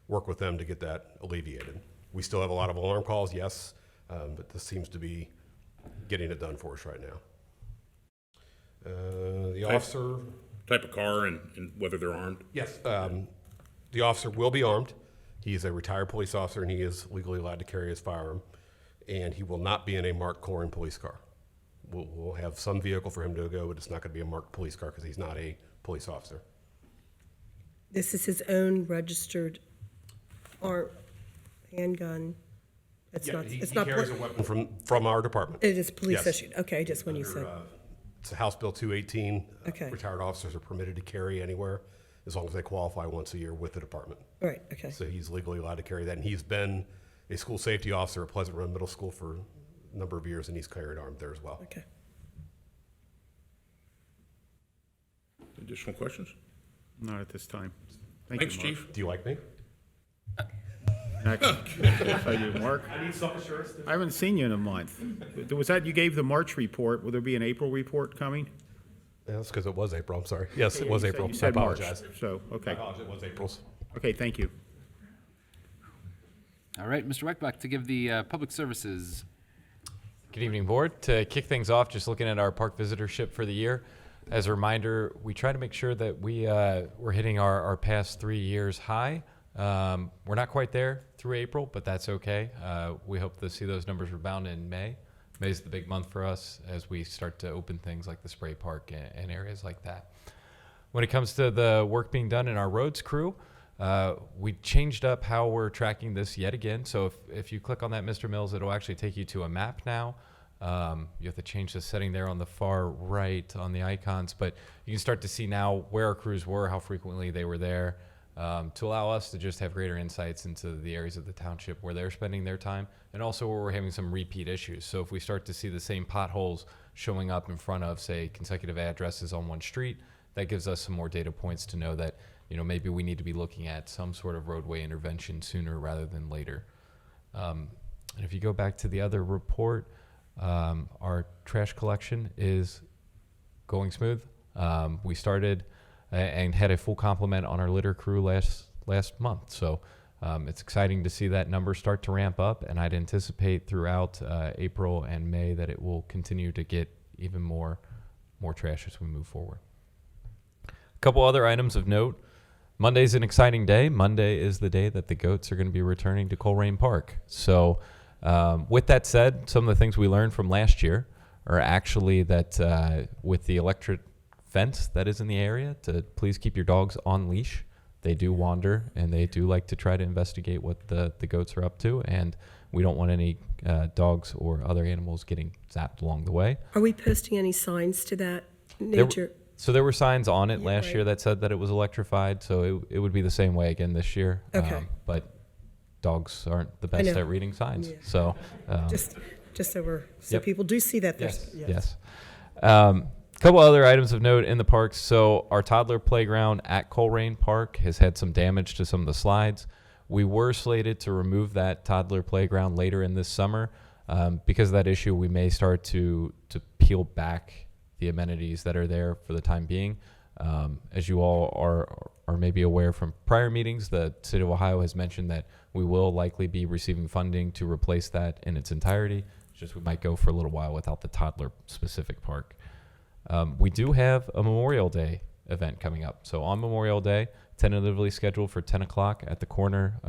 work with them to get that alleviated. We still have a lot of alarm calls, yes, but this seems to be getting it done for us right now. The officer...
Type of car and whether they're armed?
Yes. The officer will be armed. He is a retired police officer, and he is legally allowed to carry his firearm. And he will not be in a marked Colerain police car. We'll have some vehicle for him to go, but it's not going to be a marked police car because he's not a police officer.
This is his own registered handgun. It's
Yeah,
not.
he
It's not.
carries a weapon from our department.
It is police
Yes.
issued. Okay, just when you said.
It's a House Bill 218.
Okay.
Retired officers are permitted to carry anywhere as long as they qualify once a year with the department.
Right. Okay.
So he's legally allowed to carry that, and he's been a school safety officer at Pleasant Run Middle School for a number of years, and he's carried armed there as well.
Okay.
Additional questions?
Not at this time.
Thanks,
you, Mark.
Chief.
Do you like me?
Yes, I do, Mark.
I need self-assurance.
I haven't seen you in a month. Was that, you gave the March report, will there be an April report coming?
Yeah, that's because it was April, I'm sorry. Yes, it was
You said-
April.
you
I
said March,
apologize.
so, okay.
I apologize, it was April's.
Okay, thank you.
All right, Mr. Weckbach, to give the public services.
Good evening, Board. To kick things off, just looking at our park visitorship for the year. As a reminder, we try to make sure that we're hitting our past 3 years high. We're not quite there through April, but that's okay. We hope to see those numbers rebound in May. May is the big month for us as we start to open things like the spray park and areas like that. When it comes to the work being done in our roads crew, we changed up how we're tracking this yet again. So if you click on that, Mr. Mills, it'll actually take you to a map now. You have to change the setting there on the far right on the icons, but you can start to see now where our crews were, how frequently they were there, to allow us to just have greater insights into the areas of the township where they're spending their time, and also where we're having some repeat issues. So if we start to see the same potholes showing up in front of, say, consecutive addresses on one street, that gives us some more data points to know that, you know, maybe we need to be looking at some sort of roadway intervention sooner rather than later. And if you go back to the other report, our trash collection is going smooth. We started and had a full complement on our litter crew last month. So it's exciting to see that number start to ramp up, and I'd anticipate throughout April and May that it will continue to get even more trash as we move forward. A couple other items of note. Monday's an exciting day. Monday is the day that the goats are going to be returning to Colerain Park. So with that said, some of the things we learned from last year are actually that with the electric fence that is in the area, to please keep your dogs on leash. They do wander, and they do like to try to investigate what the goats are up to, and we don't want any dogs or other animals getting zapped along the way.
Are we posting any signs to that nature?
There were signs on it last
right.
year that said that it was electrified, so it would be the same way again this year.
Okay.
But dogs aren't the best
know.
at reading signs,
Yeah.
so
Just so
Yep.
people do see that.
Yes. Couple other items of note in the parks. So our toddler playground at Colerain Park has had some damage to some of the slides. We were slated to remove that toddler playground later in this summer. Because of that issue, we may start to peel back the amenities that are there for the time being. As you all are maybe aware from prior meetings, the City of Ohio has mentioned that we will likely be receiving funding to replace that in its entirety. It's just we might go for a little while without the toddler-specific park. We do have a Memorial Day event coming up. So on Memorial Day, tentatively scheduled for 10 o'clock at the corner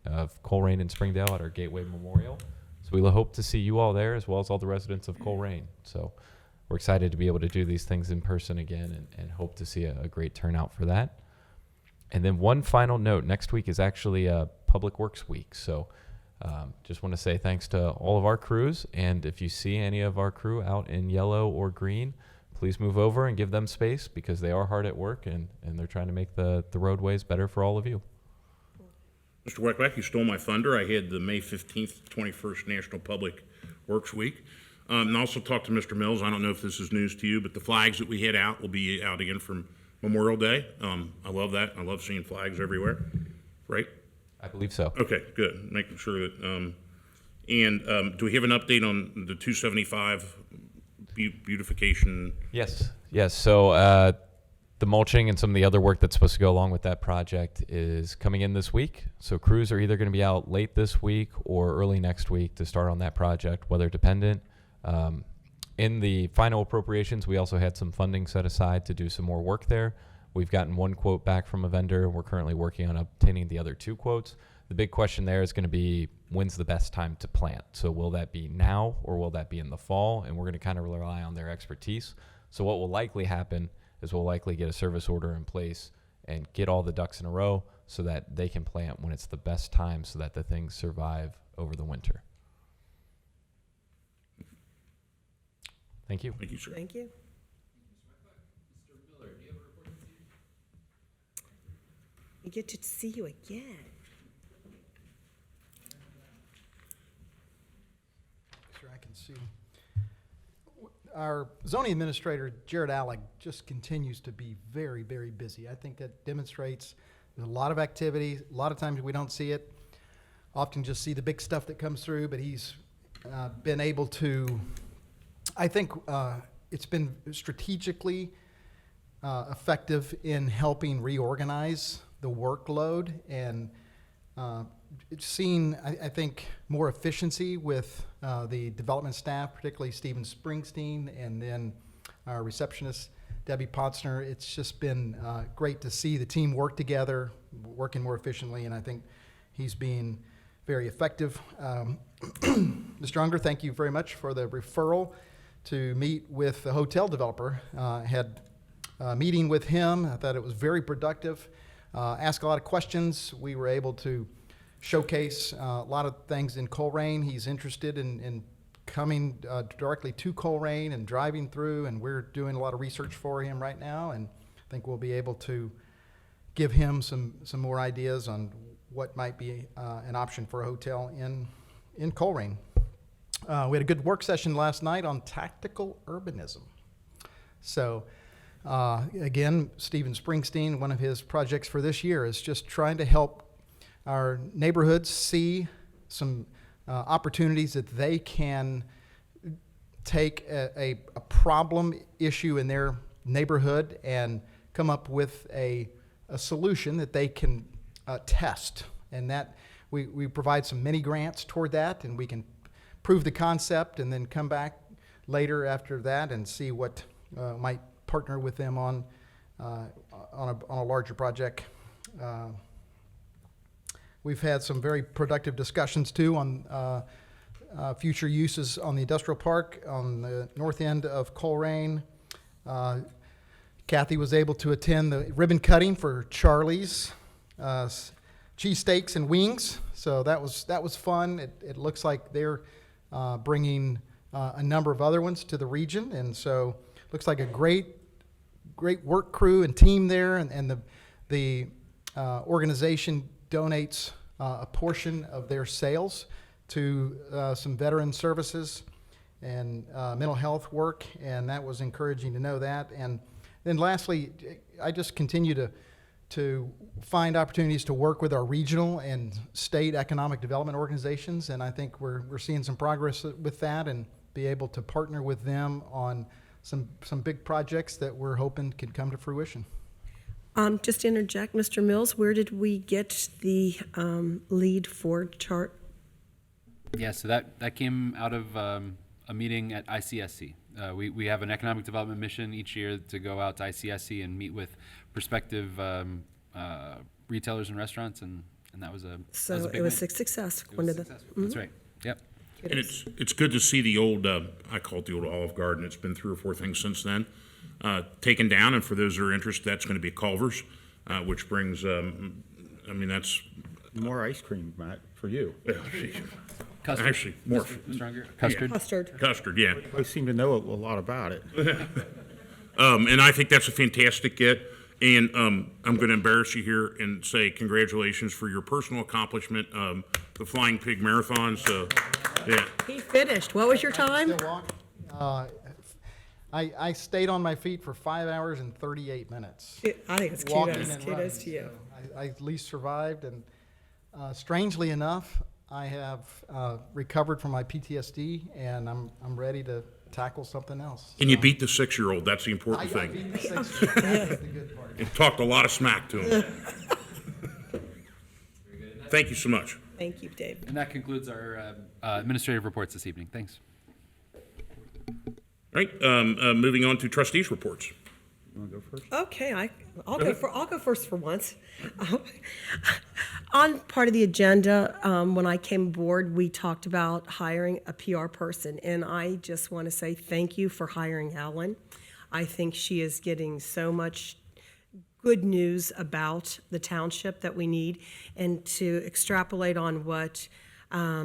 of Colerain and Springdale at our Gateway Memorial. So we hope to see you all there, as well as all the residents of Colerain. So we're excited to be able to do these things in person again, and hope to see a great turnout for that. And then one final note, next week is actually a Public Works Week. So just want to say thanks to all of our crews. And if you see any of our crew out in yellow or green, please move over and give them space, because they are hard at work and they're trying to make the roadways better for all of you.
Mr. Weckbeck, you stole my thunder. I had the May 15th, 21st National Public Works Week. And also talked to Mr. Mills. I don't know if this is news to you, but the flags that we had out will be out again from Memorial Day. I love that. I love seeing flags everywhere, right?
I believe so.
Okay, good. Making sure that, do we have an update on the 275 beautification?
Yes. So the mulching and some of the other work that's supposed to go along with that project is coming in this week. So crews are either going to be out late this week or early next week to start on that project, weather dependent. In the final appropriations, we also had some funding set aside to do some more work there. We've gotten one quote back from a vendor. We're currently working on obtaining the other two quotes. The big question there is going to be, when's the best time to plant? So will that be now, or will that be in the fall? And we're going to kind of rely on their expertise. So what will likely happen is we'll likely get a service order in place and get all the ducks in a row so that they can plant when it's the best time, so that the things survive over the winter. Thank you.
Thank you, sir.
Thank you. We get to see you again.
Sure, I can see. Our zoning administrator, Jared Alec, just continues to be very, very busy. I think that demonstrates there's a lot of activity. A lot of times we don't see it. Often just see the big stuff that comes through, but he's been able to, I think it's been strategically effective in helping reorganize the workload and seen, I think, more efficiency with the development staff, particularly Stephen Springsteen, and then our receptionist, Debbie Potzner. It's just been great to see the team work together, working more efficiently, and I think he's being very effective. Mr. Unger, thank you very much for the referral to meet with the hotel developer. Had a meeting with him. I thought it was very productive. Asked a lot of questions. We were able to showcase a lot of things in Colerain. He's interested in coming directly to Colerain and driving through, and we're doing a lot of research for him right now, and I think we'll be able to give him some more ideas on what might be an option for a hotel in Colerain. We had a good work session last night on tactical urbanism. So again, Stephen Springsteen, one of his projects for this year is just trying to help our neighborhoods see some opportunities that they can take a problem issue in their neighborhood and come up with a solution that they can test. And that we provide some mini grants toward that, and we can prove the concept and then come back later after that and see what might partner with them on a larger project. We've had some very productive discussions too on future uses on the industrial park on the north end of Colerain. Kathy was able to attend the ribbon cutting for Charlie's cheesesteaks and wings, so that was fun. It looks like they're bringing a number of other ones to the region, and so looks like a great work crew and team there, and the organization donates a portion of their sales to some veteran services and mental health work, and that was encouraging to know that. And then lastly, I just continue to find opportunities to work with our regional and state economic development organizations, and I think we're seeing some progress with that and be able to partner with them on some big projects that we're hoping can come to fruition.
Just to interject, Mr. Mills, where did we get the lead for chart?
Yeah, so that came out of a meeting at ICSC. We have an economic development mission each year to go out to ICSC and meet with prospective retailers and restaurants, and that was a
So
that was a big
it was
win.
a success.
It
One
was
of the,
successful. That's right. Yep.
And it's good to see the old, I call it the old Olive Garden, it's been 3 or 4 things since then, taken down, and for those that are interested, that's going to be Culver's, which brings, I mean, that's,
More ice cream, Matt, for you.
Custard.
Actually, more.
Mr. Unger? Custard.
Custard.
Custard, yeah.
I seem to know a lot about it.
And I think that's a fantastic get. And I'm going to embarrass you here and say congratulations for your personal accomplishment, the Flying Pig Marathon. So, yeah.
He finished. What was your time?
I stayed on my feet for 5 hours and 38 minutes.
I think it's
Walking
kudos.
and
Kudos
running,
to you.
so I at least survived, and strangely enough, I have recovered from my PTSD, and I'm ready to tackle something else.
And you beat the 6-year-old. That's the important
I
thing.
beat the 6-year-old. That's the good part.
And talked a lot of smack to him. Thank you so much.
Thank you, Dave.
And that concludes our administrative reports this evening. Thanks.
All right, moving on to trustees' reports.
You want to go first?
Okay, I'll go first for once. On part of the agenda, when I came aboard, we talked about hiring a PR person, and I just want to say thank you for hiring Ellen. I think she is getting so much good news about the township that we need, and to extrapolate on what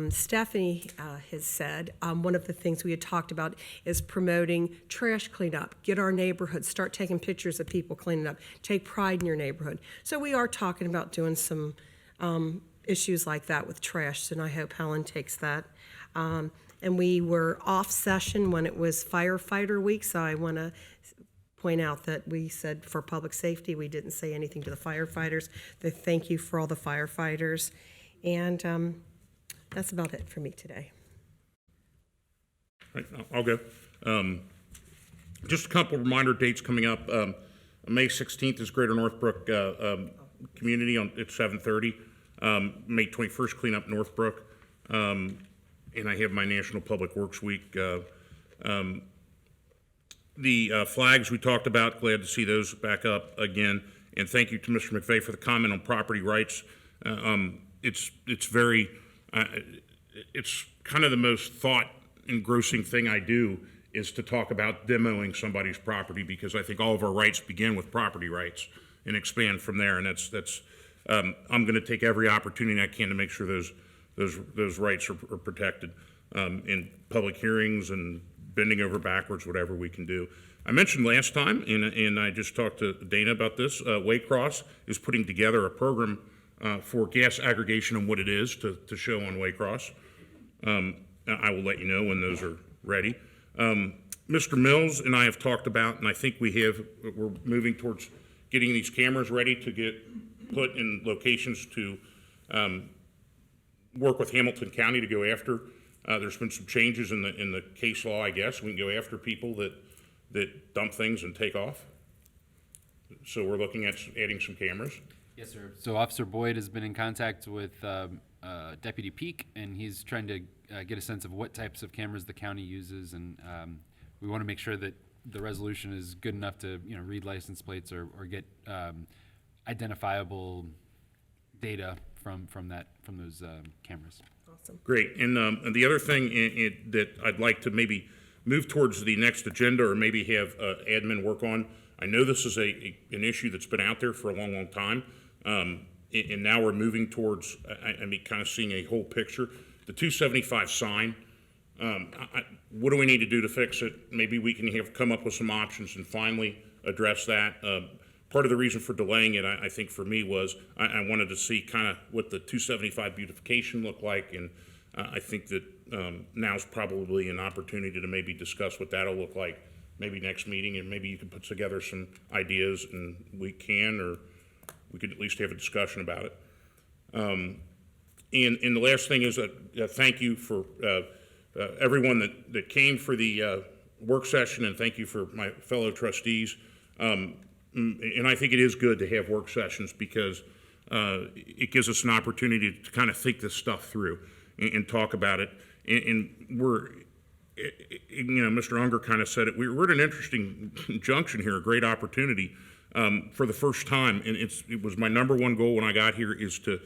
Stephanie has said, one of the things we had talked about is promoting trash cleanup. Get our neighborhood, start taking pictures of people cleaning up, take pride in your neighborhood. So we are talking about doing some issues like that with trash, and I hope Helen takes that. And we were off session when it was firefighter week, so I want to point out that we said for public safety, we didn't say anything to the firefighters. Thank you for all the firefighters. And that's about it for me today.
Right, I'll go. Just a couple reminder dates coming up. May 16th is Greater Northbrook Community at 7:30. May 21st, Clean Up Northbrook. And I have my National Public Works Week. The flags we talked about, glad to see those back up again. And thank you to Mr. McVeigh for the comment on property rights. It's very... it's kind of the most thought engrossing thing I do is to talk about demoing somebody's property, because I think all of our rights begin with property rights and expand from there. And that's I'm going to take every opportunity I can to make sure those rights are protected in public hearings and bending over backwards, whatever we can do. I mentioned last time, and I just talked to Dana about this, Waycross is putting together a program for gas aggregation and what it is to show on Waycross. I will let you know when those are ready. Mr. Mills and I have talked about, and I think we're moving towards getting these cameras ready to get put in locations to work with Hamilton County to go after. There's been some changes in the case law, I guess. We can go after people that dump things and take off. So we're looking at adding some cameras.
Yes, sir. So Officer Boyd has been in contact with Deputy Peak, and he's trying to get a sense of what types of cameras the county uses, and we want to make sure that the resolution is good enough to read license plates or get identifiable data from those cameras.
Awesome.
Great. And the other thing that I'd like to maybe move towards the next agenda, or maybe have admin work on. I know this is an issue that's been out there for a long, long time. And now we're moving towards, I mean, kind of seeing a whole picture. The 275 sign, what do we need to do to fix it? Maybe we can come up with some options and finally address that. Part of the reason for delaying it, I think for me, was I wanted to see kind of what the 275 beautification looked like, and I think that now's probably an opportunity to maybe discuss what that'll look like maybe next meeting, and maybe you can put together some ideas, and we could at least have a discussion about it. And the last thing is thank you for everyone that came for the work session, and thank you for my fellow trustees. And I think it is good to have work sessions because it gives us an opportunity to kind of think this stuff through and talk about it. And we're, Mr. Unger kind of said it, we're at an interesting junction here, a great opportunity for the first time. And it was my number one goal when I got here is to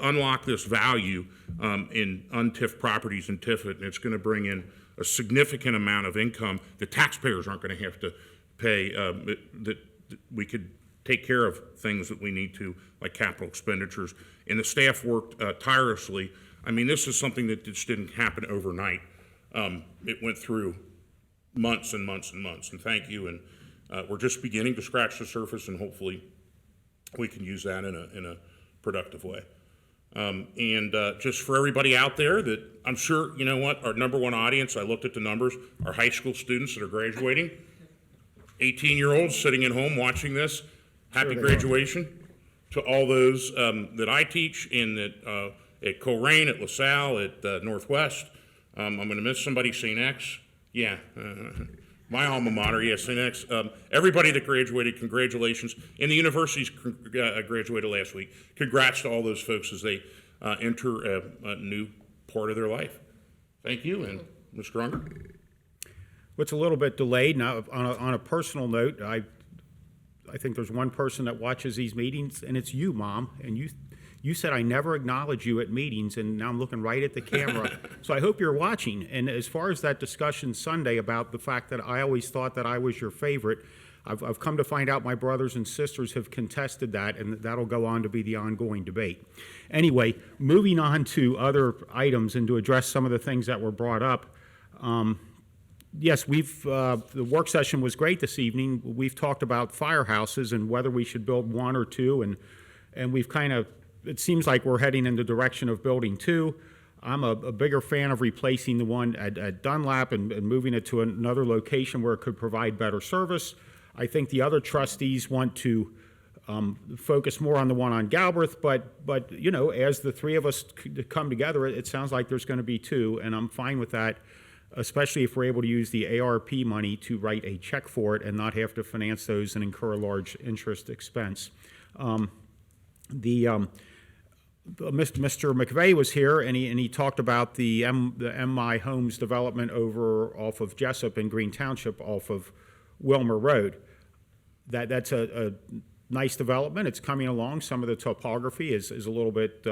unlock this value in un-TIF properties in Tiffin. And it's going to bring in a significant amount of income that taxpayers aren't going to have to pay, that we could take care of things that we need to, like capital expenditures. And the staff worked tirelessly. I mean, this is something that just didn't happen overnight. It went through months and months and months, and thank you. And we're just beginning to scratch the surface, and hopefully we can use that in a productive way. Just for everybody out there that I'm sure, you know what, our number one audience, I looked at the numbers, are high school students that are graduating. 18-year-olds sitting at home watching this. Happy graduation to all those that I teach and that at Colerain, at LaSalle, at Northwest. I'm going to miss somebody, St. X. Yeah, my alma mater, yeah, St. X. Everybody that graduated, congratulations. And the universities graduated last week. Congrats to all those folks as they enter a new part of their life. Thank you, and Mr. Unger.
It's a little bit delayed. Now, on a personal note, I think there's one person that watches these meetings, and it's you, Mom. And you said I never acknowledge you at meetings, and now I'm looking right at the camera. So I hope you're watching. And as far as that discussion Sunday about the fact that I always thought that I was your favorite, I've come to find out my brothers and sisters have contested that, and that'll go on to be the ongoing debate. Anyway, moving on to other items and to address some of the things that were brought up. Yes, the work session was great this evening. We've talked about firehouses and whether we should build one or two, and we've kind of, it seems like we're heading in the direction of building two. I'm a bigger fan of replacing the one at Dunlap and moving it to another location where it could provide better service. I think the other trustees want to focus more on the one on Galbraith, but you know, as the three of us come together, it sounds like there's going to be two, and I'm fine with that, especially if we're able to use the ARP money to write a check for it and not have to finance those and incur a large interest expense. Mr. McVeigh was here, and he talked about the MI Homes development over off of Jessup in Green Township off of Wilmer Road. That's a nice development. It's coming along. Some of the topography is a little bit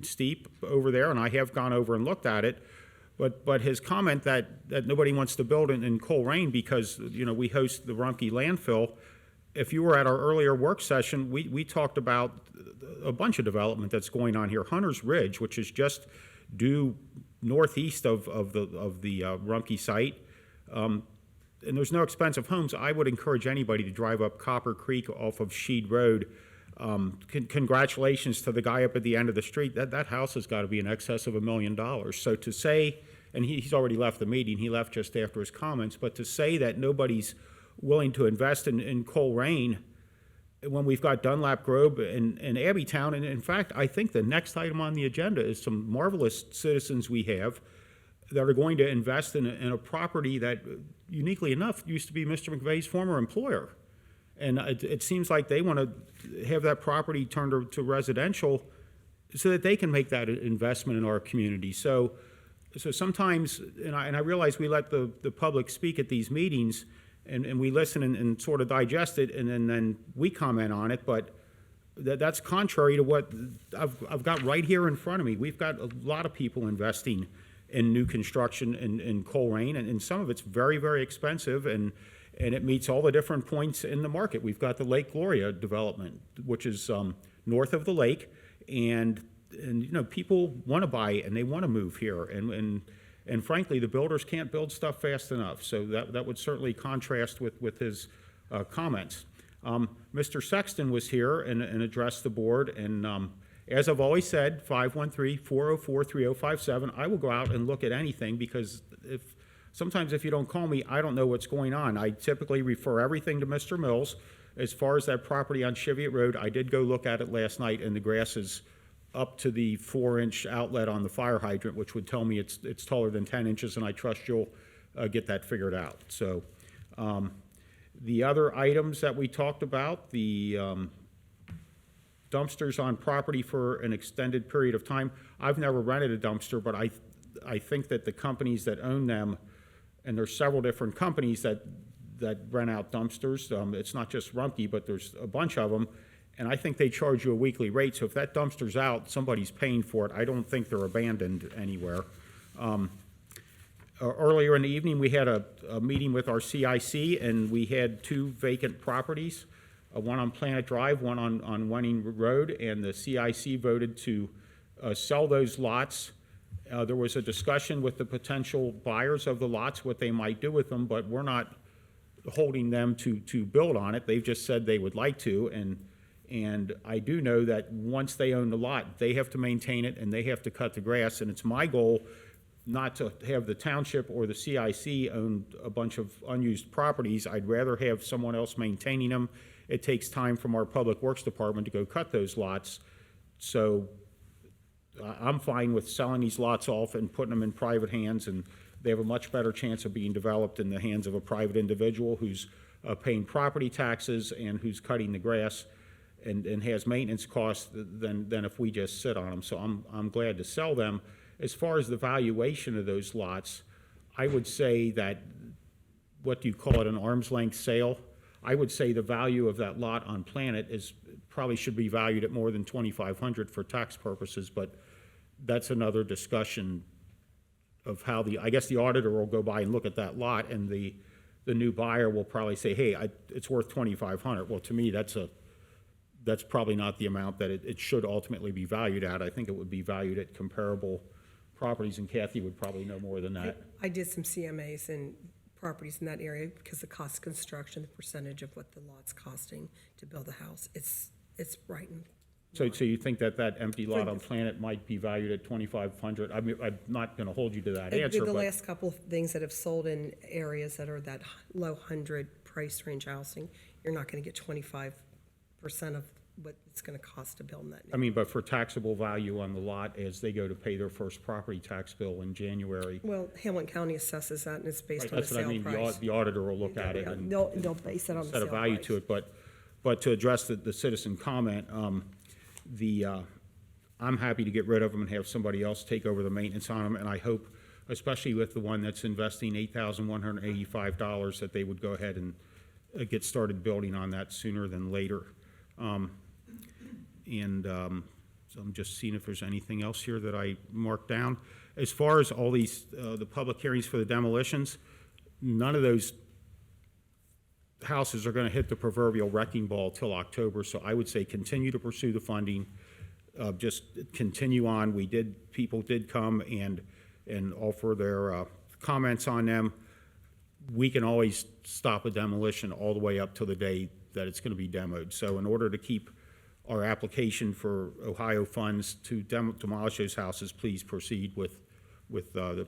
steep over there, and I have gone over and looked at it. But his comment that nobody wants to build in Colerain because, you know, we host the Rumpke landfill. If you were at our earlier work session, we talked about a bunch of development that's going on here. Hunter's Ridge, which is just due northeast of the Rumpke site. And there's no expensive homes. I would encourage anybody to drive up Copper Creek off of Sheed Road. Congratulations to the guy up at the end of the street. That house has got to be in excess of $1 million. So to say, and he's already left the meeting, he left just after his comments, but to say that nobody's willing to invest in Colerain when we've got Dunlap Grove and Abbeytown, and in fact, I think the next item on the agenda is some marvelous citizens we have that are going to invest in a property that, uniquely enough, used to be Mr. McVeigh's former employer. And it seems like they want to have that property turned to residential so that they can make that investment in our community. So sometimes, and I realize we let the public speak at these meetings, and we listen and sort of digest it, and then we comment on it, but that's contrary to what I've got right here in front of me. We've got a lot of people investing in new construction in Colerain, and some of it's very, very expensive, and it meets all the different points in the market. We've got the Lake Gloria development, which is north of the lake, and you know, people want to buy it and they want to move here, and frankly, the builders can't build stuff fast enough. So that would certainly contrast with his comments. Mr. Sexton was here and addressed the board, and as I've always said, 513-404-3057, I will go out and look at anything, because sometimes if you don't call me, I don't know what's going on. I typically refer everything to Mr. Mills. As far as that property on Cheviot Road, I did go look at it last night, and the grass is up to the 4-inch outlet on the fire hydrant, which would tell me it's taller than 10 inches, and I trust you'll get that figured out. So the other items that we talked about, the dumpsters on property for an extended period of time. I've never rented a dumpster, but I think that the companies that own them, and there's several different companies that rent out dumpsters. It's not just Rumpke, but there's a bunch of them, and I think they charge you a weekly rate. So if that dumpster's out, somebody's paying for it. I don't think they're abandoned anywhere. Earlier in the evening, we had a meeting with our CIC, and we had 2 vacant properties, one on Planet Drive, one on Wenning Road, and the CIC voted to sell those lots. There was a discussion with the potential buyers of the lots, what they might do with them, but we're not holding them to build on it. They've just said they would like to, and I do know that once they own the lot, they have to maintain it and they have to cut the grass, and it's my goal not to have the township or the CIC own a bunch of unused properties. I'd rather have someone else maintaining them. It takes time from our Public Works Department to go cut those lots. So I'm fine with selling these lots off and putting them in private hands, and they have a much better chance of being developed in the hands of a private individual who's paying property taxes and who's cutting the grass and has maintenance costs than if we just sit on them. So I'm glad to sell them. As far as the valuation of those lots, I would say that, what do you call it, an arm's length sale? I would say the value of that lot on Planet probably should be valued at more than $2,500 for tax purposes, but that's another discussion of how I guess the auditor will go by and look at that lot, and the new buyer will probably say, hey, it's worth $2,500. Well, to me, that's probably not the amount that it should ultimately be valued at. I think it would be valued at comparable properties, and Kathy would probably know more than that.
I did some CMAs and properties in that area because the cost of construction, the percentage of what the lot's costing to build a house, it's right in.
So you think that empty lot on Planet might be valued at $2,500? I mean, I'm not going to hold you to that answer.
The
but
last couple of things that have sold in areas that are that low 100 price range housing, you're not going to get 25% of what it's going to cost to build in that.
I mean, but for taxable value on the lot as they go to pay their first property tax bill in January.
Well, Hamilton County assesses that, and it's based
Right,
on the
that's what I
sale
mean.
price.
The auditor will look at it and
They'll base it on the
set
sale
a value
price.
to it. But to address the citizen comment, I'm happy to get rid of them and have somebody else take over the maintenance on them, and I hope, especially with the one that's investing $8,185, that they would go ahead and get started building on that sooner than later. So I'm just seeing if there's anything else here that I marked down. As far as all these, the public hearings for the demolitions, none of those houses are going to hit the proverbial wrecking ball till October, so I would say continue to pursue the funding. Just continue on. People did come and offer their comments on them. We can always stop a demolition all the way up till the day that it's going to be demoed. So in order to keep our application for Ohio funds to demolish those houses, please proceed with the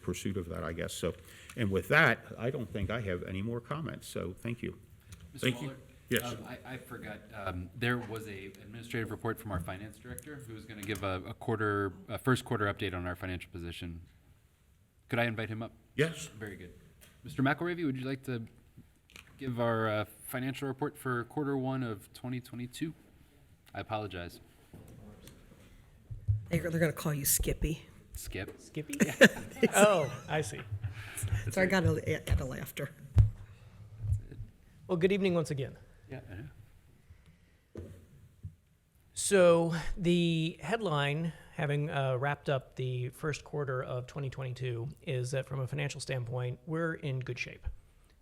pursuit of that, I guess. So, and with that, I don't think I have any more comments, so thank you.
Mr.
Thank
Waller,
you. Yes.
I forgot, there was a administrative report from our finance director who was gonna give a first quarter update on our financial position. Could I invite him up?
Yes.
Very good. Mr. McElravy, would you like to give our financial report for quarter 1 of 2022? I apologize.
They're going to call you Skippy.
Skip?
Skippy? Oh, I see.
So I got a laughter.
Well, good evening once again.
Yeah, I know.
So the headline, having wrapped up the first quarter of 2022, is that from a financial standpoint, we're in good shape.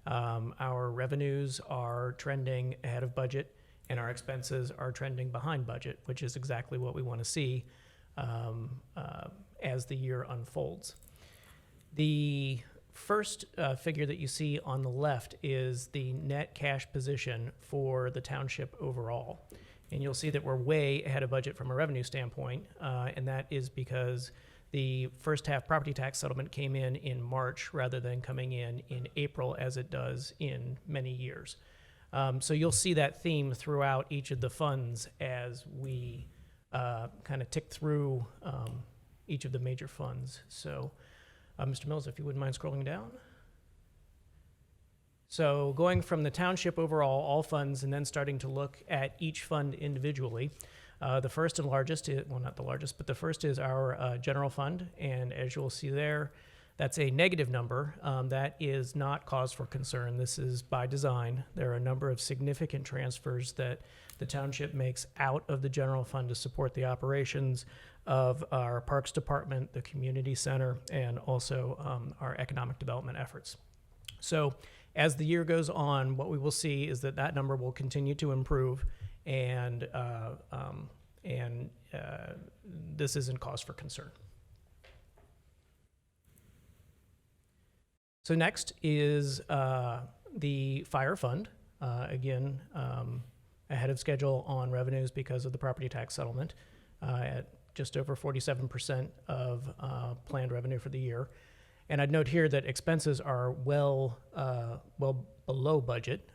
Our revenues are trending ahead of budget, and our expenses are trending behind budget, which is exactly what we want to see as the year unfolds. The first figure that you see on the left is the net cash position for the township overall. And you'll see that we're way ahead of budget from a revenue standpoint, and that is because the first half property tax settlement came in March rather than coming in April as it does in many years. So you'll see that theme throughout each of the funds as we kind of tick through each of the major funds. So, Mr. Mills, if you wouldn't mind scrolling down. So going from the township overall, all funds, and then starting to look at each fund individually. The first and largest, well, not the largest, but the first is our general fund. And as you'll see there, that's a negative number. That is not cause for concern. This is by design. There are a number of significant transfers that the township makes out of the general fund to support the operations of our Parks Department, the community center, and also our economic development efforts. So as the year goes on, what we will see is that that number will continue to improve, and this isn't cause for concern. So next is the fire fund. Again, ahead of schedule on revenues because of the property tax settlement at just over 47% of planned revenue for the year. And I'd note here that expenses are well below budget.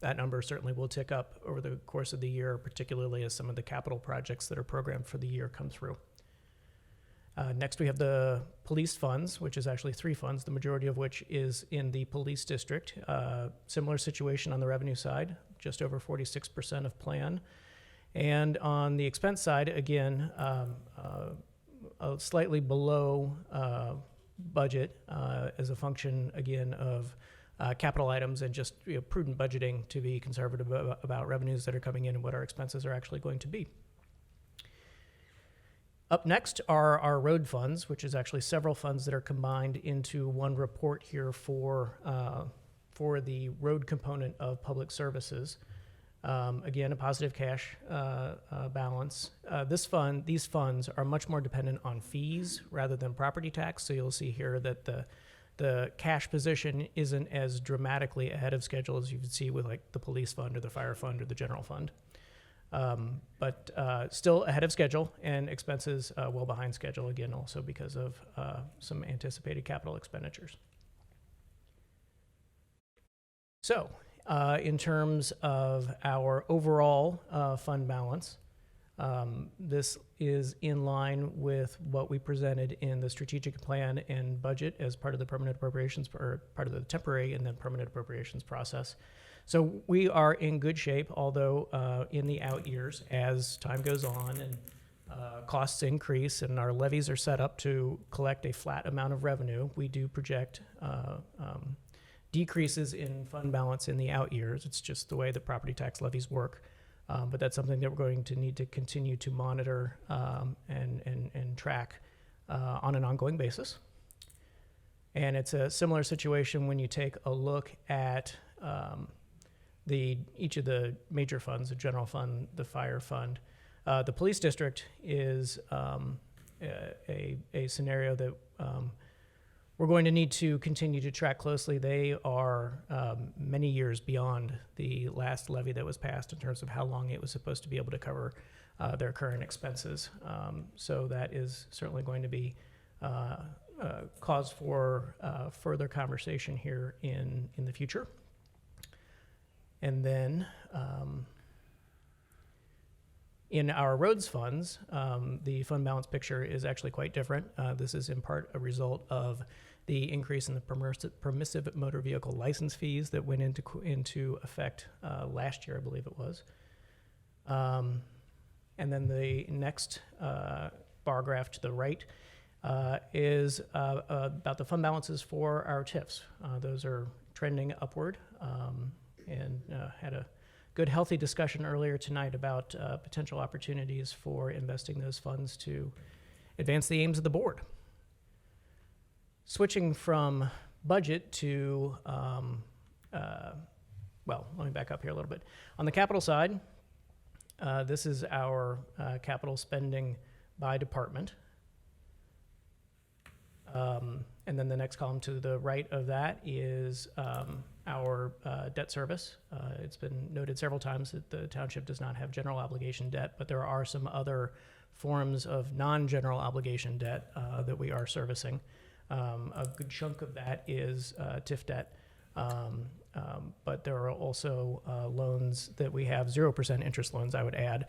That number certainly will tick up over the course of the year, particularly as some of the capital projects that are programmed for the year come through. Next, we have the police funds, which is actually 3 funds, the majority of which is in the police district. Similar situation on the revenue side, just over 46% of plan. And on the expense side, again, slightly below budget as a function, again, of capital items and just prudent budgeting to be conservative about revenues that are coming in and what our expenses are actually going to be. Up next are our road funds, which is actually several funds that are combined into one report here for the road component of public services. Again, a positive cash balance. These funds are much more dependent on fees rather than property tax. So you'll see here that the cash position isn't as dramatically ahead of schedule as you would see with like the police fund or the fire fund or the general fund. But still ahead of schedule, and expenses well behind schedule, again, also because of some anticipated capital expenditures. So in terms of our overall fund balance, this is in line with what we presented in the strategic plan and budget as part of the permanent appropriations, or part of the temporary and then permanent appropriations process. So we are in good shape, although in the out years, as time goes on and costs increase and our levies are set up to collect a flat amount of revenue, we do project decreases in fund balance in the out years. It's just the way the property tax levies work. But that's something that we're going to need to continue to monitor and track on an ongoing basis. And it's a similar situation when you take a look at each of the major funds, the general fund, the fire fund. The police district is a scenario that we're going to need to continue to track closely. They are many years beyond the last levy that was passed in terms of how long it was supposed to be able to cover their current expenses. So that is certainly going to be cause for further conversation here in the future. And then in our roads funds, the fund balance picture is actually quite different. This is in part a result of the increase in the permissive motor vehicle license fees that went into effect last year, I believe it was. And then the next bar graph to the right is about the fund balances for our TIFs. Those are trending upward, and had a good, healthy discussion earlier tonight about potential opportunities for investing those funds to advance the aims of the board. Switching from budget to, well, let me back up here a little bit. On the capital side, this is our capital spending by department. And then the next column to the right of that is our debt service. It's been noted several times that the township does not have general obligation debt, but there are some other forms of non-general obligation debt that we are servicing. A good chunk of that is TIF debt, but there are also loans that we have, 0% interest loans, I would add,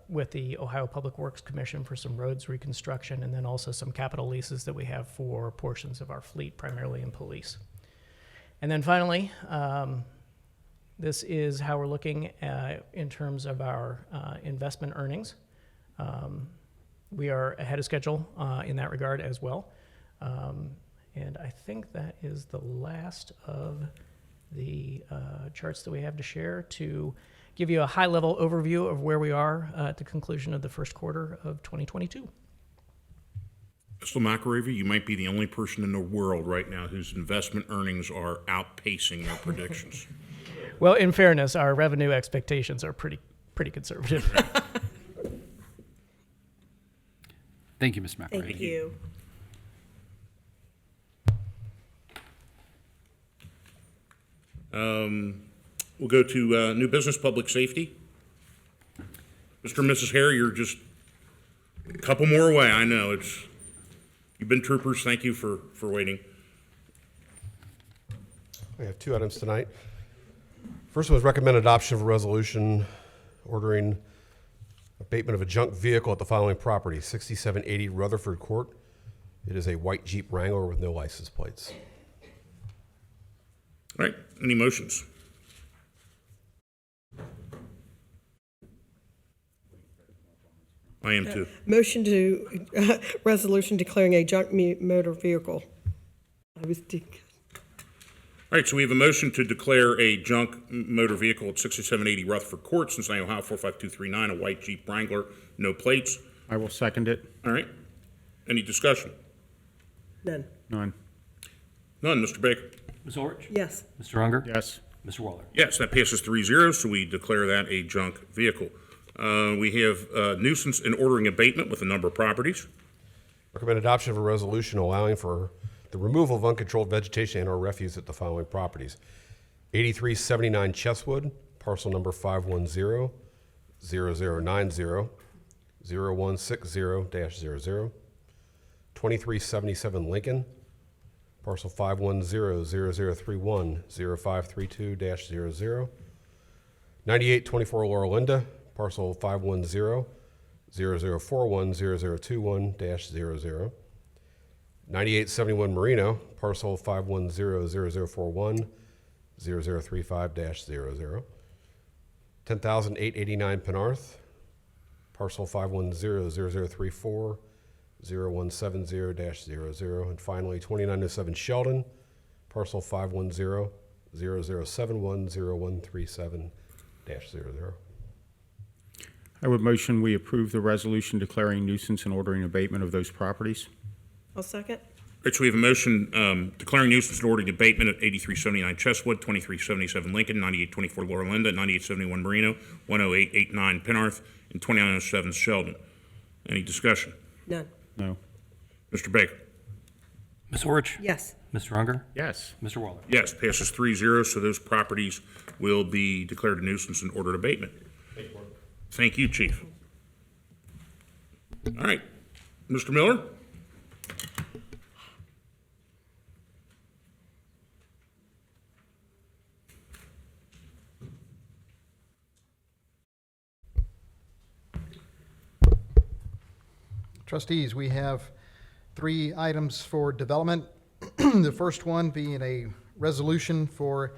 with the Ohio Public Works Commission for some roads reconstruction, and then also some capital leases that we have for portions of our fleet, primarily in police. And then finally, this is how we're looking in terms of our investment earnings. We are ahead of schedule in that regard as well. And I think that is the last of the charts that we have to share to give you a high-level overview of where we are at the conclusion of the first quarter of 2022.
Mr. McAravey, you might be the only person in the world right now whose investment earnings are outpacing their predictions.
Well, in fairness, our revenue expectations are pretty conservative.
Thank you, Mr. McAravey.
Thank you.
We'll go to new business, public safety. Mr. and Mrs. Hare, you're just a couple more away. I know you've been troopers. Thank you for waiting.
We have two items tonight. First was recommend adoption of a resolution ordering abatement of a junk vehicle at the following property: 6780 Rutherford Court. It is a white Jeep Wrangler with no license plates.
All right, any motions? I am too.
Motion to, resolution declaring a junk motor vehicle. I was thinking.
All right, so we have a motion to declare a junk motor vehicle at 6780 Rutherford Court, Cincinnati, Ohio, 45239, a white Jeep Wrangler, no plates.
I will second it.
All right, any discussion?
None.
None.
None, Mr. Baker?
Ms. Orich?
Yes.
Mr. Unger?
Yes.
Mr. Waller?
Yes, that passes 3-0, so we declare that a junk vehicle. We have nuisance and ordering abatement with a number of properties.
Recommend adoption of a resolution allowing for the removal of uncontrolled vegetation and/or refuse at the following properties: 8379 Chesswood, parcel number 510-0090, 0160-00, 2377 Lincoln, parcel 510-0031, 0532-00, 9824 Laurel Linda, parcel 510-0041, 0021-0021-00, 9871 Marino, parcel 510-0041, 0035-00, 10,889 Penarth, parcel 510-0034, 0170-00, and finally 2907 Sheldon, parcel 510-0071, 0137-00.
I would motion we approve the resolution declaring nuisance and ordering abatement of those properties.
I'll second.
All right, so we have a motion declaring nuisance and ordering abatement at 8379 Chesswood, 2377 Lincoln, 9824 Laurel Linda, 9871 Marino, 10889 Penarth, and 2907 Sheldon. Any discussion?
None.
No.
Mr. Baker?
Ms. Orich?
Yes.
Mr. Unger?
Yes.
Mr. Waller?
Yes, passes 3-0, so those properties will be declared a nuisance and ordered abatement. Thank you, Chief. All right, Mr. Miller?
Trustees, we have 3 items for development. The first one being a resolution for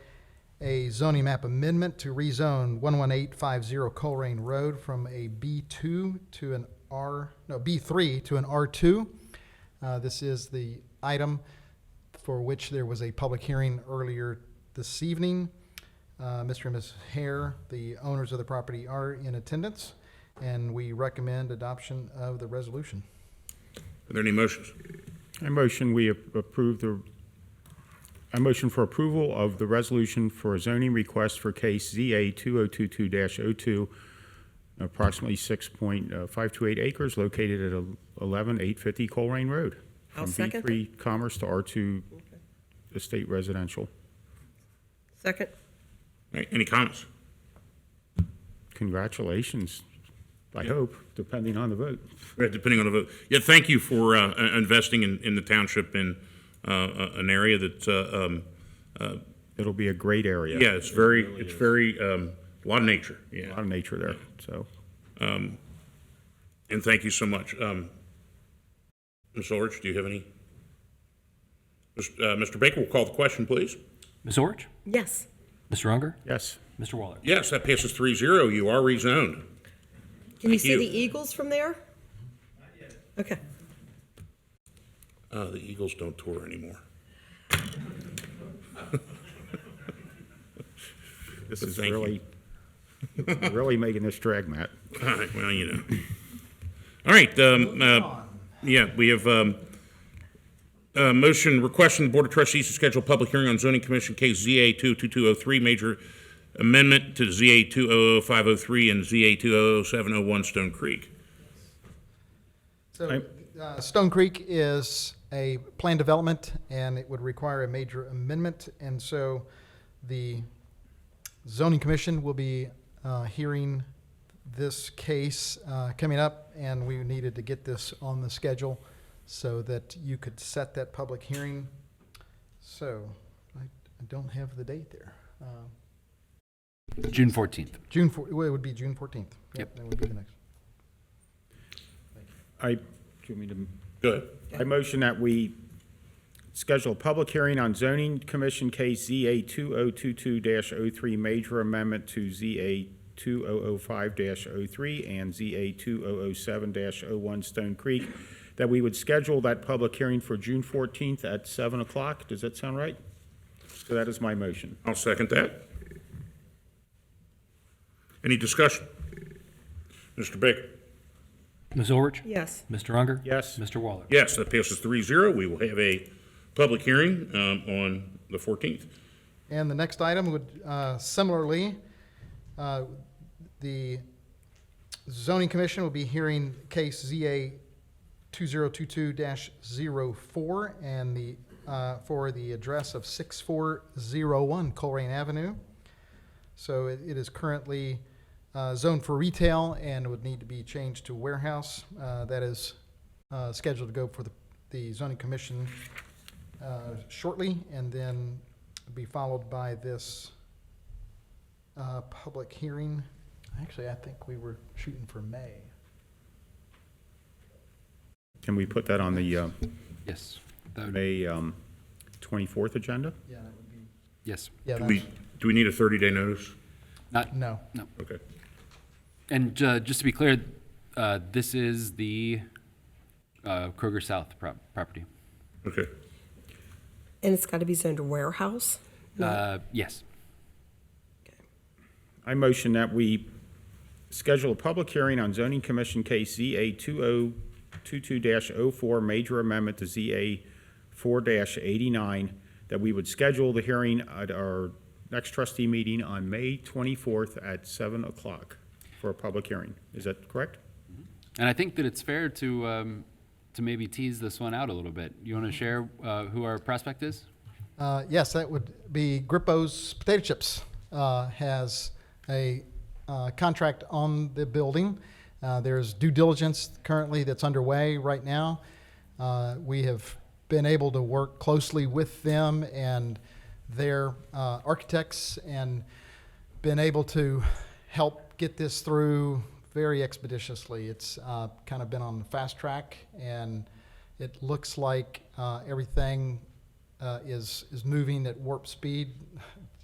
a zoning map amendment to rezone 11850 Colerain Road from a B2 to an B3 to an R2. This is the item for which there was a public hearing earlier this evening. Mr. and Ms. Hare, the owners of the property, are in attendance, and we recommend adoption of the resolution.
Are there any motions?
I motion we approve I motion for approval of the resolution for a zoning request for case ZA 2022-02, approximately 6.528 acres located at 11850 Colerain Road.
I'll
From
second
B3 Commerce to R2 Estate Residential.
Second.
All right, any comments?
Congratulations, I hope, depending on the vote.
Right, depending on the vote. Yeah, thank you for investing in the township in an area that
It'll be a great area.
yeah, it's very a lot of nature.
A
Yeah,
lot of nature there, so.
and thank you so much. Ms. Ulrich, do you have any? Mr. Baker, we'll call the question, please.
Ms. Orich?
Yes.
Mr. Unger?
Yes.
Mr. Waller?
Yes, that passes 3-0. You are rezoned.
Can you
Thank
see
you.
the Eagles from there? Okay.
The Eagles don't tour anymore.
This is
Thank you.
really making this drag, Matt.
All right, well, you know. All right, yeah, we have motion requesting the Board of Trustees to schedule a public hearing on zoning commission case ZA 22203, major amendment to ZA 200503 and ZA 200701 Stone Creek.
So, Stone Creek is a planned development, and it would require a major amendment, and so the zoning commission will be hearing this case coming up, and we needed to get this on the schedule so that you could set that public hearing. So, I don't have the date there.
June 14th.
Well, it would be June 14th.
Yep.
That would be the next.
Do you want me to?
Good.
I motion that we schedule a public hearing on zoning commission case ZA 2022-03, major amendment to ZA 2005-03 and ZA 2007-01 Stone Creek, that we would schedule that public hearing for June 14th at 7 o'clock. Does that sound right? So that is my motion.
I'll second that. Any discussion? Mr. Baker?
Ms. Orich?
Yes.
Mr. Unger?
Yes.
Mr. Waller?
Yes, that passes 3-0. We will have a public hearing on the 14th.
And the next item would, similarly, the zoning commission will be hearing case ZA 2022-04 and the, for the address of 6401 Colerain Avenue. So it is currently zoned for retail and would need to be changed to warehouse. That is scheduled to go for the zoning commission shortly, and then be followed by this public hearing. Actually, I think we were shooting for May.
Can we put that on the
Yes. That would,
May 24th agenda?
Yeah, that would be.
yes.
Yeah,
Do we need a 30-day notice?
Not,
no.
no.
Okay.
And just to be clear, this is the Kroger South property.
Okay.
And it's got to be zoned a warehouse?
Yes.
I motion that we schedule a public hearing on zoning commission case ZA 2022-04, major amendment to ZA 4-89, that we would schedule the hearing at our next trustee meeting on May 24th at 7 o'clock for a public hearing. Is that correct?
And I think that it's fair to maybe tease this one out a little bit. You want to share who our prospect is?
Yes, that would be Grippo's Potato Chips. Has a contract on the building. There's due diligence currently that's underway right now. We have been able to work closely with them and their architects and been able to help get this through very expeditiously. It's kind of been on the fast track, and it looks like everything is moving at warp speed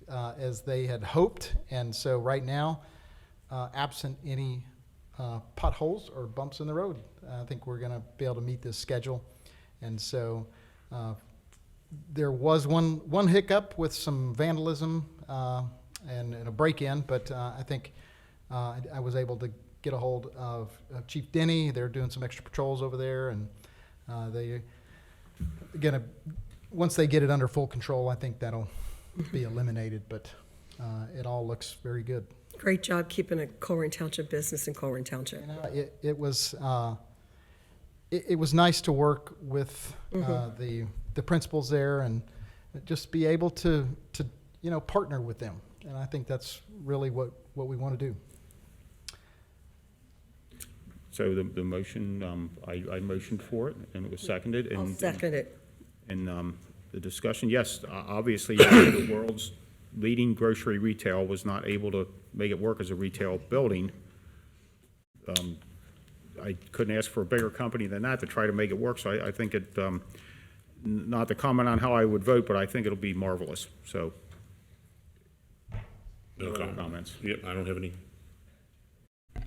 as they had hoped. And so right now, absent any potholes or bumps in the road, I think we're going to be able to meet this schedule. And so there was one hiccup with some vandalism and a break-in, but I think I was able to get a hold of Chief Denny. They're doing some extra patrols over there, and they're gonna, once they get it under full control, I think that'll be eliminated, but it all looks very good.
Great job keeping a Colerain Township business in Colerain Township.
It was nice to work with the principals there and just be able to partner with them, and I think that's really what we want to do.
So the motion, I motioned for it, and it was seconded.
I'll second it.
And the discussion, yes, obviously, the world's leading grocery retail was not able to make it work as a retail building. I couldn't ask for a bigger company than that to try to make it work, so I think it, not to comment on how I would vote, but I think it'll be marvelous. So
No
comments.
Yep, I don't have any.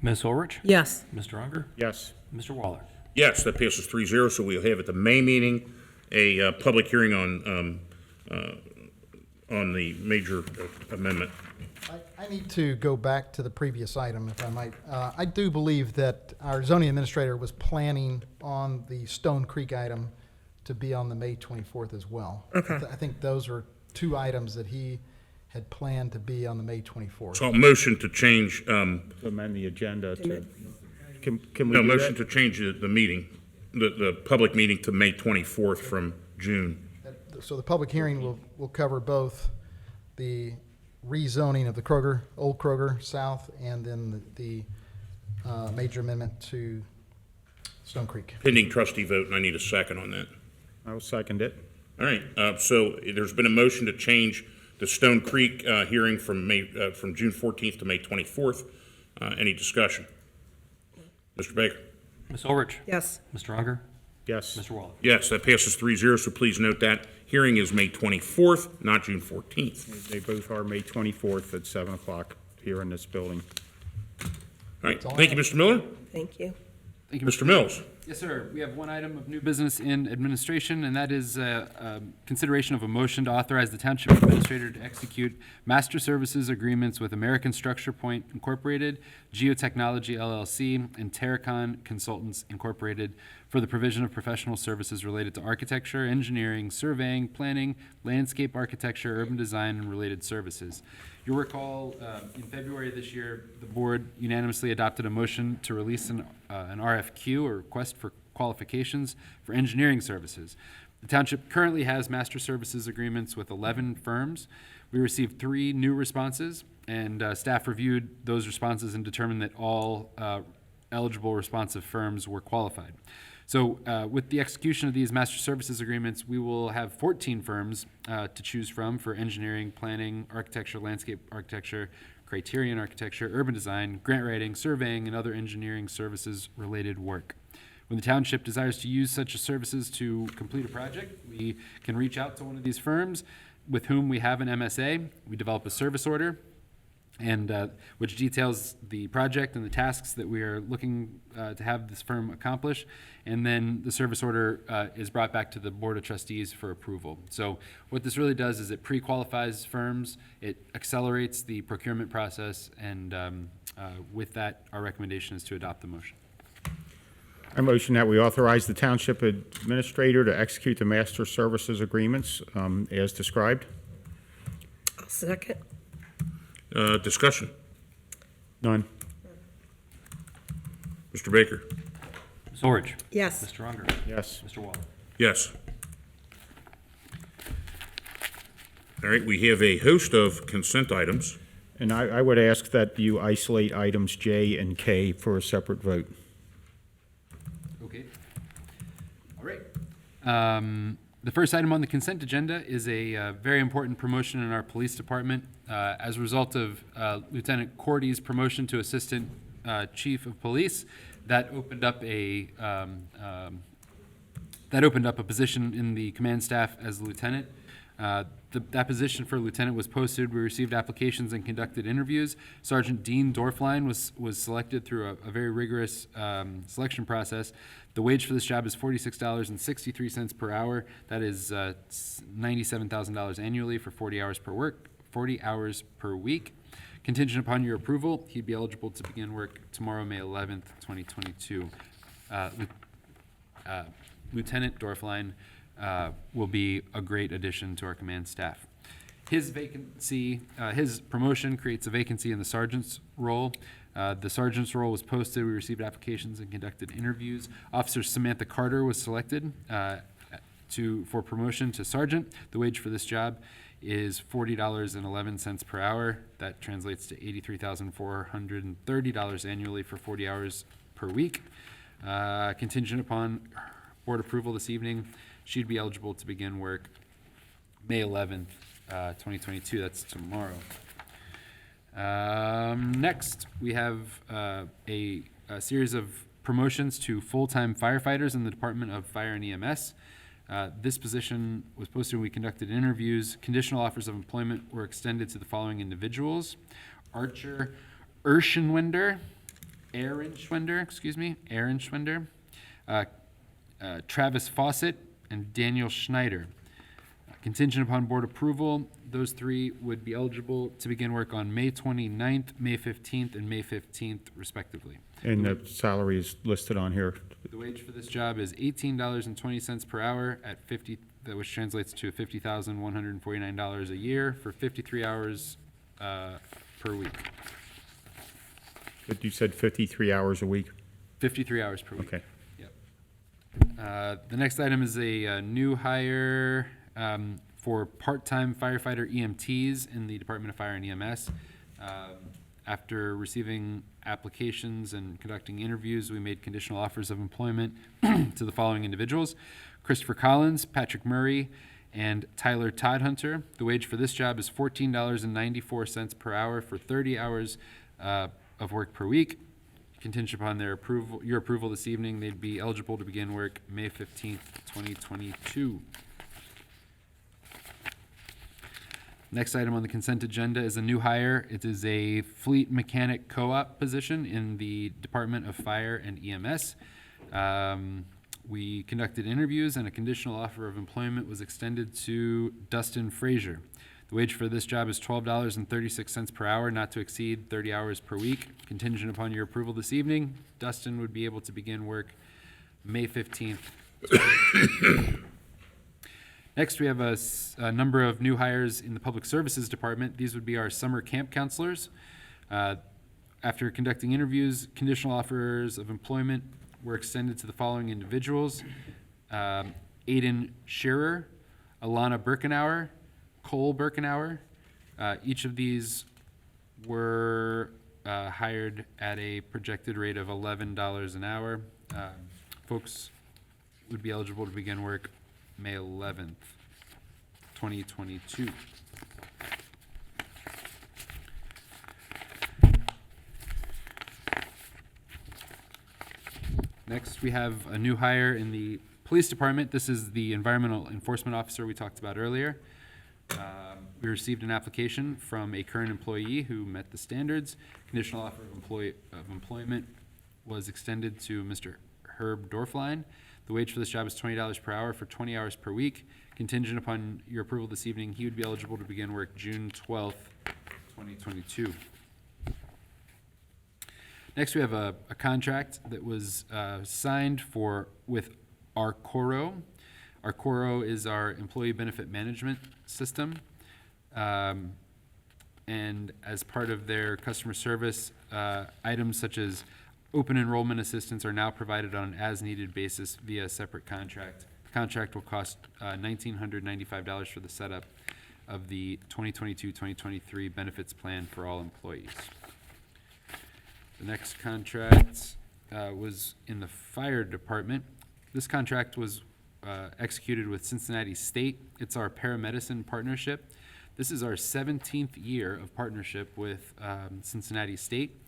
Ms. Ulrich?
Yes.
Mr. Unger?
Yes.
Mr. Waller?
Yes, that passes 3-0, so we'll have at the May meeting a public hearing on the major amendment.
I need to go back to the previous item, if I might. I do believe that our zoning administrator was planning on the Stone Creek item to be on the May 24th as well.
Okay.
I think those are two items that he had planned to be on the May 24th.
So I'll motion to change,
To amend the agenda to, can we
no,
do
motion
that?
to change the meeting, the public meeting to May 24th from June.
So the public hearing will cover both the rezoning of the Kroger, old Kroger South, and then the major amendment to Stone Creek.
Pending trustee vote, and I need a second on that.
I will second it.
All right, so there's been a motion to change the Stone Creek hearing from from June 14th to May 24th. Any discussion? Mr. Baker?
Ms. Ulrich?
Yes.
Mr. Unger?
Yes.
Mr. Waller?
Yes, that passes 3-0, so please note that hearing is May 24th, not June 14th.
They both are May 24th at 7 o'clock here in this building.
All right, thank you, Mr. Miller.
Thank you.
Thank you,
Mr. Mills?
Yes, sir. We have one item of new business in administration, and that is consideration of a motion to authorize the Township Administrator to execute master services agreements with American Structure Point Incorporated, Geotechnology LLC, and Terracon Consultants Incorporated for the provision of professional services related to architecture, engineering, surveying, planning, landscape architecture, urban design, and related services. You'll recall, in February of this year, the board unanimously adopted a motion to release an RFQ, or request for qualifications, for engineering services. The township currently has master services agreements with 11 firms. We received 3 new responses, and staff reviewed those responses and determined that all eligible responsive firms were qualified. So with the execution of these master services agreements, we will have 14 firms to choose from for engineering, planning, architecture, landscape architecture, criterion architecture, urban design, grant writing, surveying, and other engineering services related work. When the township desires to use such services to complete a project, we can reach out to one of these firms with whom we have an MSA. We develop a service order, and which details the project and the tasks that we are looking to have this firm accomplish. And then the service order is brought back to the Board of Trustees for approval. So what this really does is it pre-qualifies firms, it accelerates the procurement process, and with that, our recommendation is to adopt the motion.
I motion that we authorize the Township Administrator to execute the master services agreements as described.
I'll second.
Discussion?
None.
Mr. Baker?
Ms. Orich?
Yes.
Mr. Unger?
Yes.
Mr. Waller?
Yes. All right, we have a host of consent items.
And I would ask that you isolate items J and K for a separate vote.
Okay. All right. The first item on the consent agenda is a very important promotion in our police department. As a result of Lieutenant Cordy's promotion to Assistant Chief of Police, that opened up a position in the command staff as a lieutenant. That position for lieutenant was posted. We received applications and conducted interviews. Sergeant Dean Dorfline was selected through a very rigorous selection process. The wage for this job is $46.63 per hour. That is $97,000 annually for 40 hours per week. Contingent upon your approval, he'd be eligible to begin work tomorrow, May 11th, 2022. Lieutenant Dorfline will be a great addition to our command staff. His promotion creates a vacancy in the sergeant's role. The sergeant's role was posted. We received applications and conducted interviews. Officer Samantha Carter was selected for promotion to sergeant. The wage for this job is $40.11 per hour. That translates to $83,430 annually for 40 hours per week. Contingent upon board approval this evening, she'd be eligible to begin work May 11th, 2022. That's tomorrow. Next, we have a series of promotions to full-time firefighters in the Department of Fire and EMS. This position was posted when we conducted interviews. Conditional offers of employment were extended to the following individuals: Archer Ehrenschwender, Travis Fawcett, and Daniel Schneider. Contingent upon board approval, those three would be eligible to begin work on May 29th, May 15th, and May 15th, respectively.
And the salary is listed on here.
The wage for this job is $18.20 per hour at 50, which translates to $50,149 a year for 53 hours per week.
But you said 53 hours a week?
53 hours per week.
Okay.
Yep. The next item is a new hire for part-time firefighter EMTs in the Department of Fire and EMS. After receiving applications and conducting interviews, we made conditional offers of employment to the following individuals: Christopher Collins, Patrick Murray, and Tyler Toddhunter. The wage for this job is $14.94 per hour for 30 hours of work per week. Contingent upon your approval this evening, they'd be eligible to begin work May 15th, 2022. Next item on the consent agenda is a new hire. It is a fleet mechanic co-op position in the Department of Fire and EMS. We conducted interviews and a conditional offer of employment was extended to Dustin Frazier. The wage for this job is $12.36 per hour, not to exceed 30 hours per week. Contingent upon your approval this evening, Dustin would be able to begin work May 15th. Next, we have a number of new hires in the Public Services Department. These would be our summer camp counselors. After conducting interviews, conditional offers of employment were extended to the following individuals: Aiden Shearer, Alana Birkenauer, Cole Birkenauer. Each of these were hired at a projected rate of $11 an hour. Folks would be eligible to begin work May 11th, 2022. Next, we have a new hire in the police department. This is the environmental enforcement officer we talked about earlier. We received an application from a current employee who met the standards. Conditional offer of employment was extended to Mr. Herb Dorfline. The wage for this job is $20 per hour for 20 hours per week. Contingent upon your approval this evening, he would be eligible to begin work June 12th, 2022. Next, we have a contract that was signed with Arcoro. Arcoro is our employee benefit management system. And as part of their customer service, items such as open enrollment assistance are now provided on an as-needed basis via a separate contract. The contract will cost $1,995 for the setup of the 2022-2023 benefits plan for all employees. The next contract was in the fire department. This contract was executed with Cincinnati State. It's our paramedicine partnership. This is our 17th year of partnership with Cincinnati State.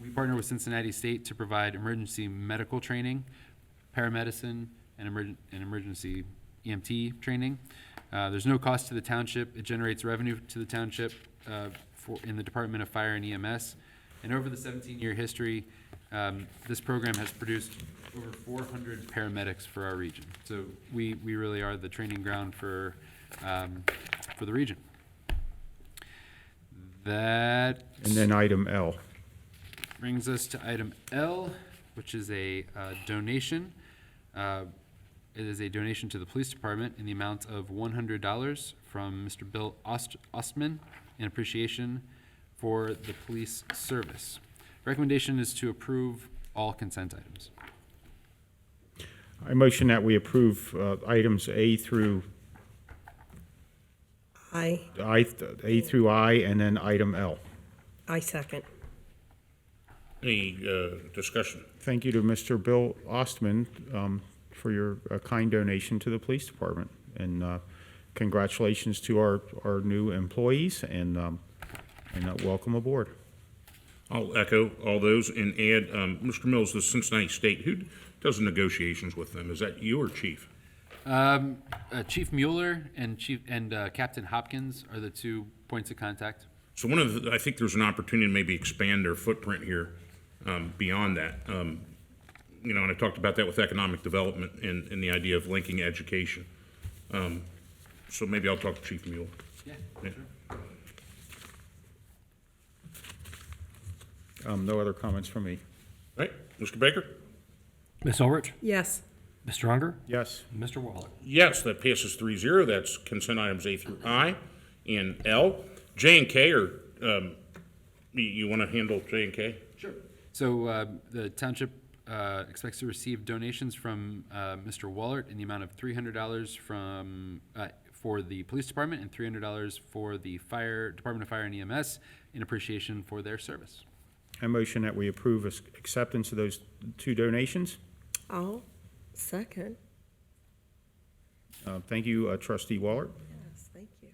We partner with Cincinnati State to provide emergency medical training, paramedicine, and emergency EMT training. There's no cost to the township. It generates revenue to the township in the Department of Fire and EMS. And over the 17-year history, this program has produced over 400 paramedics for our region. So we really are the training ground for the region. That
And then item L.
brings us to item L, which is a donation. It is a donation to the police department in the amount of $100 from Mr. Bill Ostman in appreciation for the police service. Recommendation is to approve all consent items.
I motion that we approve items A through A through I, and then item L.
I second.
Any discussion?
Thank you to Mr. Bill Ostman for your kind donation to the police department. And congratulations to our new employees, and welcome aboard.
I'll echo all those and add, Mr. Mills, the Cincinnati State, who does the negotiations with them? Is that you or Chief?
Chief Mueller and Captain Hopkins are the 2 points of contact.
So I think there's an opportunity to maybe expand their footprint here beyond that. And I talked about that with economic development and the idea of linking education. So maybe I'll talk to Chief Mueller.
Yeah,
Yeah.
sure.
No other comments from me.
Right, Mr. Baker?
Ms. Ulrich?
Yes.
Mr. Unger?
Yes.
Mr. Waller?
Yes, that passes 3-0. That's consent items A through I and L. J and K are, you want to handle J and K?
Sure. So the township expects to receive donations from Mr. Wallert in the amount of $300 for the police department and $300 for the Department of Fire and EMS in appreciation for their service.
I motion that we approve acceptance of those 2 donations.
I'll second.
Thank you, Trustee Waller.
Yes, thank you.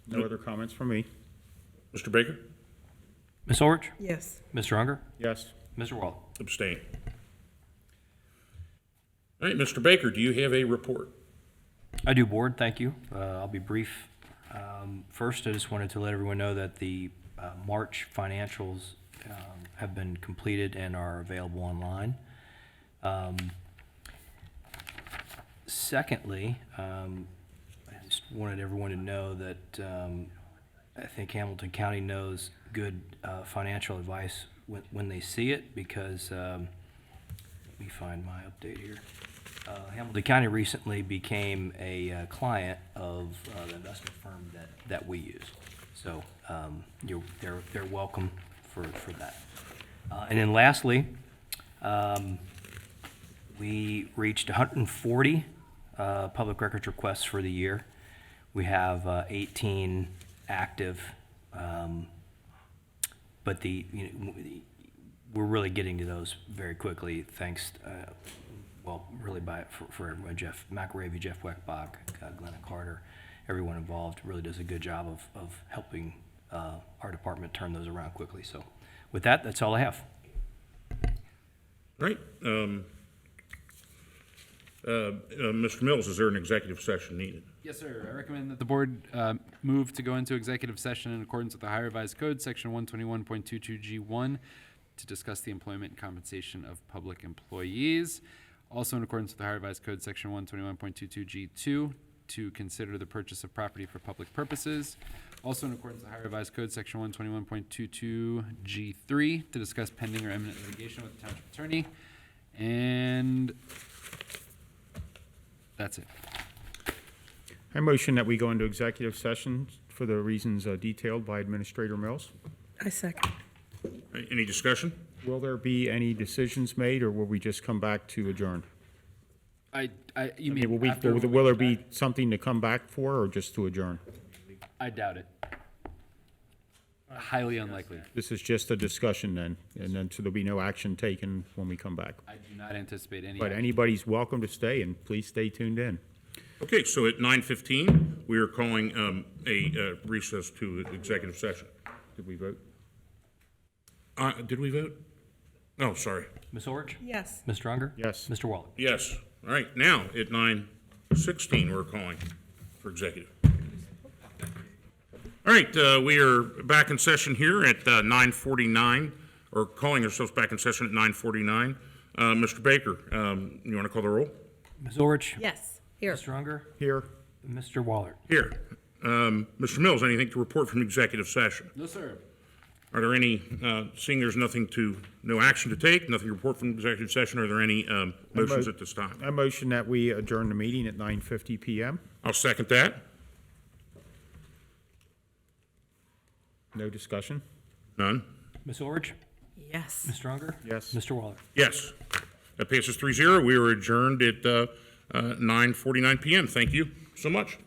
No other comments from me.
Mr. Baker?
Ms. Ulrich?
Yes.
Mr. Unger?
Yes.
Mr. Waller?
Abstain. All right, Mr. Baker, do you have a report?
I do, Board. Thank you. I'll be brief. First, I just wanted to let everyone know that the March financials have been completed and are available online. Secondly, I just wanted everyone to know that I think Hamilton County knows good financial advice when they see it, because let me find my update here. Hamilton County recently became a client of the investment firm that we use. So they're welcome for that. And then lastly, we reached 140 public records requests for the year. We have 18 active, but we're really getting to those very quickly, thanks, really for everyone, Jeff McRavy, Jeff Weckbach, Glenna Carter, everyone involved really does a good job of helping our department turn those around quickly. So with that, that's all I have.
Right. Mr. Mills, is there an executive session needed?
Yes, sir. I recommend that the board move to go into executive session in accordance with the Ohio Revised Code, Section 121.22G1, to discuss the employment and compensation of public employees. Also in accordance with the Ohio Revised Code, Section 121.22G2, to consider the purchase of property for public purposes. Also in accordance with the Ohio Revised Code, Section 121.22G3, to discuss pending or imminent litigation with the township attorney. And that's it.
I motion that we go into executive session for the reasons detailed by Administrator Mills.
I second.
Right, any discussion?
Will there be any decisions made, or will we just come back to adjourn?
You
I
mean
mean, will
after when we
will there
come
be
back?
something to come back for, or just to adjourn?
I doubt it. Highly unlikely.
This is just a discussion then, and then so there'll be no action taken when we come back.
I do not anticipate any.
But
action.
anybody's welcome to stay, and please stay tuned in.
Okay, so at 9:15, we are calling a recess to executive session.
Did we vote?
Did we vote? Oh, sorry.
Ms. Ulrich?
Yes.
Mr. Unger?
Yes.
Mr. Waller?
Yes. All right, now at 9:16, we're calling for executive. All right, we are back in session here at 9:49, or calling ourselves back in session at 9:49. Mr. Baker, you want to call the roll?
Ms. Ulrich?
Yes. Here.
Mr. Unger?
Here.
Mr. Waller?
Here. Mr. Mills, anything to report from executive session?
No, sir.
Are there any, seeing there's no action to take, nothing to report from executive session, are there any motions at this time?
I motion that we adjourn the meeting at 9:50 p.m.
I'll second that.
No discussion?
None?
Ms. Ulrich?
Yes.
Mr. Unger?
Yes.
Mr. Waller?
Yes. That passes 3-0. We are adjourned at 9:49 p.m. Thank you so much.